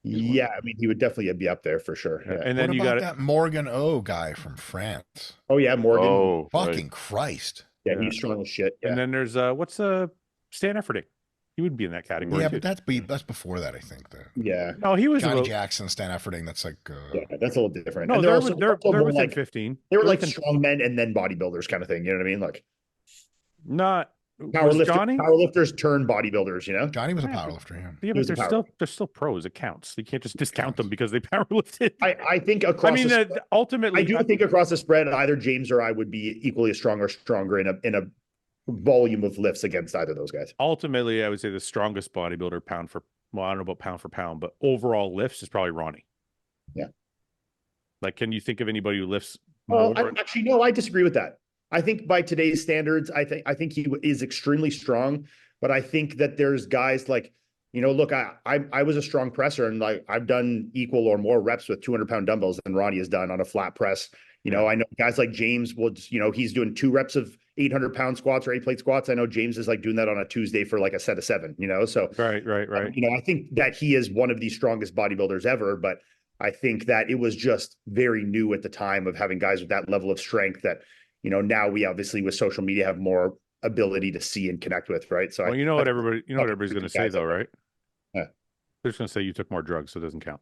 Yeah. I mean, he would definitely be up there for sure. Yeah. And then what you about got that Morgan O guy from France? Oh yeah. Morgan. Oh, Fucking Christ. Yeah. He's strong as shit. Yeah. And then there's what's Stan Efferding? He would be in that category. Yeah, too. but that's before that, I think. Yeah. No, he was Johnny about, Jackson, Stan Efferding. That's like Yeah. That's a little different. no, And they're, also they're more within like 15. they were They're like within- strong men and then bodybuilders kind of thing. You know what I mean? Like not was Johnny. powerlifters turn bodybuilders. You know. Johnny was a powerlifter. Yeah. Yeah, was but a they're still pros. It counts. You can't just discount them because they powerlifted. I think across. I mean, the spread, ultimately, I do think across the spread, either James or I would be equally as strong or stronger in a volume of lifts against either of those guys. ultimately, I would say the strongest bodybuilder pound for, well, I don't know about pound for pound, but overall lifts is probably Ronnie. Yeah. Like, can you think of anybody who lifts Well, more? actually, no, I disagree with that. I think by today's standards, I think he is extremely strong, but I think that there's guys like, look, I was a strong presser and like I've done equal or more reps with 200-pound dumbbells than Ronnie has done on a flat press. I know guys like James would, he's doing 2 reps of 800-pound squats or 8-plate squats. I know James is like doing that on a Tuesday for like a set of 7, so. Right. I think that he is one of the strongest bodybuilders ever, but I think that it was just very new at the time of having guys with that level of strength that, now we obviously with social media have more ability to see and connect with, right? So Well, what everybody's going to say though, right? Yeah. They're just going to say you took more drugs, so it doesn't count.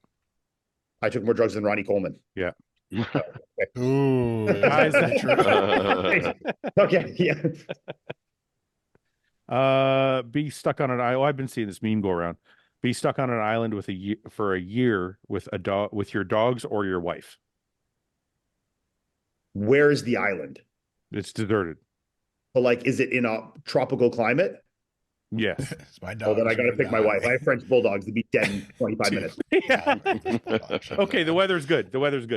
I took more drugs than Ronnie Coleman. Yeah. Ooh. Guys, Okay, yeah. Be stuck on an island. I've been seeing this meme go around. Be stuck on an island for a year with a dog, with your dogs or your wife. Where is the island? It's deserted. But like, is it in a tropical climate? Yes. It's my Oh, dog. then I got to pick my wife. I have French bulldogs to be dead in 25 minutes. Okay, the weather's good.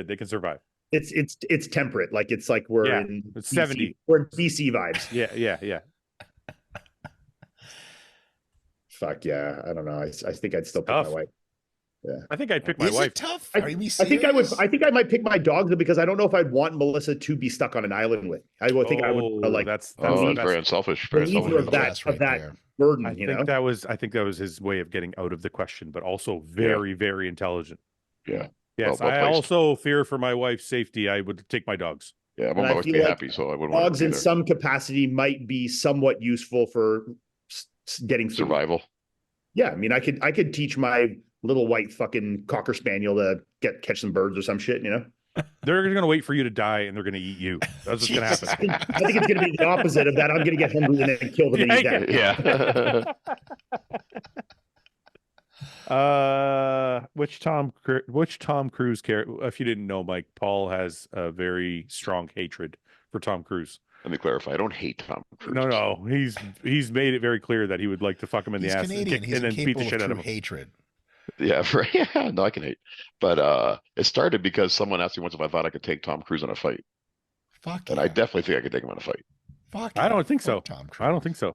They can survive. It's temperate. Like it's like we're in it's BC. 70. We're in BC vibes. Yeah. Fuck yeah. I don't know. I think I'd still pick my Tough. wife. I think I'd pick my Is wife. it tough? I Are you I think I might pick my dogs because I don't know if I'd want Melissa to be stuck on an island with me. I would think I would like that's Oh, that's very unselfish. the Very neither selfish. of that That's right there. burden, I think that was his way of getting out of the question, but also very, very intelligent. Yeah. Yes, Well I placed. also fear for my wife's safety. I would take my dogs. Yeah, I And want I my wife to feel be like happy, so I wouldn't want dogs her in either. some capacity might be somewhat useful for getting food. Survival. Yeah, I mean, I could teach my little white fucking cocker spaniel to catch some birds or some shit, They're going to wait for you to die, and they're going to eat you. That's what's going to happen. I think it's going to be the opposite of that. I'm going to get hungry and then kill them and eat them. Yeah. Which Tom Cruise character? If you didn't know, Mike, Paul has a very strong hatred for Tom Cruise. Let me clarify. I don't hate Tom Cruise. No, he's made it very clear that he would like to fuck him in He's the ass Canadian. He's and then beat the incapable of shit out true of him. hatred. Yeah, yeah. No, I can hate. But it started because someone asked me once if I thought I could take Tom Cruise in a fight. Fuck And yeah. I definitely think I could take him in a fight. Fuck I yeah. don't think so. Fuck Tom Cruise. I don't think so.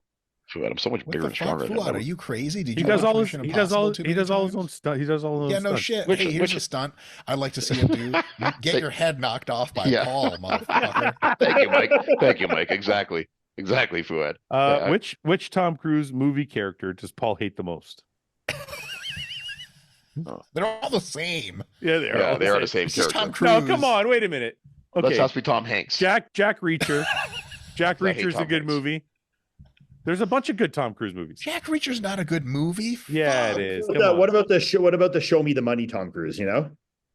Fouad, I'm so much What bigger the and fuck, stronger than Fouad? him. Are you crazy? Did He you does watch all his. Mission He does Impossible all. too He many does all his times? own stuff. He does all those. Yeah, no stunts. shit. Which- Hey, here's which- a stunt I'd like to see him do. Get your head knocked off by Yeah. Paul, motherfucker. Thank you, Mike. Thank you, Mike. Exactly, Fouad. Yeah. Which Tom Cruise movie character does Paul hate the most? They're all the same. Yeah, they are. Yeah, all they are same. the same It's just character. Tom No, Cruise. come on. Wait a minute. Let's Okay, ask me Tom Hanks. Jack Reacher. Jack I hate Reacher's a Tom good Hanks. movie. There's a bunch of good Tom Cruise movies. Jack Reacher's not a good movie. Yeah, Fuck. it is. What Come on. about the show? What about the Show Me the Money Tom Cruise?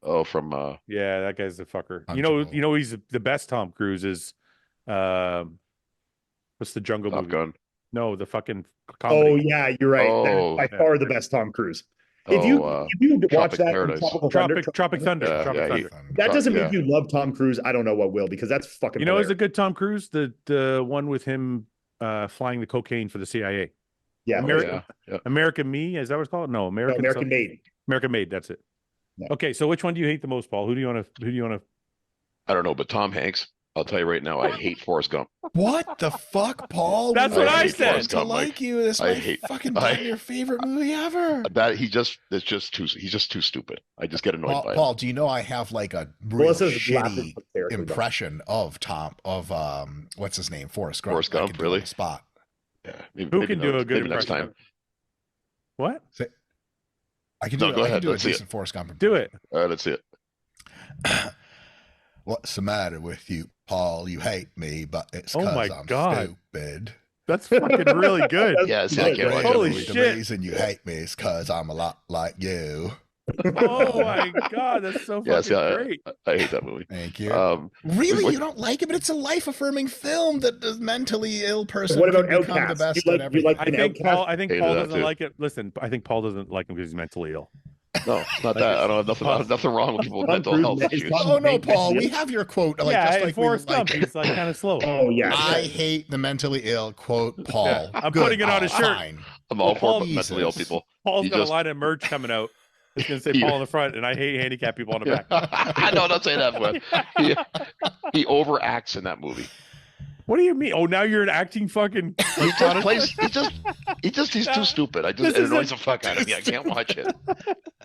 Oh, from Yeah, that guy's a fucker. Punchable. You know, he's the best Tom Cruise is. What's the Jungle Top movie? Gun. No, the fucking comedy. Oh yeah, you're right. Oh. That's by far the best Tom Cruise. If Oh, you watch Tropic that in Paradise. Tropic Thunder. Yeah, Tropic yeah, Thunder. that doesn't yeah. make you love Tom Cruise. I don't know what will, because that's fucking. You know, is hilarious. a good Tom Cruise, the one with him flying the cocaine for the CIA. Yeah, American Me, is that what it's called? No, American Made. American Made. That's it. Yeah. Okay, so which one do you hate the most, Paul? Who do you want to? I don't know, but Tom Hanks. I'll tell you right now, I hate Forrest Gump. What the fuck, Paul? That's what I hate said. Forrest To Gump, like Mike. you, this I might hate- fucking I- be your favorite movie ever. That he's just too stupid. I just get annoyed by it. Paul, do you know I have like a real Melissa's shitty laughing hysterically, though. impression of what's his name, Forrest Gump. Forrest I Gump, could do really? on the spot. Yeah, maybe, Who maybe can do no- a good maybe next impression? time. What? I can No, do. go I ahead, can do a let's see it. decent Forrest Gump. Do it. All right, let's see it. What's the matter with you, Paul? You hate me, but it's Oh because my I'm God. stupid. That's fucking really good. Yeah, see, I can't watch Holy it. shit. The reason you hate me is because I'm a lot like you. Oh my God, that's so Yeah, fucking see, great. I hate that movie. Thank you. what- Really, you don't like it, but it's a life-affirming film that the mentally ill person What about could become the Outcast? best You at like- you everything. like- I An think Outcast. Paul Hated Paul that doesn't too. like it. Listen, I think Paul doesn't like him because he's mentally ill. No, it's not that. I don't have nothing wrong with people with Tom mental Cruise health is issues. Tom Oh no, Hanks. Paul, we have your quote. Like, yeah, just and like Forrest we Gump, like. he's like kind of slow. Oh yeah, I hate the mentally ill. Quote Paul. Yeah, I'm Good. putting it on a shirt. Fine. I'm all Paul- for mentally ill Jesus. people. Paul's He got a just- line of merch coming out. It's gonna say Yeah. Paul on the front, and I hate handicapped people on the Yeah. back. No, don't say that, but he overacts in that movie. What do you mean? Oh, now you're an acting fucking. He just plays. He's too stupid. It This is annoys a- the fuck out of me. I can't watch it.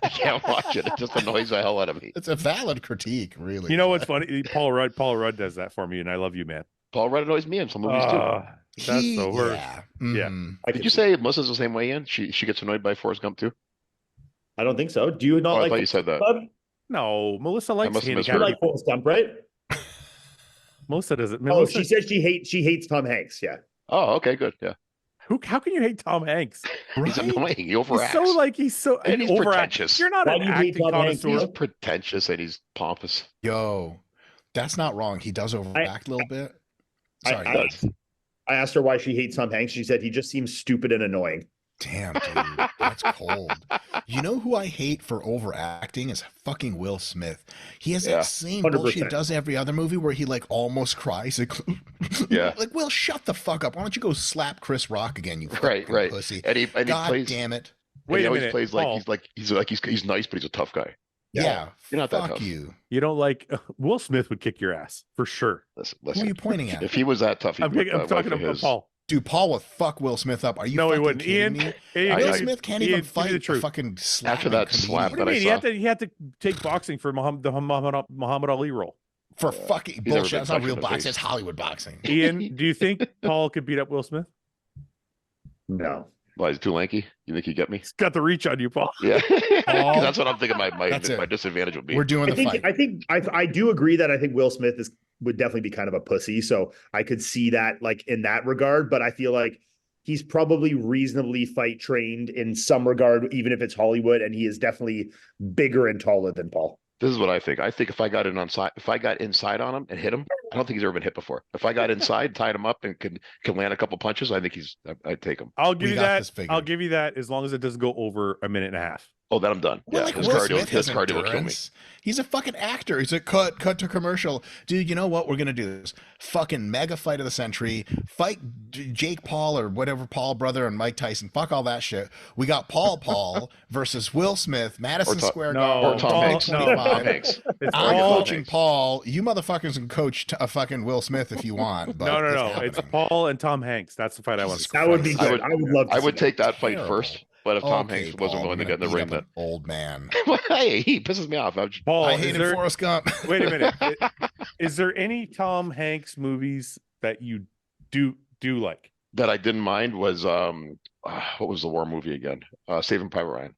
I can't watch it. It just annoys the hell out of me. It's a valid critique, really. You know what's funny? Paul Rudd does that for me, and I love you, man. Paul Rudd annoys me in some movies too. That's the worst. Yeah. Yeah. Mhm. Did you say Melissa's the same way, Ian? She gets annoyed by Forrest Gump too? I don't think so. Do you not Oh, I like? thought you said that. Club? No, Melissa likes must have handicapped You misheard. like people. Forrest Gump, right? Melissa doesn't. Oh, Melissa, she said she hates Tom Hanks. Yeah. Oh, okay, good. Yeah, how can you hate Tom Hanks? he's Right? annoying. He overacts. He's so And he's overact- pretentious. You're not Why an do you hate acting Tom Hanks? connoisseur. He's pretentious and he's pompous. Yo, that's not wrong. He does overact a little bit. Sorry. I asked her why she hates Tom Hanks. She said he just seems stupid and annoying. Damn, dude, that's cold. You know who I hate for overacting is fucking Will Smith. He has Yeah. that same 100%. bullshit he does every other movie where he like almost cries. Like, Yeah. like, Will, shut the fuck up. Why don't you go slap Chris Rock again, you Right, fucking right. pussy? And he God plays. damn it. Wait he a always minute, plays Paul. he's nice, but he's a tough guy. Yeah, You're not that fuck tough. you. You don't like Will Smith would kick your ass for sure. Listen, Who are listen. you pointing at? If he was that tough, he'd I'm whip that talking wife of about his. Paul. Dude, Paul would fuck Will Smith up. Are you No, he fucking wouldn't. kidding Ian, me? Ian, Will Ian, Smith can't Ian, even give me fight the a truth. fucking slap. After that slap What do that I you mean? saw. He had to take boxing for the Muhammad Ali role. For fucking He's never bullshit. been That's not punched real in the boxing. face. It's Hollywood boxing. Ian, do you think Paul could beat up Will Smith? No. Why, he's too lanky? You think he get me? He's got the reach on you, Paul. Yeah. Paul, That's what I'm thinking that's it. my disadvantage would be. We're doing the fight. I do agree that I think Will Smith would definitely be kind of a pussy. So I could see that like in that regard, but I feel like he's probably reasonably fight trained in some regard, even if it's Hollywood, and he is definitely bigger and taller than Paul. This is what I think. I think if I got inside on him and hit him, I don't think he's ever been hit before. If I got inside, tied him up, and could land a couple punches, I think I'd take him. I'll give We you got that. this figured. I'll give you that as long as it doesn't go over a minute and a half. Oh, then I'm done. Well, Yeah, like his Will cardio Smith has will kill me. endurance. He's a fucking actor. He's a cut to commercial. Dude, you know what? We're going to do this. Fucking mega fight of the century. Fight Jake Paul or whatever, Paul brother and Mike Tyson. Fuck all that shit. We got Paul versus Will Smith, Madison Square Garden. Or Tom Paul- Hanks. no. Tom Hanks. It's I'll I'm get Paul. Tom coaching Hanks. Paul. You motherfuckers can coach a fucking Will Smith if you want. But No. happening. It's Paul and Tom Hanks. That's the fight I want to Jesus see. That would be Christ. good. I would love to I see would that. take that fight Terrible. first, but if Tom Okay, Hanks wasn't Paul, willing to you're get in the gonna ring, beat then up an old man. hey, he pisses me off. Paul, I is hated there, Forrest Gump. wait a minute. Is there any Tom Hanks movies that you do like? that I didn't mind was what was the war movie again? Saving Private Ryan.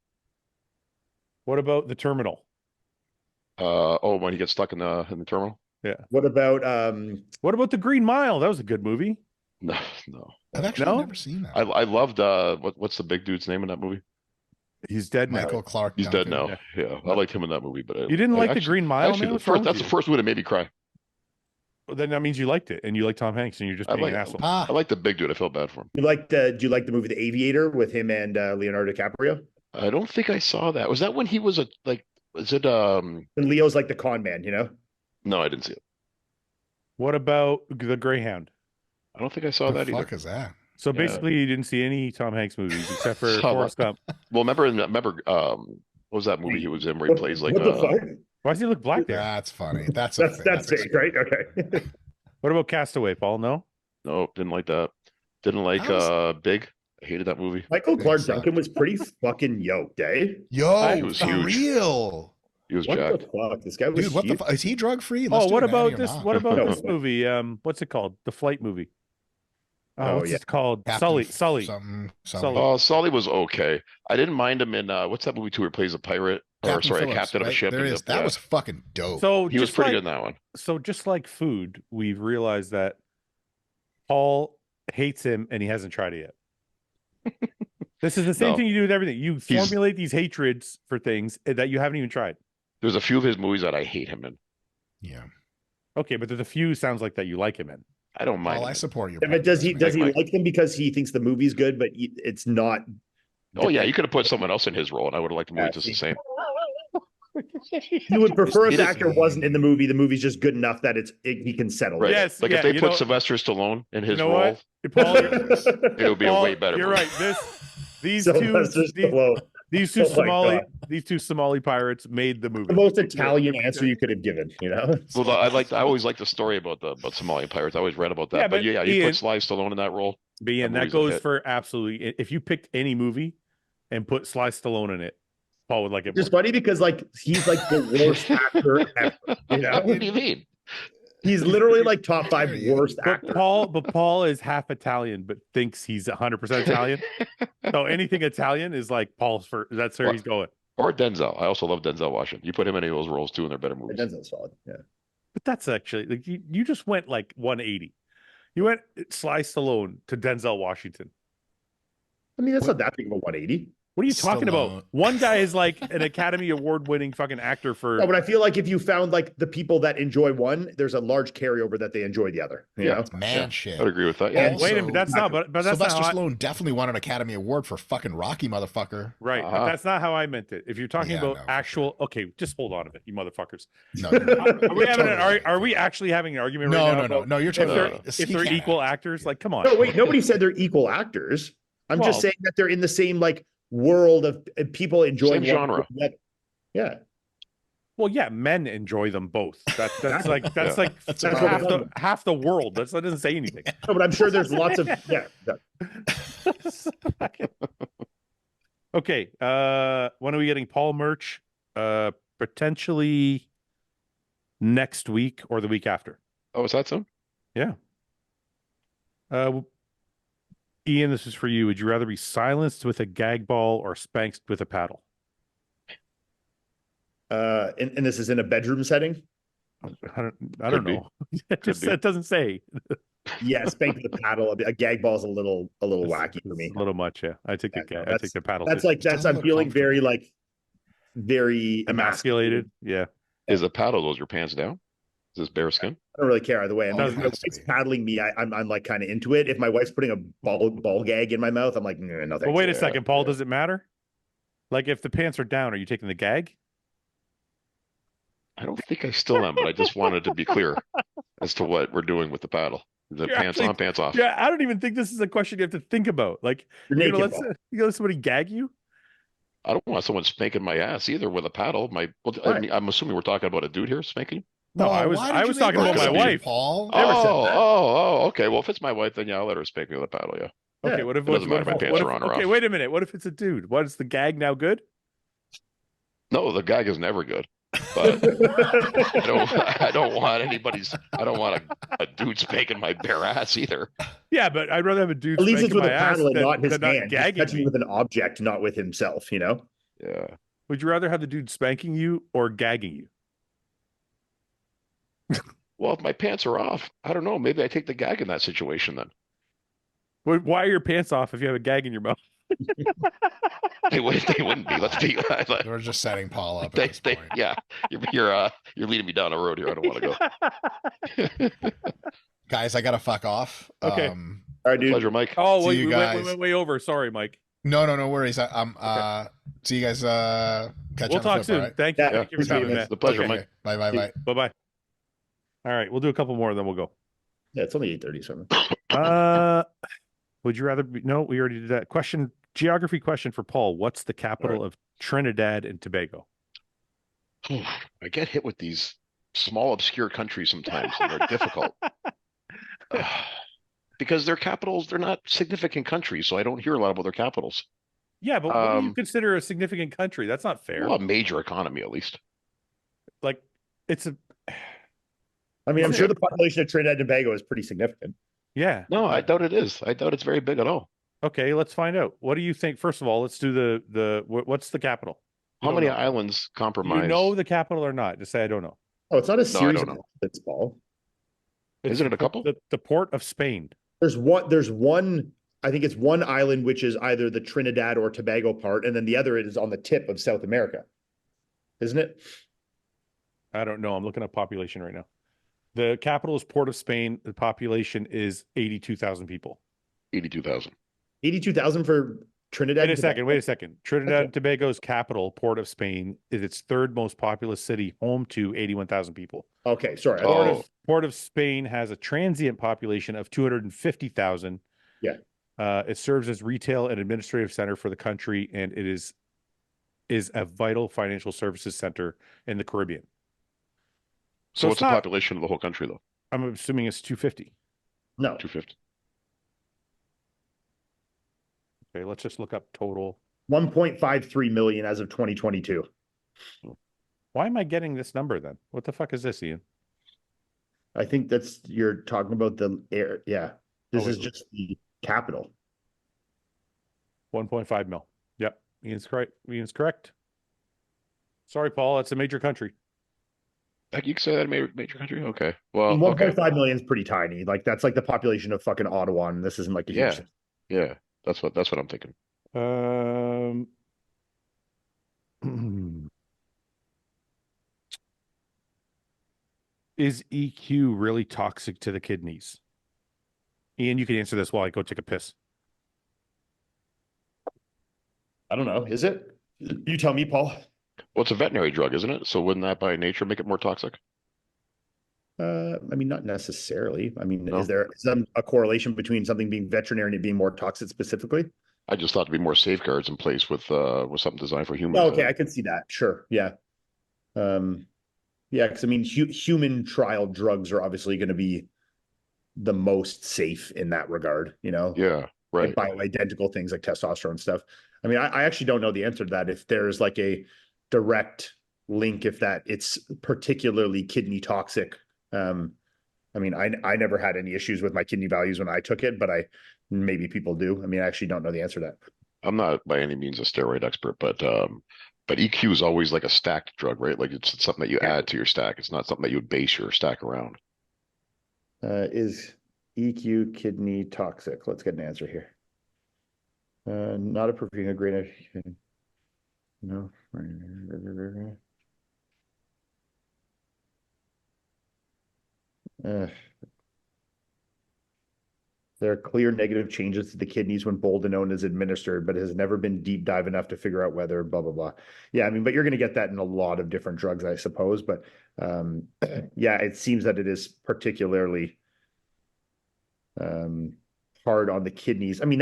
What about The Terminal? When he gets stuck in the terminal. What about What about The Green Mile? That was a good movie. No. I've actually No? never seen that. I loved what's the big dude's name in that movie? He's dead now. Michael Clark. He's dead Duncan. now. Yeah, I liked him in that movie, but You didn't like The Green Mile, man? Actually, What's wrong with that's you? the first movie that made me cry. then that means you liked it, and you like Tom Hanks, and you're just I being like an asshole. Ah, I like the big dude. I felt bad for him. Do you like the movie The Aviator with him and Leonardo DiCaprio? I don't think I saw that. Was that when he was a like? Was it And Leo's like the con man, you know? No, I didn't see it. What about The Greyhound? I don't think I saw the that either. fuck is that? So Yeah. basically, you didn't see any Tom Hanks movies except for Saw Forrest Gump. Well, remember what was that movie he was in where he plays like what the fuck? Why does he look black there? That's funny. That's fake, right? Okay. What about Castaway, Paul? No? No, didn't like that. Didn't like Big. I hated that movie. Michael Clark sucked. Duncan was pretty fucking yoked, eh? Yo, He was for huge. real. He was What jacked. the fuck? This guy was Dude, what the huge. fuck? Is he drug free? Oh, what about or this? not? What about No. this movie? What's it called? The flight movie. Oh, What's yeah. it called? Captain Sully. Something. Sully. Oh, Sully was okay. I didn't mind him in what's that movie too where he plays a pirate? Or sorry, Phillips, a captain of a right? ship. There and is. the- That yeah. was fucking dope. So He was just pretty like, good in that one. So just like food, we've realized that Paul hates him and he hasn't tried it yet. This is the same No. thing you do with everything. You formulate these hatreds for things that you haven't even tried. There's a few of his movies that I hate him in. Yeah. Okay, but there's a few sounds like that you like him in. I don't mind. Well, him I in. support your. Yeah, but does he Mike. like them because he thinks the movie's good, but it's not? Oh yeah, you could have put someone else in his role, and I would have liked the movie Yeah, just see. the same. You would prefer if He the didn't- actor wasn't in the movie. The movie's just good enough that he can settle. Right. with it. Yes, Like yeah, if they you put know- Sylvester Stallone in his You know role, what? Paul, it would be a way better. You're movie. right. These Sylvester Stallone. these two Oh my God. these two Somali pirates made the movie. The most Italian answer you could have given, you know? Well, I always liked the story about Somali pirates. I always read about that. Yeah, but but yeah, you Ian- put Sly Stallone in that role. But Ian, That that movie's a goes hit. for absolutely. If you picked any movie and put Sly Stallone in it, Paul would like it. Just more. funny because like he's like the worst actor ever. You know? What do you mean? He's literally like top 5 There you go. worst But actor. Paul is half Italian, but thinks he's 100% Italian. So anything Italian is like Paul's for. That's where Well, he's going. Or Denzel. I also love Denzel Washington. You put him in any of those roles too, and they're better movies. Denzel's solid. Yeah. But that's actually like you just went like 180. You went Sly Stallone to Denzel Washington. I mean, that's not that big of a 180. What are you talking Stallone. about? One guy is like an Academy Award winning fucking actor for. No, but I feel like if you found like the people that enjoy one, there's a large carryover that they enjoy the other. You Yeah. know? It's man Yeah. shit. I'd agree with that. Yeah. Yeah. Also, Wait a minute, that's not. But that's Sylvester not how Stallone definitely won an Academy Award for fucking Rocky, motherfucker. right. But Uh-huh. that's not how I meant it. If you're talking Yeah, about no, for actual, okay, just hold on a bit, you motherfuckers. No, Are we having are we actually having an argument right now? no. about No, you're If talking they're, about if they're equal actors, like, come on. No, wait, nobody said they're equal actors. I'm Well- just saying that they're in the same like world of people enjoying Same one genre. over the other. Yeah. Well, yeah, men enjoy them both. That's like That's half the world. That doesn't say anything. No, but I'm sure there's lots of Okay. When are we getting Paul merch? Potentially next week or the week after. Oh, is that so? Ian, this is for you. Would you rather be silenced with a gag ball or spanked with a paddle? and this is in a bedroom setting. I don't Could be. know. It be. doesn't say. Yeah, spank with a paddle. A gag ball is a little wacky for me. It's a little much, yeah. I take Yeah, the no, I take the paddle. That's too. like Doesn't I'm look feeling comfortable. very like very Emasculated. Yeah. Is a paddle those your pants down? Is this bare skin? I don't really care either way. And Oh, if it my has to wife's be. paddling me, I'm like kind of into it. If my wife's putting a ball gag in my mouth, I'm like, no, thanks. But wait a Yeah, second, Paul. yeah. Does it matter? Like if the pants are down, are you taking the gag? I don't think I still am, but I just wanted to be clear as to what we're doing with the paddle. The You're pants actually- on, pants off. Yeah, I don't even think this is a question you have to think about. Like You're you're naked, gonna Paul. you gonna let somebody gag you? I don't want someone spanking my ass either with a paddle. I'm assuming we're talking about a dude here spanking. No, I was- why did I you was make talking about that my assumption, wife. Paul. Never said that. Okay. Well, if it's my wife, then yeah, I'll let her spank me with a paddle. Yeah. Okay, Yeah. what if It doesn't matter if my pants are on or okay, off. wait a minute. What if it's a dude? What is the gag now good? No, the gag is never good. But I don't want a dude spanking my bare ass either. Yeah, but I'd rather have a dude At least it's spanking with a my ass paddle and than- not his than hand. He's gagging touching me. with an object, not with himself. You know. Yeah. Would you rather have the dude spanking you or gagging you? Well, if my pants are off, I don't know. Maybe I take the gag in that situation then. Why are your pants off if you have a gag in your mouth? They wouldn't be. Let's be. We're just setting Paul up at this point. Yeah, you're leading me down a road here. I don't want to go. Guys, I gotta fuck off. Okay. All right, dude. Pleasure, Mike. Oh, See wait, you we guys. went way over. Sorry, Mike. No worries. See you guys. Catch We'll up talk soon. All right? Thank you. Yeah, Thank you for appreciate coming, it. man. It's a pleasure, Okay. Mike. Bye. Bye bye. All right, we'll do a couple more, then we'll go. Yeah, it's only 8:37. Would you rather be? No, we already did that. Geography question for Paul. What's the capital of Trinidad and Tobago? I get hit with these small, obscure countries sometimes, and they're difficult. Because their capitals, they're not significant countries, so I don't hear a lot about their capitals. Yeah, but what do you consider a significant country? That's not fair. Well, a major economy, at least. Like, it's a. I mean, I'm sure the population of Trinidad and Tobago is pretty significant. Yeah. No, I doubt it is. I doubt it's very big at all. Okay, let's find out. What do you think? First of all, let's do what's the capital? How many islands compromise? You know the capital or not? Just say I don't know. Oh, it's not a No, I series don't of know. islands, Paul. Isn't it a couple? The port of Spain. There's one. I think it's one island which is either the Trinidad or Tobago part, and then the other is on the tip of South America, isn't it? I don't know. I'm looking at population right now. The capital is Port of Spain. The population is 82,000 people. 82,000. 82,000 for Trinidad. Wait a second. Trinidad and Tobago's capital, Port of Spain, is its third most populous city, home to 81,000 people. Okay, sorry. Port of Spain has a transient population of 250,000. Yeah. It serves as retail and administrative center for the country, and it is a vital financial services center in the Caribbean. So what's the population of the whole country, though? I'm assuming it's 250. No. 250. Okay, let's just look up total. 1.53 million as of 2022. Why am I getting this number then? What the fuck is this, Ian? I think you're talking about the air. Yeah. This is just the capital. 1.5 mil. Yep. Ian's correct. Sorry, Paul. That's a major country. You can say that major country? Okay. Well, 1.5 million is pretty tiny. Like, that's like the population of fucking Ottawa, and this isn't like a huge. Yeah. That's what I'm thinking. Is EQ really toxic to the kidneys? Ian, you can answer this while I go take a piss. I don't know. Is it? You tell me, Paul. Well, it's a veterinary drug, isn't it? So wouldn't that by nature make it more toxic? I mean, not necessarily. I mean, No. is there a correlation between something being veterinary and it being more toxic specifically? I just thought there'd be more safeguards in place with something designed for humans. Okay, I can see that. Sure. Yeah. Yeah, because I mean, human trial drugs are obviously going to be the most safe in that regard, you know? Yeah, right. Like bioidentical things like testosterone stuff. I mean, I actually don't know the answer to that. If there's like a direct link, if that it's particularly kidney toxic. I mean, I never had any issues with my kidney values when I took it, but maybe people do. I mean, I actually don't know the answer to that. I'm not by any means a steroid expert, but EQ is always like a stacked drug, right? Like it's something that you add to your stack. It's not something that you would base your stack around. Is EQ kidney toxic? Let's get an answer here. Not approving a great. No. There are clear negative changes to the kidneys when boldenone is administered, but it has never been deep dive enough to figure out whether blah, blah, blah. Yeah, I mean, but you're going to get that in a lot of different drugs, I suppose. But yeah, it seems that it is particularly hard on the kidneys. I mean,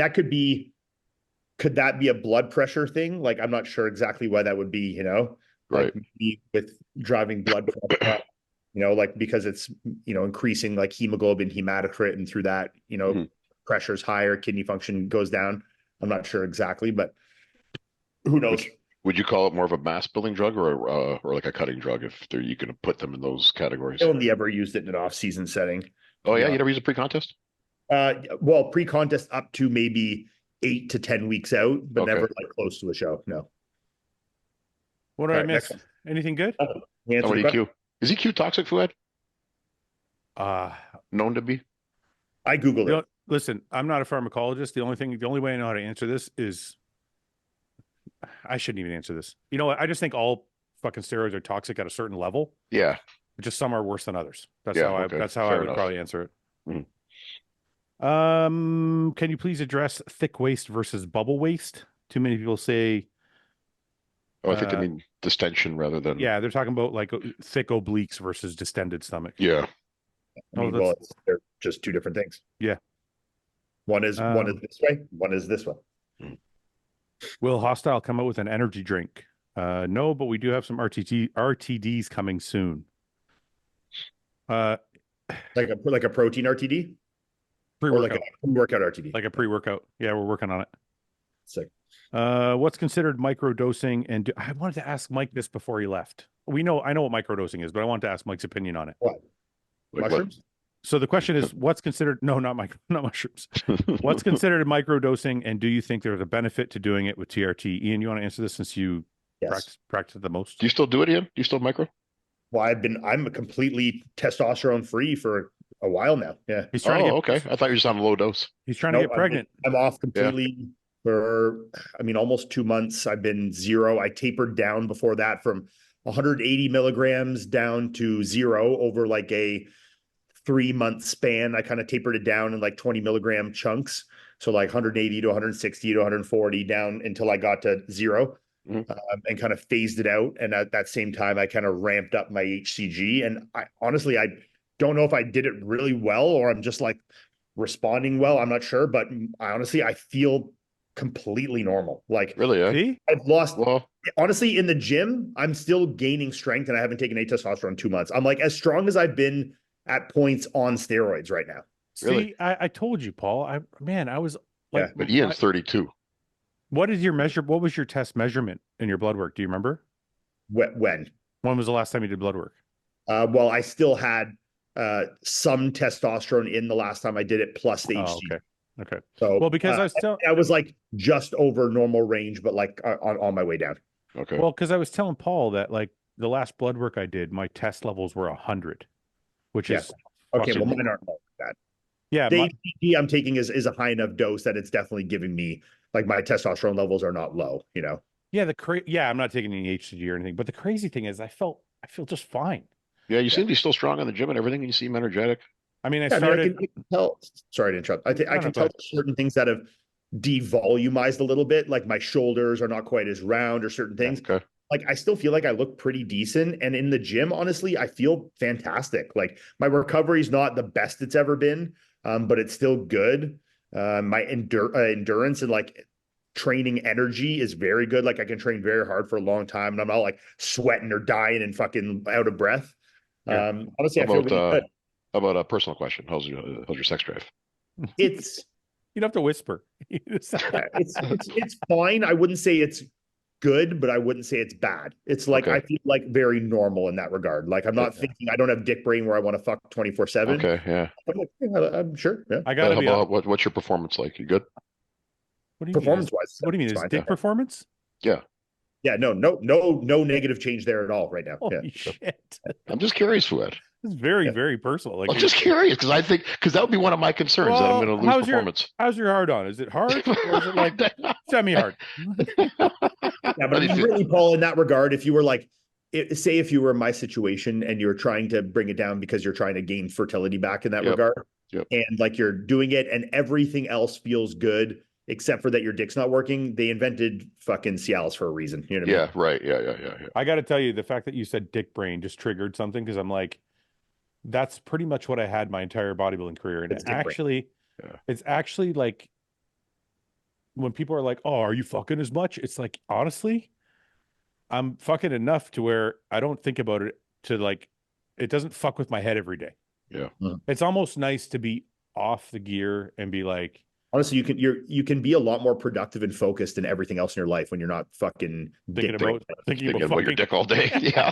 could that be a blood pressure thing? Like, I'm not sure exactly why that would be, you know, Right. like maybe with driving blood pressure up, you know, like because it's, you know, increasing like hemoglobin, hematocrit, and through that, you know, pressure's higher, kidney function goes down. I'm not sure exactly, but who knows? Would you call it more of a mass building drug or like a cutting drug if you can put them in those categories? I only ever used it in an off-season setting. Oh yeah, you never use a pre-contest? Well, pre-contest up to maybe 8 to 10 weeks out, but Okay. never like close to a show. No. What did I All right, miss? next Anything good? How about EQ? Is EQ toxic, Fouad? Known to be? I Googled it. Listen, I'm not a pharmacologist. The only way I know how to answer this is I shouldn't even answer this. You know what? I just think all fucking steroids are toxic at a certain level. Yeah. Just some are worse than others. That's Yeah, how I okay. that's how I Fair would enough. probably answer it. Mhm. Can you please address thick waist versus bubble waist? Too many people say Oh, I think they mean distension rather than. yeah, they're talking about like thick obliques versus distended stomach. Yeah. I mean, well, they're just two different things. Yeah. One is this way, one is this way. Will Hostile come out with an energy drink? No, but we do have some RTDs coming soon. Like a protein RTD? Pre-workout. Or like a workout RTD? Like a pre-workout. Yeah, we're working on it. Sick. What's considered microdosing? And I wanted to ask Mike this before he left. I know what microdosing is, but I wanted to ask Mike's opinion on it. What? Like Mushrooms? what? So the question is, what's considered? No, not mushrooms. What's considered microdosing, and do you think there's a benefit to doing it with TRT? Ian, you want to answer this since you practice it the most? Do you still do it, Ian? Do you still micro? Well, I'm completely testosterone free for a while now. Yeah. He's trying to get, okay. I thought you were just on a low dose. He's trying to get pregnant. I'm off completely for, I mean, almost 2 months. I've been zero. I tapered down before that from 180 milligrams down to 0 over like a 3-month span. I kind of tapered it down in like 20 milligram chunks. So like 180 to 160 to 140 down until I got to 0. Mm-hmm. And kind of phased it out. And at that same time, I kind of ramped up my HCG. And I honestly, I don't know if I did it really well or I'm just like responding well. I'm not sure, but I feel completely normal. Like really, See? I've lost. Honestly, in the gym, I'm still gaining strength, and I haven't taken a testosterone in 2 months. I'm like as strong as I've been at points on steroids right now. Really? See, I told you, Paul. I was like, but Ian's 32. What is your measure? What was your test measurement in your blood work? Do you remember? When? When was the last time you did blood work? Well, I still had some testosterone in the last time I did it, plus the HCG. Okay. So, well, because I was like just over normal range, but like on my way down. Okay. Well, because I was telling Paul that like the last blood work I did, my test levels were 100, which is okay. Well, mine aren't like that. Yeah, the HCG I'm taking is a high enough dose that it's definitely giving me like my testosterone levels are not low. You know. Yeah, I'm not taking any HCG or anything, but the crazy thing is I feel just fine. Yeah, you seem to be still strong in the gym and everything, and you seem energetic. I mean, I can tell. Sorry to interrupt. I can tell certain things that have devolumized a little bit, like my shoulders are not quite as round or certain things. Okay. Like I still feel like I look pretty decent, and in the gym, honestly, I feel fantastic. Like my recovery is not the best it's ever been, but it's still good. My endurance and like training energy is very good. Like I can train very hard for a long time, and I'm not like sweating or dying and fucking out of breath. Honestly, I feel really good. How about a personal question? How's your sex drive? It's you don't have to whisper. it's fine. I wouldn't say it's good, but I wouldn't say it's bad. It's like I feel like very normal in that regard. Like I'm not thinking I don't have dick brain where I want to fuck 24/7. Okay, yeah. I'm sure. Yeah. I gotta be. What's your performance like? You good? What do you performance wise? What do you mean? Is dick performance? Yeah. Yeah. No negative change there at all right now. Holy shit! I'm just curious, Fouad. It's very personal. Like I'm just curious because that would be one of my concerns that I'm going to lose performance. How's your hard on? Is it hard or is it like semi-hard? Yeah, but really, Paul, in that regard, if you were like, say if you were in my situation and you're trying to bring it down because you're trying to gain fertility back in that regard, and like you're doing it and everything else feels good except for that your dick's not working, they invented fucking Cialis for a reason. You know what I mean? Right. Yeah. I got to tell you, the fact that you said dick brain just triggered something because I'm like, that's pretty much what I had my entire bodybuilding career. And it's actually like when people are like, oh, are you fucking as much? It's like, honestly, I'm fucking enough to where I don't think about it to like, it doesn't fuck with my head every day. Yeah. It's almost nice to be off the gear and be like, honestly, you can be a lot more productive and focused in everything else in your life when you're not fucking thinking about your dick all day. Yeah.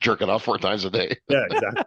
Jerking off 4 times a day. Yeah, exactly.